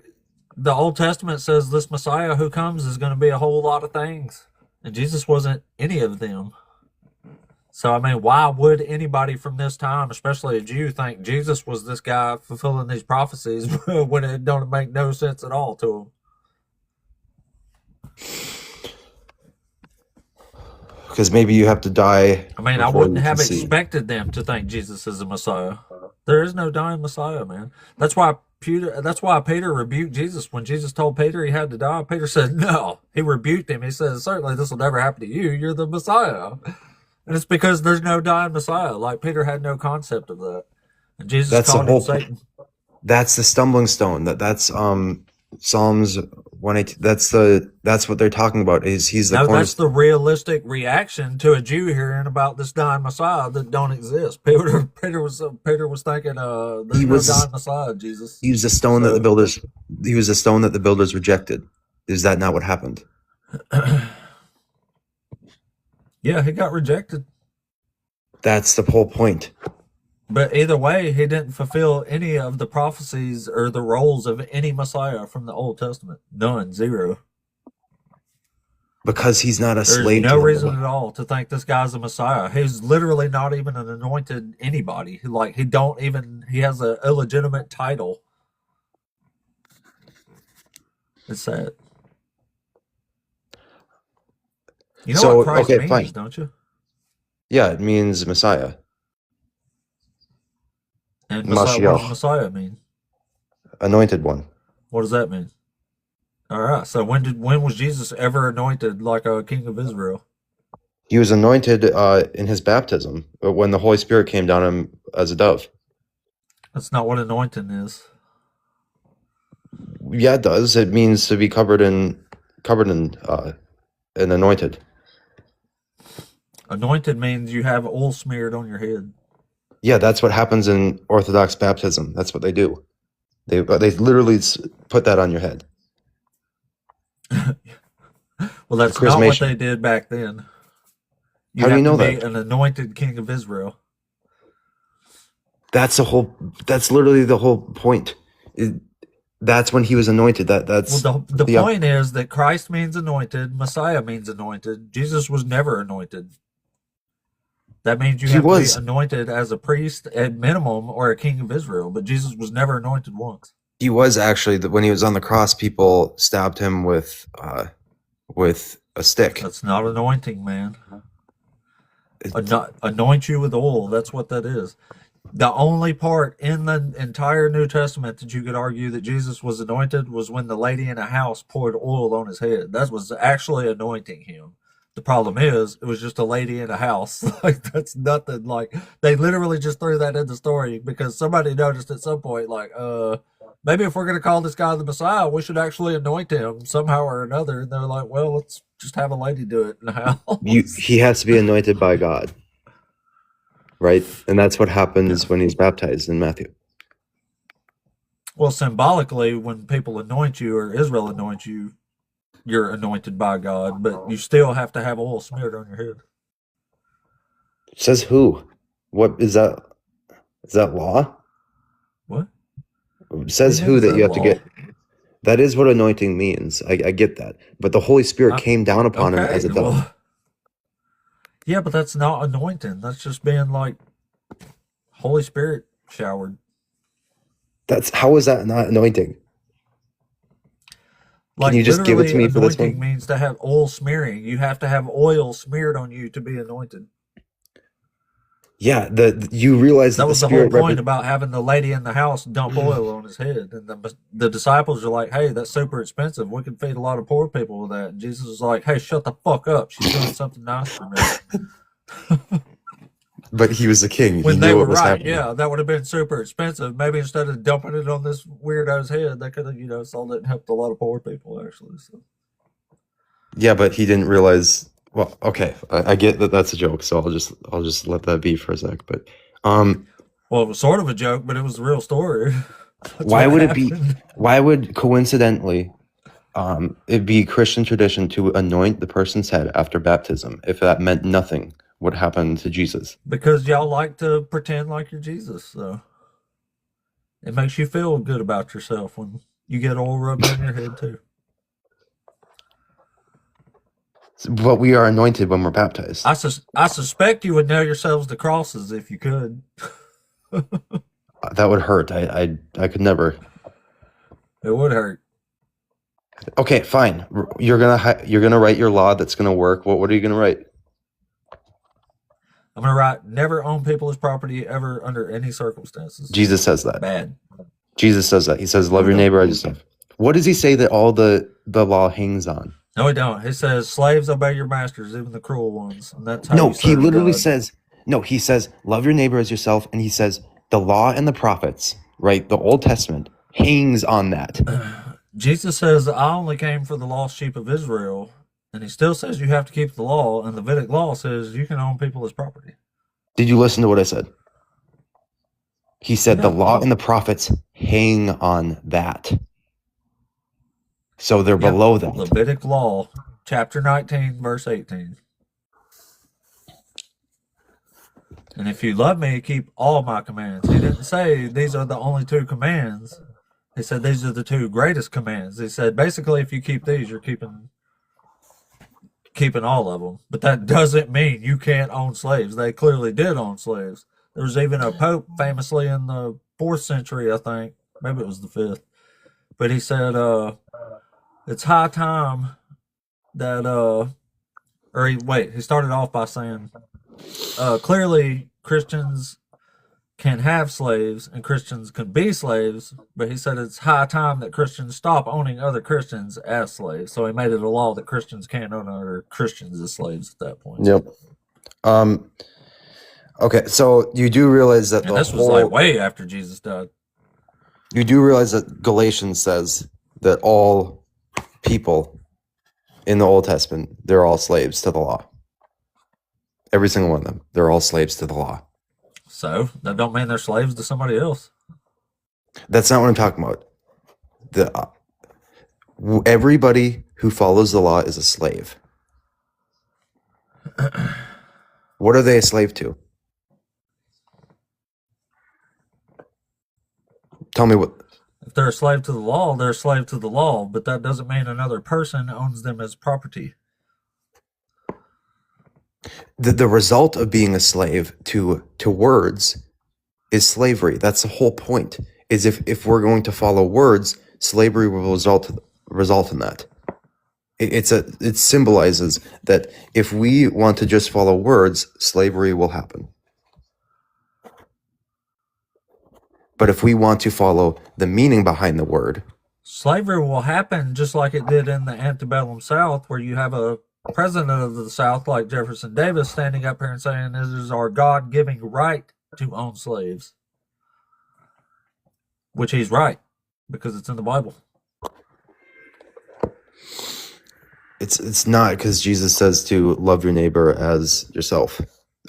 A: the Old Testament says this Messiah who comes is going to be a whole lot of things. And Jesus wasn't any of them. So, I mean, why would anybody from this time, especially a Jew, think Jesus was this guy fulfilling these prophecies when it don't make no sense at all to them?
G: Because maybe you have to die.
A: I mean, I
G: before
A: wouldn't
G: you
A: have
G: can see.
A: expected them to think Jesus is a Messiah. There is no dying Messiah, man. That's why Peter rebuked Jesus. When Jesus told Peter he had to die, Peter said, no. He rebuked him. He says, certainly this will never happen to you. You're the Messiah. And it's because there's no dying Messiah. Like, Peter had no concept of that. And Jesus
G: That's the
A: called him
G: whole
A: Satan.
G: That's the stumbling stone. That's Psalms 118. That's what they're talking about. Is he's the
A: No,
G: corner.
A: that's the realistic reaction to a Jew hearing about this dying Messiah that don't exist. Peter was thinking, there's
G: He
A: no
G: was-
A: dying Messiah, Jesus.
G: He was the stone that the builders. He was the stone that the builders rejected. Is that not what happened?
A: Yeah, he got rejected.
G: That's the whole point.
A: But either way, he didn't fulfill any of the prophecies or the roles of any Messiah from the Old Testament. None, zero.
G: Because he's not a
A: There's
G: slave.
A: no
G: to
A: reason
G: the
A: at all to think this guy's a Messiah. He's literally not even an anointed anybody. He has an illegitimate title. It's sad. You know
G: So,
A: what Christ
G: okay,
A: means,
G: fine.
A: don't you?
G: Yeah, it means Messiah.
A: And Messiah, what does
G: Mashiach.
A: Messiah mean?
G: Anointed one.
A: What does that mean? All right. So when was Jesus ever anointed like a king of Israel?
G: He was anointed in his baptism when the Holy Spirit came down on him as a dove.
A: That's not what anointing is.
G: Yeah, it does. It means to be covered in and anointed.
A: Anointed means you have oil smeared on your head.
G: Yeah, that's what happens in Orthodox baptism. That's what they do. They literally put that on your head.
A: Well, that's not what
G: Chrismation.
A: they did back then.
G: How do you know
A: have to be
G: that?
A: an anointed king of Israel.
G: That's literally the whole point. That's when he was anointed.
A: Well,
G: That's
A: the
G: the
A: point is that Christ means anointed, Messiah means anointed. Jesus was never anointed. That means you
G: he
A: have to be
G: was
A: anointed as a priest at minimum or a king of Israel, but Jesus was never anointed once.
G: he was actually when he was on the cross. People stabbed him with a stick.
A: That's not anointing, man.
G: It-
A: Anoint you with oil. That's what that is. The only part in the entire New Testament that you could argue that Jesus was anointed was when the lady in a house poured oil on his head. That was actually anointing him. The problem is, it was just a lady in a house. Like, that's nothing. Like, they literally just threw that in the story because somebody noticed at some point, like, maybe if we're going to call this guy the Messiah, we should actually anoint him somehow or another. And they're like, well, let's just have a lady do it in the house.
G: he has to be anointed by God, right? And that's what happens when he's baptized in Matthew.
A: Well, symbolically, when people anoint you or Israel anoints you, you're anointed by God, but you still have to have oil smeared on your head.
G: Says who? What is that? Is that law?
A: What?
G: Says
A: What
G: who
A: is
G: that
A: that
G: you have to
A: law?
G: get? That is what anointing means. I get that. But the Holy Spirit came down upon him as
A: Okay,
G: a dove.
A: well, yeah, but that's not anointing. That's just being like Holy Spirit showered.
G: How is that not anointing?
A: Like,
G: Can you just give it
A: literally,
G: to me for this
A: anointing
G: one?
A: means to have oil smearing. You have to have oil smeared on you to be anointed.
G: Yeah, you realize that
A: That
G: the
A: was the whole
G: Spirit
A: point about having the lady in the house dump oil on his head. And the disciples are like, hey, that's super expensive. We can feed a lot of poor people with that. And Jesus was like, hey, shut the fuck up. She's doing something nice for me.
G: But he was the king. He
A: When they
G: knew
A: were
G: what was
A: right,
G: happening.
A: yeah, that would have been super expensive. Maybe instead of dumping it on this weirdo's head, they could have, sold it and helped a lot of poor people, actually. So.
G: Yeah, but he didn't realize. Well, okay, I get that that's a joke, so I'll just let that be for a sec. But
A: Well, it was sort of a joke, but it was the real story.
G: why would it be?
A: Happened.
G: Why would coincidentally it be Christian tradition to anoint the person's head after baptism if that meant nothing? What happened to Jesus?
A: Because y'all like to pretend like you're Jesus, so it makes you feel good about yourself when you get oil rubbed on your head too.
G: But we are anointed when we're baptized.
A: I suspect you would nail yourselves to crosses if you could.
G: That would hurt. I could never.
A: It would hurt.
G: Okay, fine. You're gonna write your law that's gonna work. What are you gonna write?
A: I'm gonna write never own people's property ever under any circumstances.
G: Jesus says that.
A: Bad.
G: Jesus says that. He says, "Love your neighbor as yourself." What does he say that all the law hangs on?
A: No, he don't. He says, slaves, obey your masters, even the cruel ones. And that's how
G: No,
A: you
G: he
A: serve
G: literally
A: God.
G: says, no, he says, "Love your neighbor as yourself," and he says, "The law and the prophets, right? The Old Testament hangs on that."
A: Jesus says, I only came for the lost sheep of Israel. And he still says you have to keep the law. And the Vedic law says you can own people as property.
G: Did you listen to what I said? He said the
A: No.
G: law and the prophets hang on that. So they're below that.
A: Levitic law, chapter 19, verse 18. And if you love me, keep all my commands. He didn't say these are the only two commands. He said these are the two greatest commands. He said basically if you keep these, you're keeping all of them. But that doesn't mean you can't own slaves. They clearly did own slaves. There was even a pope famously in the 4th century, I think. Maybe it was the 5th. But he said it's high time that he started off by saying clearly Christians can have slaves and Christians can be slaves, but he said it's high time that Christians stop owning other Christians as slaves. So he made it a law that Christians can't own other Christians as slaves at that point.
G: Yep. Okay, so you do realize that
A: And this was like way after Jesus died.
G: You do realize that Galatians says that all people in the Old Testament, they're all slaves to the law. Every single one of them, they're all slaves to the law.
A: So that don't mean they're slaves to somebody else.
G: That's not what I'm talking about. Everybody who follows the law is a slave. What are they a slave to? Tell me what.
A: If they're a slave to the law, they're a slave to the law, but that doesn't mean another person owns them as property.
G: The result of being a slave to words is slavery. That's the whole point. Is if we're going to follow words, slavery will result in that. It symbolizes that if we want to just follow words, slavery will happen. But if we want to follow the meaning behind the word,
A: Slavery will happen just like it did in the antebellum South, where you have a president of the South like Jefferson Davis standing up here and saying this is our God-giving right to own slaves. Which he's right, because it's in the Bible.
G: it's not, because Jesus says to love your neighbor as yourself.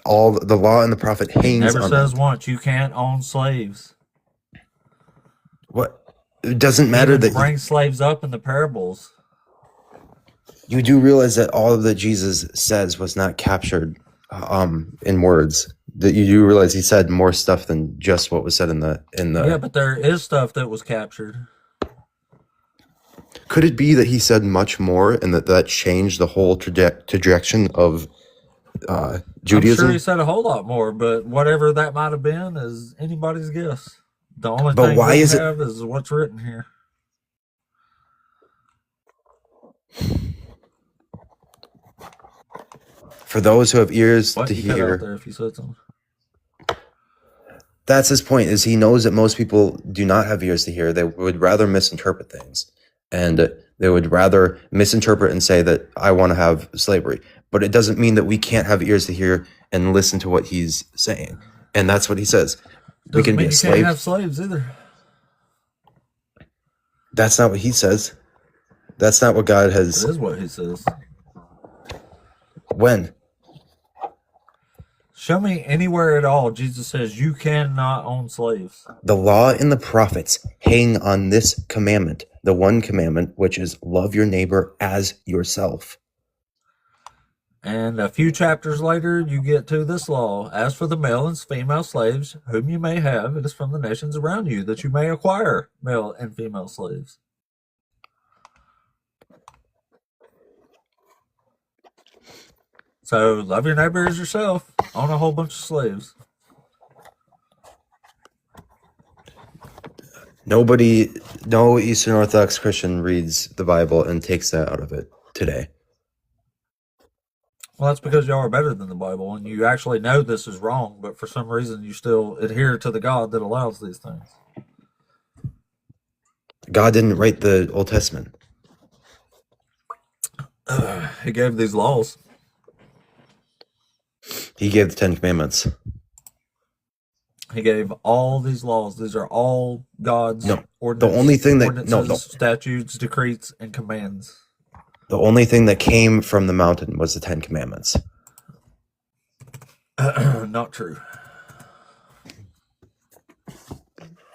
G: All the law and the prophet hangs
A: Never
G: on
A: says
G: them.
A: once you can't own slaves.
G: What? It doesn't matter
A: Even
G: that
A: bring slaves up in the parables.
G: you do realize that all that Jesus says was not captured in words. That you do realize he said more stuff than just what was said in the
A: Yeah, but there is stuff that was captured.
G: Could it be that he said much more and that changed the whole trajectory of
A: I'm
G: Judaism?
A: sure he said a whole lot more, but whatever that might have been is anybody's guess. The only
G: But
A: thing
G: why
A: we
G: is it?
A: have is what's written here.
G: For those who have ears
A: What
G: to
A: you cut out
G: hear,
A: there if you said something?
G: that's his point, is he knows that most people do not have ears to hear. They would rather misinterpret things, and they would rather misinterpret and say that I want to have slavery. But it doesn't mean that we can't have ears to hear and listen to what he's saying. And that's what he says. We
A: Doesn't
G: can be
A: mean
G: a
A: you can't
G: slave.
A: have slaves either.
G: That's not what he says. That's not what God
A: It
G: has.
A: is what he says.
G: When?
A: Show me anywhere at all Jesus says you cannot own slaves.
G: The law and the prophets hang on this commandment, the one commandment, which is love your neighbor as yourself.
A: And a few chapters later, you get to this law. As for the male and female slaves, whom you may have, it is from the nations around you that you may acquire male and female slaves. So love your neighbor as yourself. Own a whole bunch of slaves.
G: No Eastern Orthodox Christian reads the Bible and takes that out of it today.
A: Well, that's because y'all are better than the Bible, and you actually know this is wrong, but for some reason you still adhere to the God that allows these things.
G: God didn't write the Old Testament.
A: He gave these laws.
G: He gave the Ten Commandments.
A: He gave all these laws. These are all God's
G: The only thing that
A: ordinances, statutes, decrees, and commands.
G: The only thing that came from the mountain was the Ten Commandments.
A: Not true.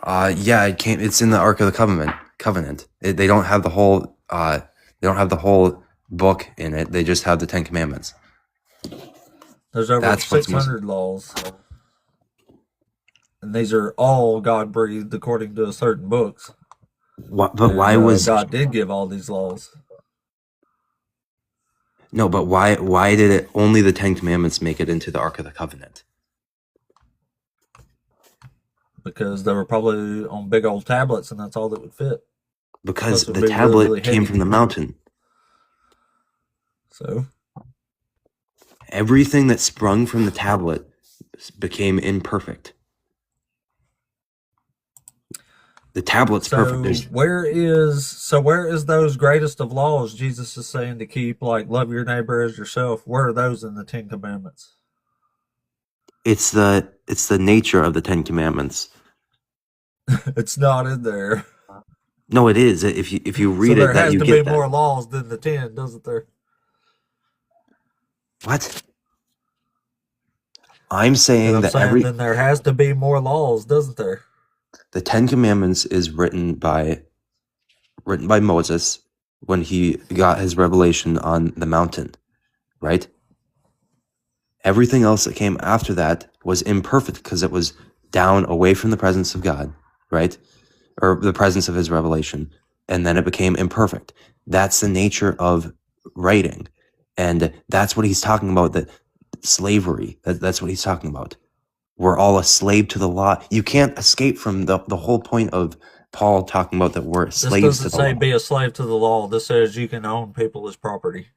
G: Yeah, it came. It's in the Ark of the Covenant. They don't have the whole. They don't have the whole book in it. They just have the Ten Commandments.
A: There's over 600 laws. And these are all God breathed according to certain books.
G: Why was
A: God did give all these laws?
G: No, but why did it only the Ten Commandments make it into the Ark of the Covenant?
A: Because they were probably on big old tablets, and that's all that would fit.
G: Because the tablet
A: really
G: came
A: heavy.
G: from the mountain.
A: So
G: everything that sprung from the tablet became imperfect. The tablet's perfect.
A: Where is those greatest of laws Jesus is saying to keep, like love your neighbor as yourself? Where are those in the Ten Commandments?
G: It's the nature of the Ten Commandments.
A: It's not in there.
G: No, it is. If you read
A: so
G: it, that you get that.
A: there has to be more laws than the 10, doesn't there?
G: What? I'm saying
A: then there has to be more laws, doesn't there?
G: The Ten Commandments is written by Moses when he got his revelation on the mountain, right? Everything else that came after that was imperfect because it was down away from the presence of God, right? or the presence of his revelation, and then it became imperfect. That's the nature of writing, and that's what he's talking about. That slavery. That's what he's talking about. We're all a slave to the law. You can't escape from the whole point of Paul talking about that we're
A: This
G: slaves to
A: doesn't
G: the
A: say
G: law.
A: be a slave to the law. This says you can own people as property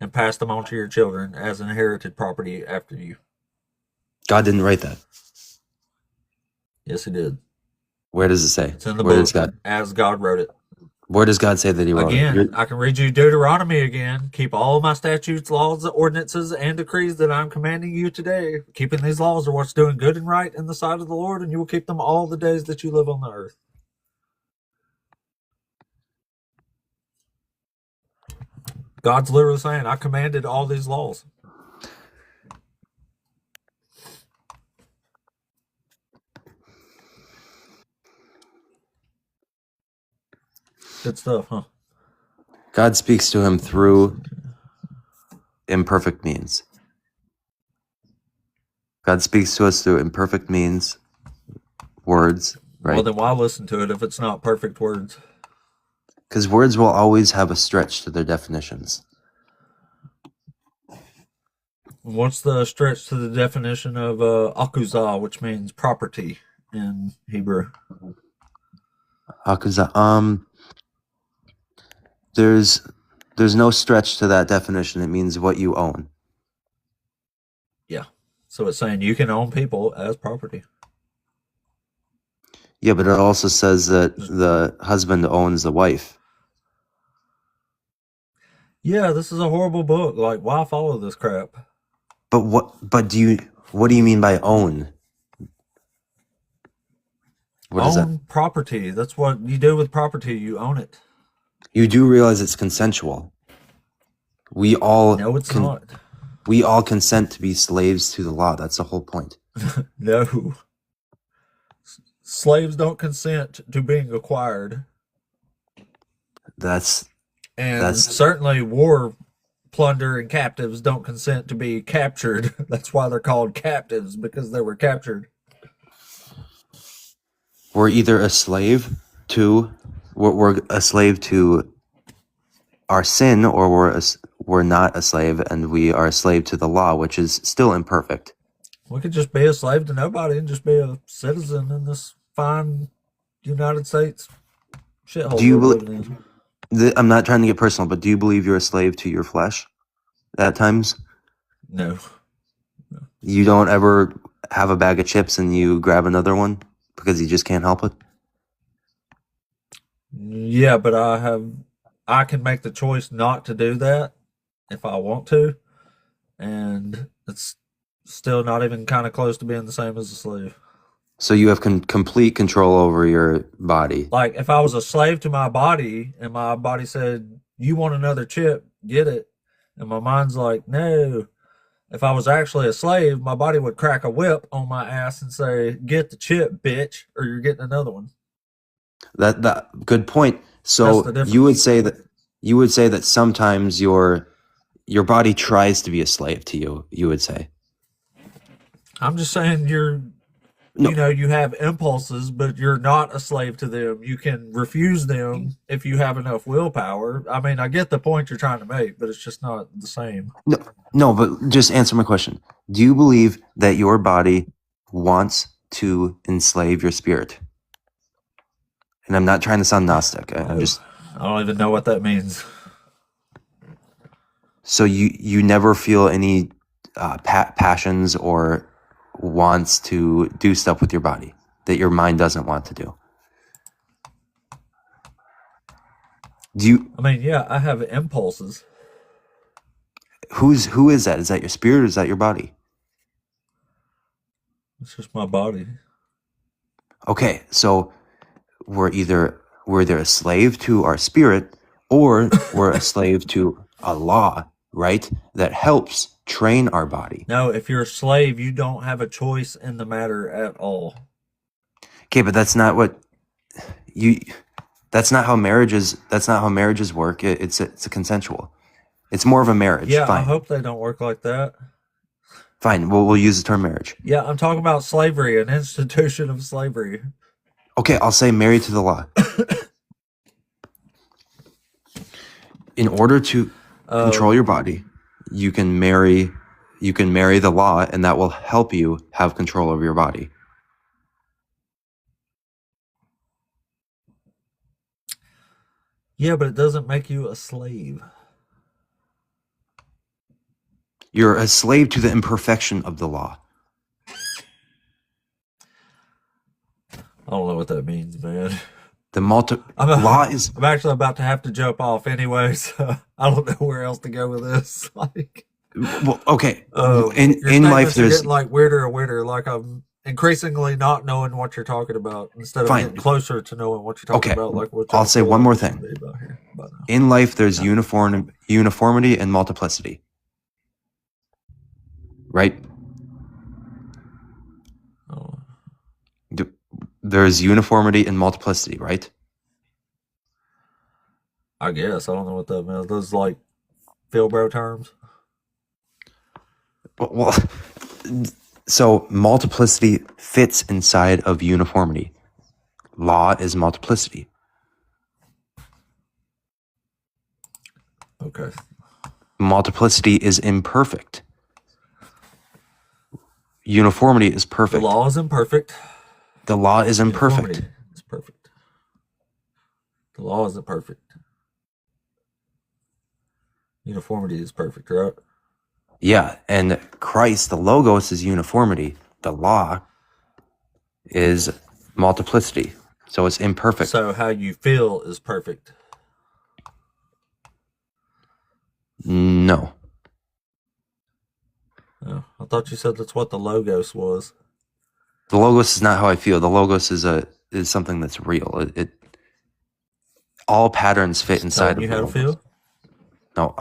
A: and pass them on to your children as inherited property after you.
G: God didn't write that.
A: Yes, he did.
G: Where does it say?
A: It's in the
G: Where
A: book
G: does God?
A: as God wrote it.
G: Where does God say that he wrote
A: Again,
G: it?
A: I can read you Deuteronomy again. Keep all my statutes, laws, ordinances, and decrees that I'm commanding you today. Keeping these laws are what's doing good and right in the sight of the Lord, and you will keep them all the days that you live on the earth. God's literally saying, I commanded all these laws. Good stuff, huh?
G: God speaks to him through imperfect means. God speaks to us through imperfect means, words, right?
A: Well, then why listen to it if it's not perfect words?
G: Because words will always have a stretch to their definitions.
A: What's the stretch to the definition of akuzah, which means property in Hebrew?
G: There's no stretch to that definition. It means what you own.
A: Yeah. So it's saying you can own people as property.
G: Yeah, but it also says that the husband owns the wife.
A: Yeah, this is a horrible book. Like, why follow this crap?
G: But what do you mean by own? What is that?
A: Own property. That's what you do with property. You own it.
G: You do realize it's consensual. We all
A: No, it's not.
G: We all consent to be slaves to the law. That's the whole point.
A: No. Slaves don't consent to being acquired.
G: That's
A: Certainly war plunder and captives don't consent to be captured. That's why they're called captives, because they were captured.
G: we're either a slave to our sin, or we're not a slave and we are a slave to the law, which is still imperfect.
A: We could just be a slave to nobody and just be a citizen in this fine United States shithole
G: Do you
A: we're
G: believe?
A: living in.
G: I'm not trying to get personal, but do you believe you're a slave to your flesh at times?
A: No.
G: You don't ever have a bag of chips and you grab another one because you just can't help it?
A: Yeah, but I can make the choice not to do that if I want to, and it's still not even kind of close to being the same as a slave.
G: So you have complete control over your body.
A: Like, if I was a slave to my body and my body said, you want another chip, get it, and my mind's like, no. If I was actually a slave, my body would crack a whip on my ass and say, get the chip, bitch, or you're getting another one.
G: That good point.
A: That's
G: So
A: the difference.
G: you would say that sometimes your body tries to be a slave to you. You would say.
A: I'm just saying
G: No.
A: you have impulses, but you're not a slave to them. You can refuse them if you have enough willpower. I mean, I get the point you're trying to make, but it's just not the same.
G: No, but just answer my question. Do you believe that your body wants to enslave your spirit? And I'm not trying to sound Gnostic. I'm just.
A: I don't even know what that means.
G: So you never feel any passions or wants to do stuff with your body that your mind doesn't want to do? Do you?
A: I mean, yeah, I have impulses.
G: Who is that? Is that your spirit or is that your body?
A: It's just my body.
G: Okay, so we're either a slave to our spirit or we're a slave to a law, right? That helps train our body.
A: No, if you're a slave, you don't have a choice in the matter at all.
G: Okay, but that's not what you. That's not how marriages. That's not how marriages work. It's a consensual. It's more of a marriage.
A: Yeah,
G: Fine.
A: I hope they don't work like that.
G: Fine. We'll use the term marriage.
A: Yeah, I'm talking about slavery, an institution of slavery.
G: Okay, I'll say married to the law. In order to control your body, you can marry the law, and that will help you have control over your body.
A: Yeah, but it doesn't make you a slave.
G: You're a slave to the imperfection of the law.
A: I don't know what that means, man.
G: The law is...
A: I'm actually about to have to jump off anyway, so I don't know where else to go with this. Like,
G: well, okay.
A: your
G: In life,
A: statements are
G: there's...
A: getting like weirder and weirder. Like I'm increasingly not knowing what you're talking about instead of
G: Fine.
A: getting closer to knowing what you're talking
G: Okay.
A: about. Like what
G: I'll say one more thing. In life, there's uniformity and multiplicity. Right?
A: Oh.
G: There's uniformity and multiplicity, right?
A: I guess. I don't know what that means. Those like Philbro terms.
G: Well, so multiplicity fits inside of uniformity. Law is multiplicity.
A: Okay.
G: Multiplicity is imperfect. Uniformity is perfect.
A: The law is imperfect.
G: The law is imperfect.
A: Uniformity is perfect. The law isn't perfect. Uniformity is perfect, right?
G: Yeah, and Christ, the Logos, is uniformity. The law is multiplicity. So it's imperfect.
A: So how you feel is perfect.
G: No.
A: Oh, I thought you said that's what the Logos was.
G: The Logos is not how I feel. The Logos is something that's real. It all patterns fit inside of
A: you
G: the
A: how to
G: Logos.
A: feel?
G: No,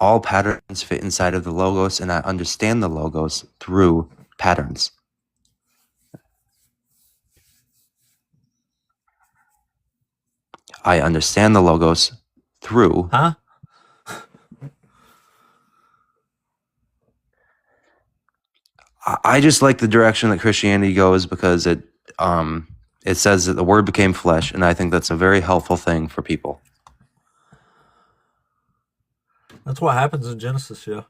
G: all patterns fit inside of the Logos, and I understand the Logos through patterns. I understand the Logos through...
A: Huh?
G: I just like the direction that Christianity goes because it says that the Word became flesh, and I think that's a very helpful thing for people.
A: That's what happens in Genesis, yeah.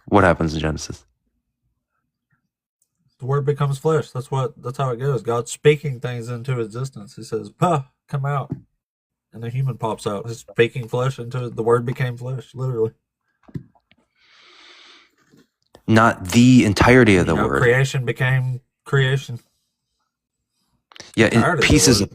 G: What happens in Genesis?
A: The Word becomes flesh. That's how it goes. God's speaking things into existence. He says, come out. And the human pops out. He's speaking flesh into it. The Word became flesh, literally.
G: Not the entirety of the Word.
A: Creation became creation.
G: Yeah, pieces.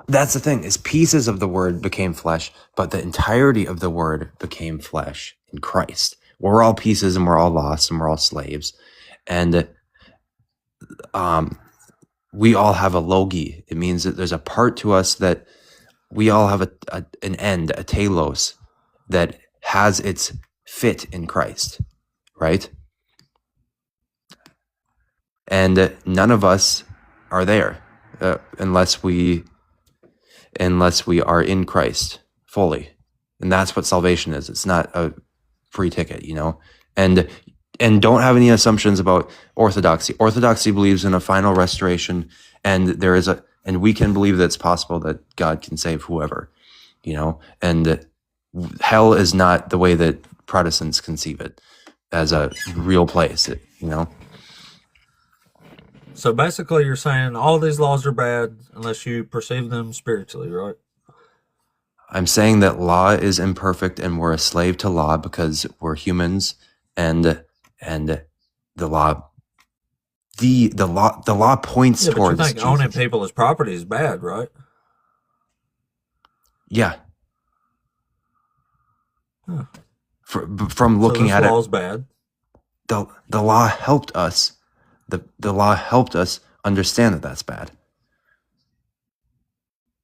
G: That's the thing, is pieces of the Word became flesh, but the entirety of the Word became flesh in Christ. We're all pieces, and we're all lost, and we're all slaves. And we all have a logi. It means that there's a part to us that we all have an end, a telos, that has its fit in Christ, right? And none of us are there unless we are in Christ fully. And that's what salvation is. It's not a free ticket, And don't have any assumptions about orthodoxy. Orthodoxy believes in a final restoration, and and we can believe that it's possible that God can save whoever, and hell is not the way that Protestants conceive it as a real place,
A: So basically you're saying all these laws are bad unless you perceive them spiritually, right?
G: I'm saying that law is imperfect and we're a slave to law because we're humans, and the law points towards
A: but you think
G: Jesus.
A: owning people as property is bad, right?
G: Yeah.
A: Huh.
G: From looking at it,
A: law is bad.
G: The law helped us. The law helped us understand that that's bad.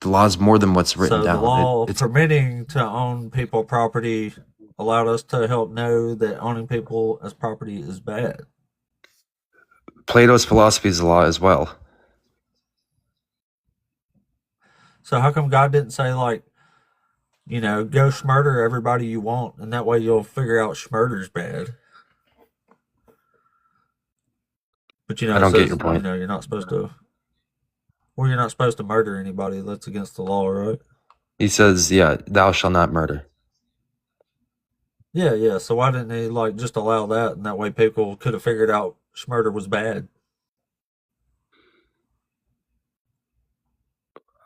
G: The law is more than what's written down.
A: So the law permitting to own people property allowed us to help know that owning people as property is bad.
G: Plato's philosophy is a law as well.
A: So how come God didn't say, like, go schmurder everybody you want, and that way you'll figure out schmurder's bad? But you
G: I
A: know, it
G: don't get
A: says
G: your point.
A: you're not supposed to. Well, you're not supposed to murder anybody. That's against the law, right?
G: He says, yeah, thou shalt not murder.
A: Yeah, yeah. So why didn't he like just allow that, and that way people could have figured out murder was bad?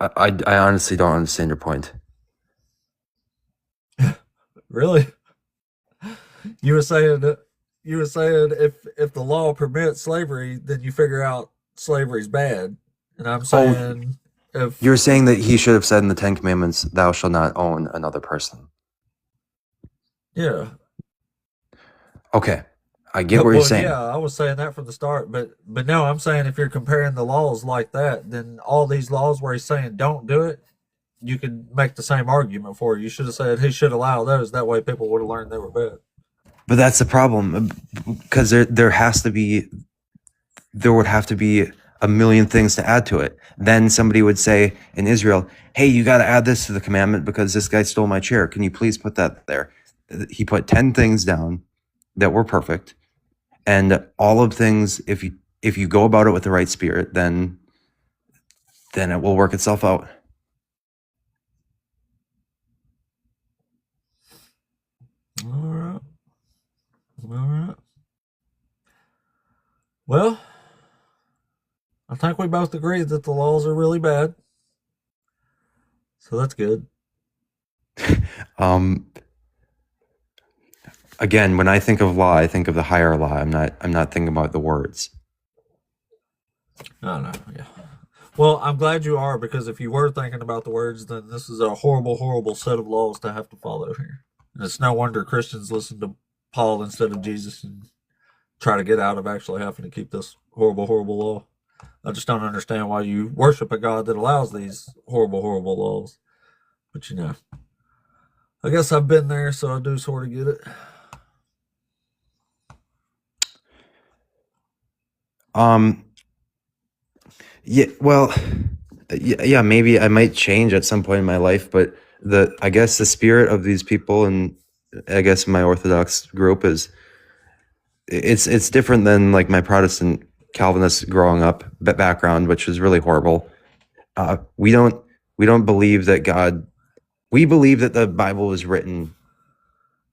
G: I honestly don't understand your point.
A: Really? You were saying that if the law permits slavery, then you figure out slavery's bad, and I'm saying if
G: You're saying that he should have said in the Ten Commandments, thou shalt not own another person.
A: yeah.
G: Okay, I get what you're saying.
A: Yeah, I was saying that from the start, but no, I'm saying if you're comparing the laws like that, then all these laws where he's saying don't do it, you could make the same argument for it. You should have said he should allow those. That way, people would have learned they were bad.
G: But that's the problem, because there would have to be a million things to add to it. Then somebody would say in Israel, hey, you got to add this to the commandment because this guy stole my chair. Can you please put that there? He put 10 things down that were perfect. And all of things, if you go about it with the right spirit, then it will work itself out.
A: All right. All right. Well, I think we both agree that the laws are really bad. So that's good.
G: Again, when I think of law, I think of the higher law. I'm not thinking about the words.
A: I know, yeah. Well, I'm glad you are, because if you were thinking about the words, then this is a horrible, horrible set of laws to have to follow here. And it's no wonder Christians listen to Paul instead of Jesus and try to get out of actually having to keep this horrible, horrible law. I just don't understand why you worship a God that allows these horrible, horrible laws. But you know, I guess I've been there, so I do sort of get it.
G: Yeah, well, yeah, maybe I might change at some point in my life, but I guess the spirit of these people, and I guess my Orthodox group, is it's different than like my Protestant Calvinist growing up background, which is really horrible. We don't believe that God. We believe that the Bible was written.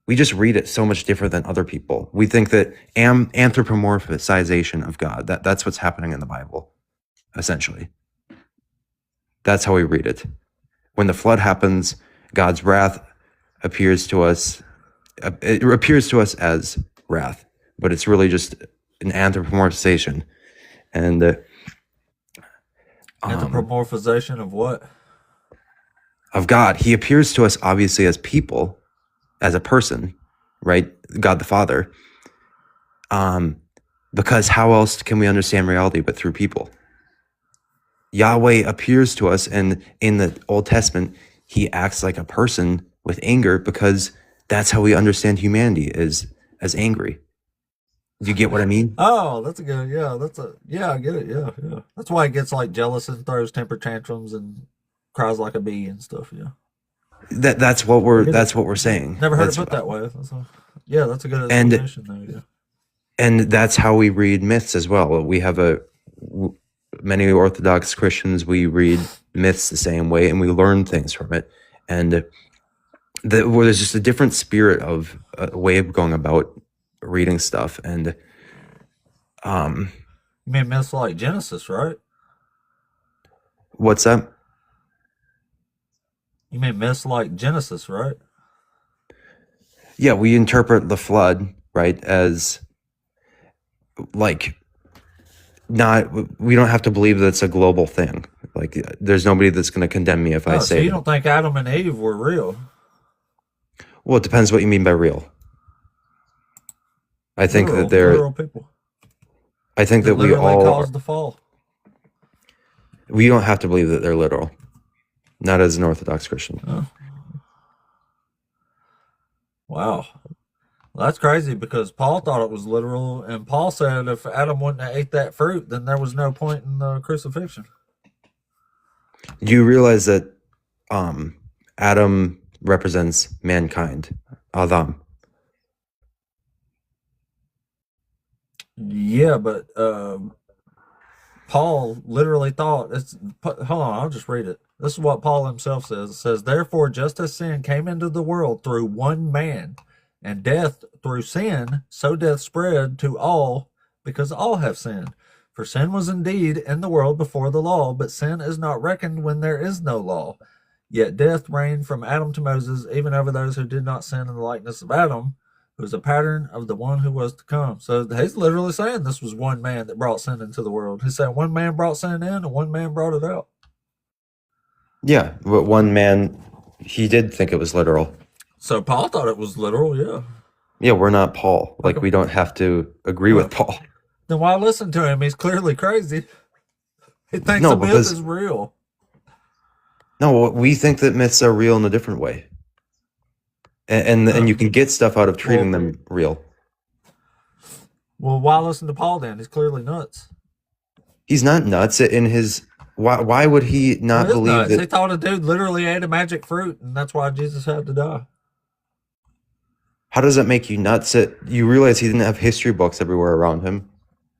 G: We just read it so much different than other people. We think that anthropomorphization of God, that's what's happening in the Bible, essentially. That's how we read it. When the flood happens, God's wrath appears to us. It appears to us as wrath, but it's really just an anthropomorphization. And
A: Anthropomorphization of what?
G: Of God. He appears to us obviously as people, as a person, right? God the Father. Because how else can we understand reality but through people? Yahweh appears to us, and in the Old Testament, he acts like a person with anger, because that's how we understand humanity, is as angry. Do you get what I mean?
A: Oh, that's a good, yeah, I get it, yeah, yeah. That's why he gets like jealous and throws temper tantrums and cries like a bee and stuff, yeah.
G: That's what we're saying.
A: Never heard it put that way. That's a good explanation there, yeah.
G: And that's how we read myths as well. We have many Orthodox Christians, we read myths the same way, and we learn things from it. And there's just a different spirit of a way of going about reading stuff. And
A: you mean myths like Genesis, right?
G: What's that?
A: You mean myths like Genesis, right?
G: Yeah, we interpret the flood, right, as like we don't have to believe that it's a global thing. Like, there's nobody that's going to condemn me if I say.
A: So you don't think Adam and Eve were real?
G: Well, it depends what you mean by real. I think that they're
A: literal people.
G: I think that we all
A: caused the fall.
G: We don't have to believe that they're literal. Not as an Orthodox Christian.
A: Oh. Wow. Well, that's crazy, because Paul thought it was literal, and Paul said if Adam wouldn't have ate that fruit, then there was no point in the crucifixion.
G: Do you realize that Adam represents mankind? Adam.
A: Yeah, but Paul literally thought, hold on, I'll just read it. This is what Paul himself says. It says, therefore, just as sin came into the world through one man, and death through sin, so death spread to all because all have sinned. For sin was indeed in the world before the law, but sin is not reckoned when there is no law. Yet death reigned from Adam to Moses, even over those who did not sin in the likeness of Adam, who is a pattern of the one who was to come. So he's literally saying this was one man that brought sin into the world. He's saying one man brought sin in and one man brought it out.
G: Yeah, but one man, he did think it was literal.
A: So Paul thought it was literal, yeah.
G: Yeah, we're not Paul. Like, we don't have to agree with Paul.
A: Then why listen to him? He's clearly crazy. He thinks
G: No,
A: the myth
G: because-
A: is real.
G: No, we think that myths are real in a different way. And you can get stuff out of treating them real.
A: Well, why listen to Paul then? He's clearly nuts.
G: He's not nuts in his... Why would he not
A: He is
G: believe
A: nuts.
G: that...
A: He thought a dude literally ate a magic fruit, and that's why Jesus had to die.
G: How does that make you nuts? You realize he didn't have history books everywhere around him.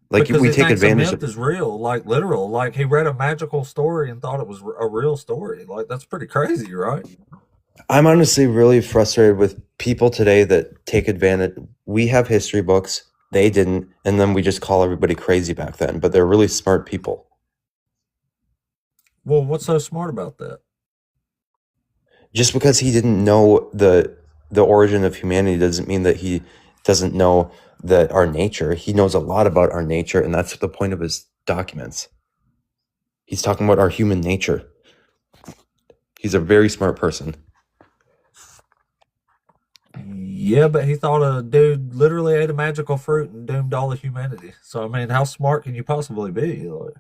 G: Like,
A: Because
G: we
A: he
G: take
A: thinks
G: advantage
A: the
G: of
A: myth is real, like literal. Like he read a magical story and thought it was a real story. Like that's pretty crazy, right?
G: I'm honestly really frustrated with people today that take advantage. We have history books, they didn't, and then we just call everybody crazy back then. But they're really smart people.
A: Well, what's so smart about that?
G: Just because he didn't know the origin of humanity doesn't mean that he doesn't know that our nature. He knows a lot about our nature, and that's the point of his documents. He's talking about our human nature. He's a very smart person.
A: Yeah, but he thought a dude literally ate a magical fruit and doomed all of humanity. So I mean, how smart can you possibly be? Like,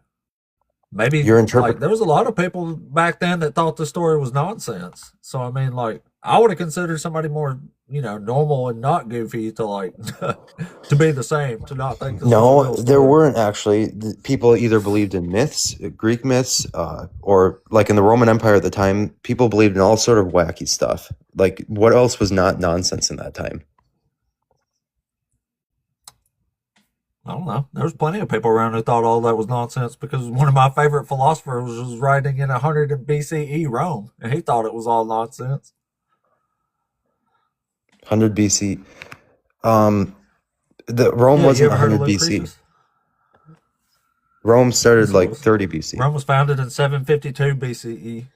A: maybe like there was a lot of people back then that thought the story was nonsense. So I mean, like I would have considered somebody more, normal and not goofy to like to be the same, to not think this was a real
G: there
A: story.
G: weren't actually. People either believed in myths, Greek myths, or like in the Roman Empire at the time, people believed in all sort of wacky stuff. Like, what else was not nonsense in that time?
A: I don't know. There was plenty of people around who thought all that was nonsense because one of my favorite philosophers was writing in 100 BCE Rome, and he thought it was all nonsense.
G: 100 BC. The Rome wasn't 100 BC. Rome started like 30 BC.
A: Rome was founded in 752 BCE.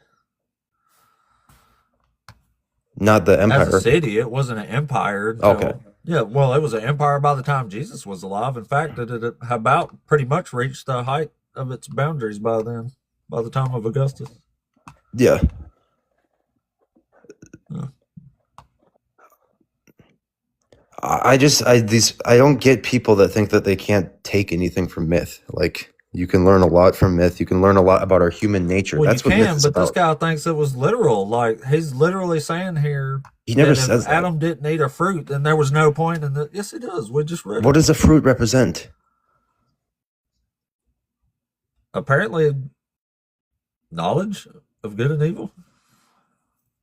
G: Not the empire.
A: As a city, it wasn't an empire.
G: Okay.
A: Yeah, well, it was an empire by the time Jesus was alive. In fact, it had about pretty much reached the height of its boundaries by then, by the time of Augustus.
G: Yeah. I don't get people that think that they can't take anything from myth. Like, you can learn a lot from myth. You can learn a lot about our human nature.
A: Well,
G: that's
A: you
G: what myth is
A: but
G: about.
A: this guy thinks it was literal. Like, he's literally saying here
G: He never
A: that
G: says
A: if
G: that.
A: Adam didn't eat a fruit, then there was no point in it. Yes, he does. We just read
G: What
A: it.
G: does a fruit represent?
A: Apparently, knowledge of good and evil.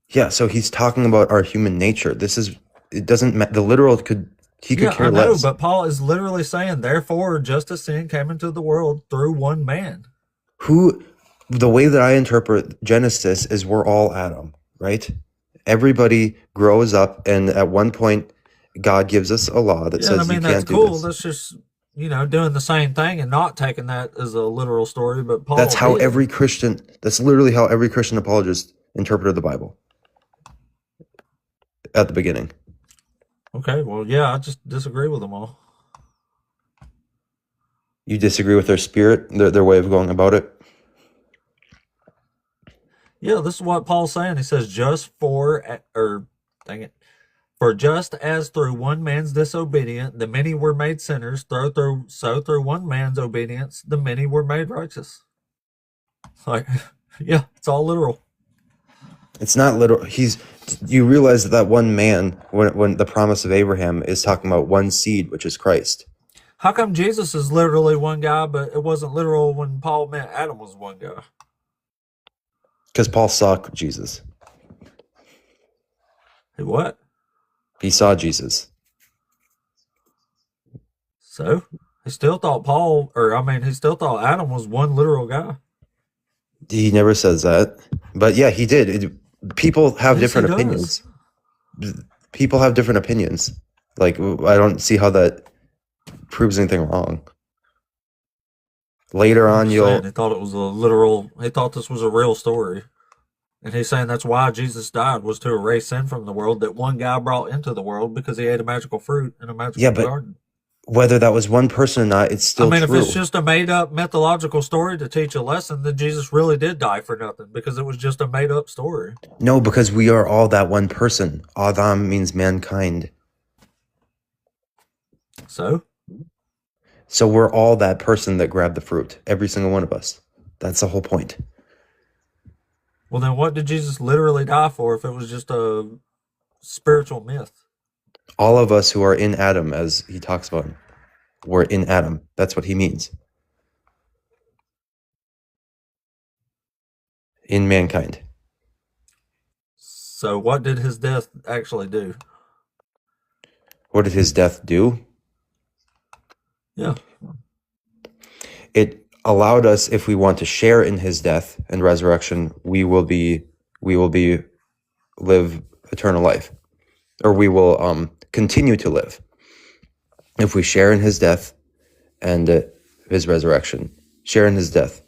G: Yeah, so he's talking about our human nature. It doesn't matter. The literal care
A: I know,
G: less.
A: but Paul is literally saying, therefore, just as sin came into the world through one man.
G: The way that I interpret Genesis is we're all Adam, right? Everybody grows up, and at one point, God gives us a law that says you
A: that's
G: can't do
A: cool.
G: this.
A: That's just, doing the same thing and not taking that as a literal story. But Paul,
G: That's literally how every Christian apologist interpreted the Bible at the beginning.
A: Okay, well, yeah, I just disagree with them all.
G: You disagree with their spirit, their way of going about it?
A: Yeah, this is what Paul's saying. He says, for just as through one man's disobedience, the many were made sinners, so through one man's obedience, the many were made righteous. Like, yeah, it's all literal.
G: It's not literal. You realize that one man, when the promise of Abraham is talking about one seed, which is Christ.
A: How come Jesus is literally one guy, but it wasn't literal when Paul meant Adam was one guy?
G: Because Paul saw Jesus.
A: Hey, what?
G: He saw Jesus.
A: So He still thought he still thought Adam was one literal guy.
G: He never says that, but yeah, he did. People have
A: Yes, he
G: different
A: does.
G: opinions. People have different opinions. Like, I don't see how that proves anything wrong. Later on,
A: He thought it was he thought this was a real story. And he's saying that's why Jesus died, was to erase sin from the world that one guy brought into the world because he ate a magical fruit in a magical garden.
G: Whether that was one person or not, it's still true.
A: If it's just a made-up mythological story to teach a lesson, then Jesus really did die for nothing because it was just a made-up story.
G: No, because we are all that one person. Adam means mankind.
A: So
G: we're all that person that grabbed the fruit. Every single one of us. That's the whole point.
A: Well, then what did Jesus literally die for if it was just a spiritual myth?
G: All of us who are in Adam, as he talks about, we're in Adam. That's what he means. In mankind.
A: So what did his death actually do?
G: What did his death do?
A: Yeah.
G: It allowed us, if we want to share in his death and resurrection, we will live eternal life. Or we will continue to live if we share in his death and his resurrection. Share in his death.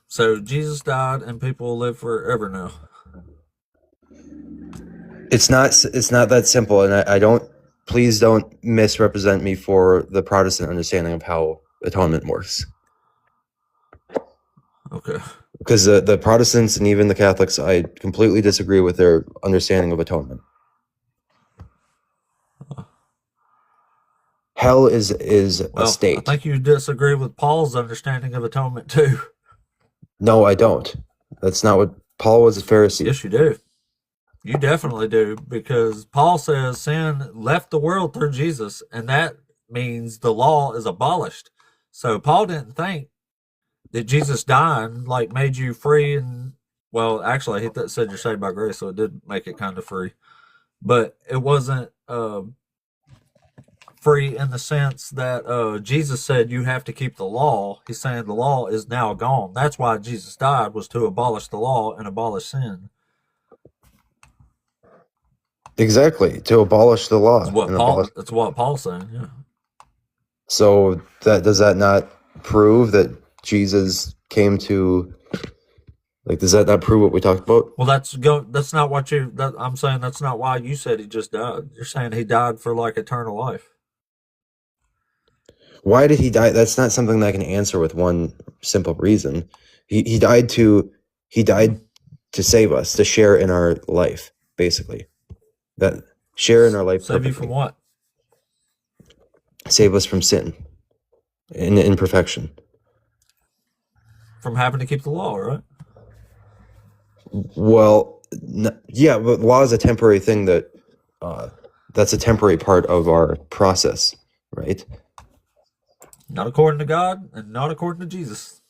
A: So Jesus died and people will live forever now.
G: It's not that simple, and please don't misrepresent me for the Protestant understanding of how atonement works.
A: Okay.
G: Because the Protestants and even the Catholics, I completely disagree with their understanding of atonement. Hell is a state.
A: I think you disagree with Paul's understanding of atonement too.
G: No, I don't. That's not what Paul was a Pharisee.
A: Yes, you do. You definitely do, because Paul says sin left the world through Jesus, and that means the law is abolished. So Paul didn't think that Jesus dying made you free, and actually he said you're saved by grace, so it did make it kind of free, but it wasn't free in the sense that Jesus said you have to keep the law. He's saying the law is now gone. That's why Jesus died, was to abolish the law and abolish sin.
G: Exactly, to abolish the law.
A: That's what Paul's saying, yeah.
G: So does that not prove that Jesus came to, does that not prove what we talked about?
A: Well, that's not what I'm saying. That's not why you said he just died. You're saying he died for eternal life.
G: Why did he die? That's not something that I can answer with one simple reason. He died to save us, to share in our life, basically. That share in our life.
A: Save you from what?
G: Save us from sin and imperfection.
A: From having to keep the law, right?
G: Well, yeah, but law is a temporary thing that's a temporary part of our process, right?
A: Not according to God and not according to Jesus.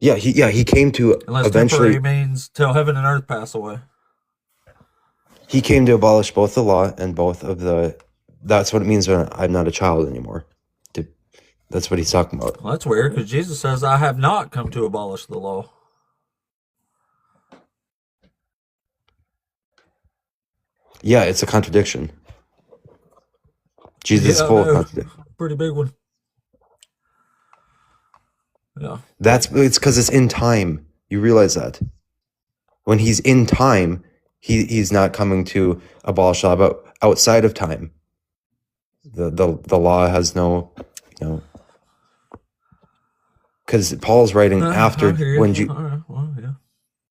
G: Yeah, he came to
A: unless
G: eventually.
A: Temporary means till heaven and earth pass away.
G: He came to abolish both the law and both of the. That's what it means when I'm not a child anymore. That's what he's talking about.
A: Well, that's weird because Jesus says, "I have not come to abolish the law."
G: Yeah, it's a contradiction. Jesus is full of contradiction.
A: Pretty big one. Yeah.
G: It's because it's in time. You realize that. When he's in time, he's not coming to abolish law, but outside of time. The law has no, because Paul's writing after when you.
A: Right. Well, yeah.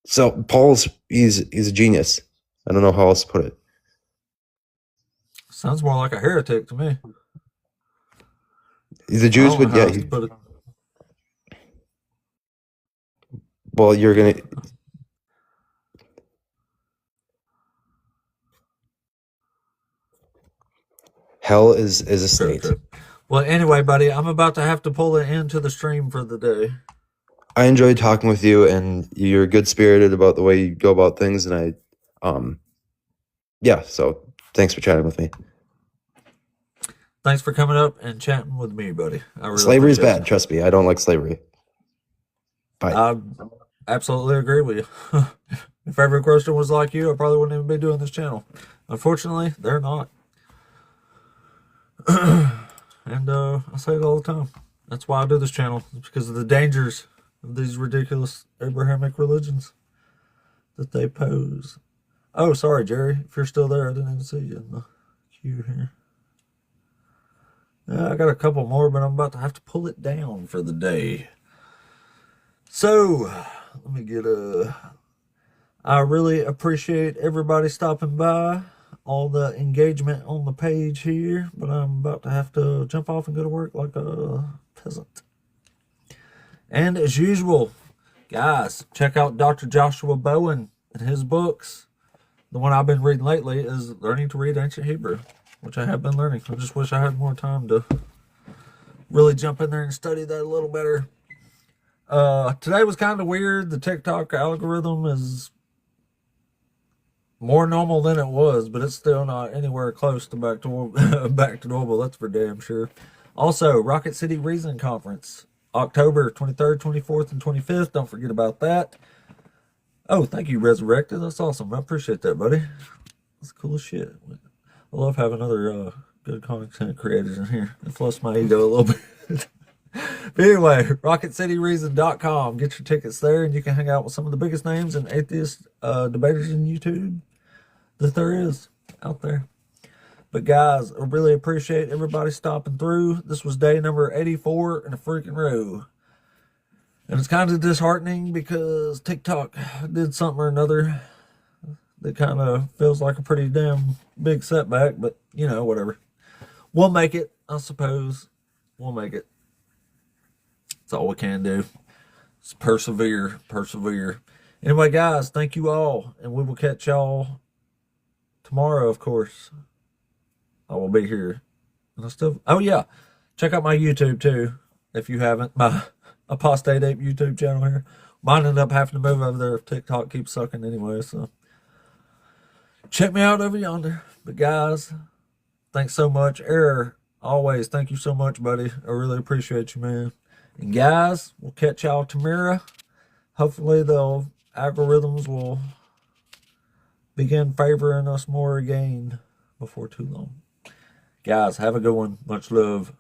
G: So he's a genius. I don't know how else to put it.
A: Sounds more like a heretic to me.
G: The Jews would, yeah. Well, you're gonna. Hell is a state.
A: Sure. Well, anyway, buddy, I'm about to have to pull it into the stream for the day.
G: I enjoyed talking with you, and you're good spirited about the way you go about things, and I Yeah, so thanks for chatting with me.
A: Thanks for coming up and chatting with me, buddy. I really
G: Slavery's
A: appreciate
G: bad. Trust me. I don't like slavery. Bye.
A: I absolutely agree with you. If every Christian was like you, I probably wouldn't even be doing this channel. Unfortunately, they're not. And I say it all the time. That's why I do this channel. It's because of the dangers of these ridiculous Abrahamic religions that they pose. Oh, sorry, Jerry. If you're still there, I didn't even see you in the queue here. I got a couple more, but I'm about to have to pull it down for the day. So, let me get I really appreciate everybody stopping by, all the engagement on the page here, but I'm about to have to jump off and go to work like a peasant. And as usual, guys, check out Dr. Joshua Bowen and his books. The one I've been reading lately is Learning to Read Ancient Hebrew, which I have been learning. I just wish I had more time to really jump in there and study that a little better. Today was kind of weird. The TikTok algorithm is more normal than it was, but it's still not anywhere close to back to normal. That's for damn sure. Also, Rocket City Reason Conference, October 23rd, 24th, and 25th. Don't forget about that. Oh, thank you, Resurrected. That's awesome. I appreciate that, buddy. That's cool as shit. I love having other good content creators in here. It fluffs my ego a little bit. But anyway, RocketCityReason.com. Get your tickets there, and you can hang out with some of the biggest names and atheist debaters in YouTube that there is out there. But guys, I really appreciate everybody stopping through. This was day number 84 in a freaking row. And it's kind of disheartening because TikTok did something or another that kind of feels like a pretty damn big setback, but you know, whatever. We'll make it, I suppose. We'll make it. That's all we can do. Just persevere. Anyway, guys, thank you all, and we will catch y'all tomorrow, of course. I will be here. And oh yeah, check out my YouTube too, if you haven't. My Apostate Ape YouTube channel here. Mine ended up having to move over there if TikTok keeps sucking anyway, so check me out over yonder. But guys, thanks so much. Error, always, thank you so much, buddy. I really appreciate you, man. And guys, we'll catch y'all tomorrow. Hopefully the algorithms will begin favoring us more again before too long. Guys, have a good one. Much love.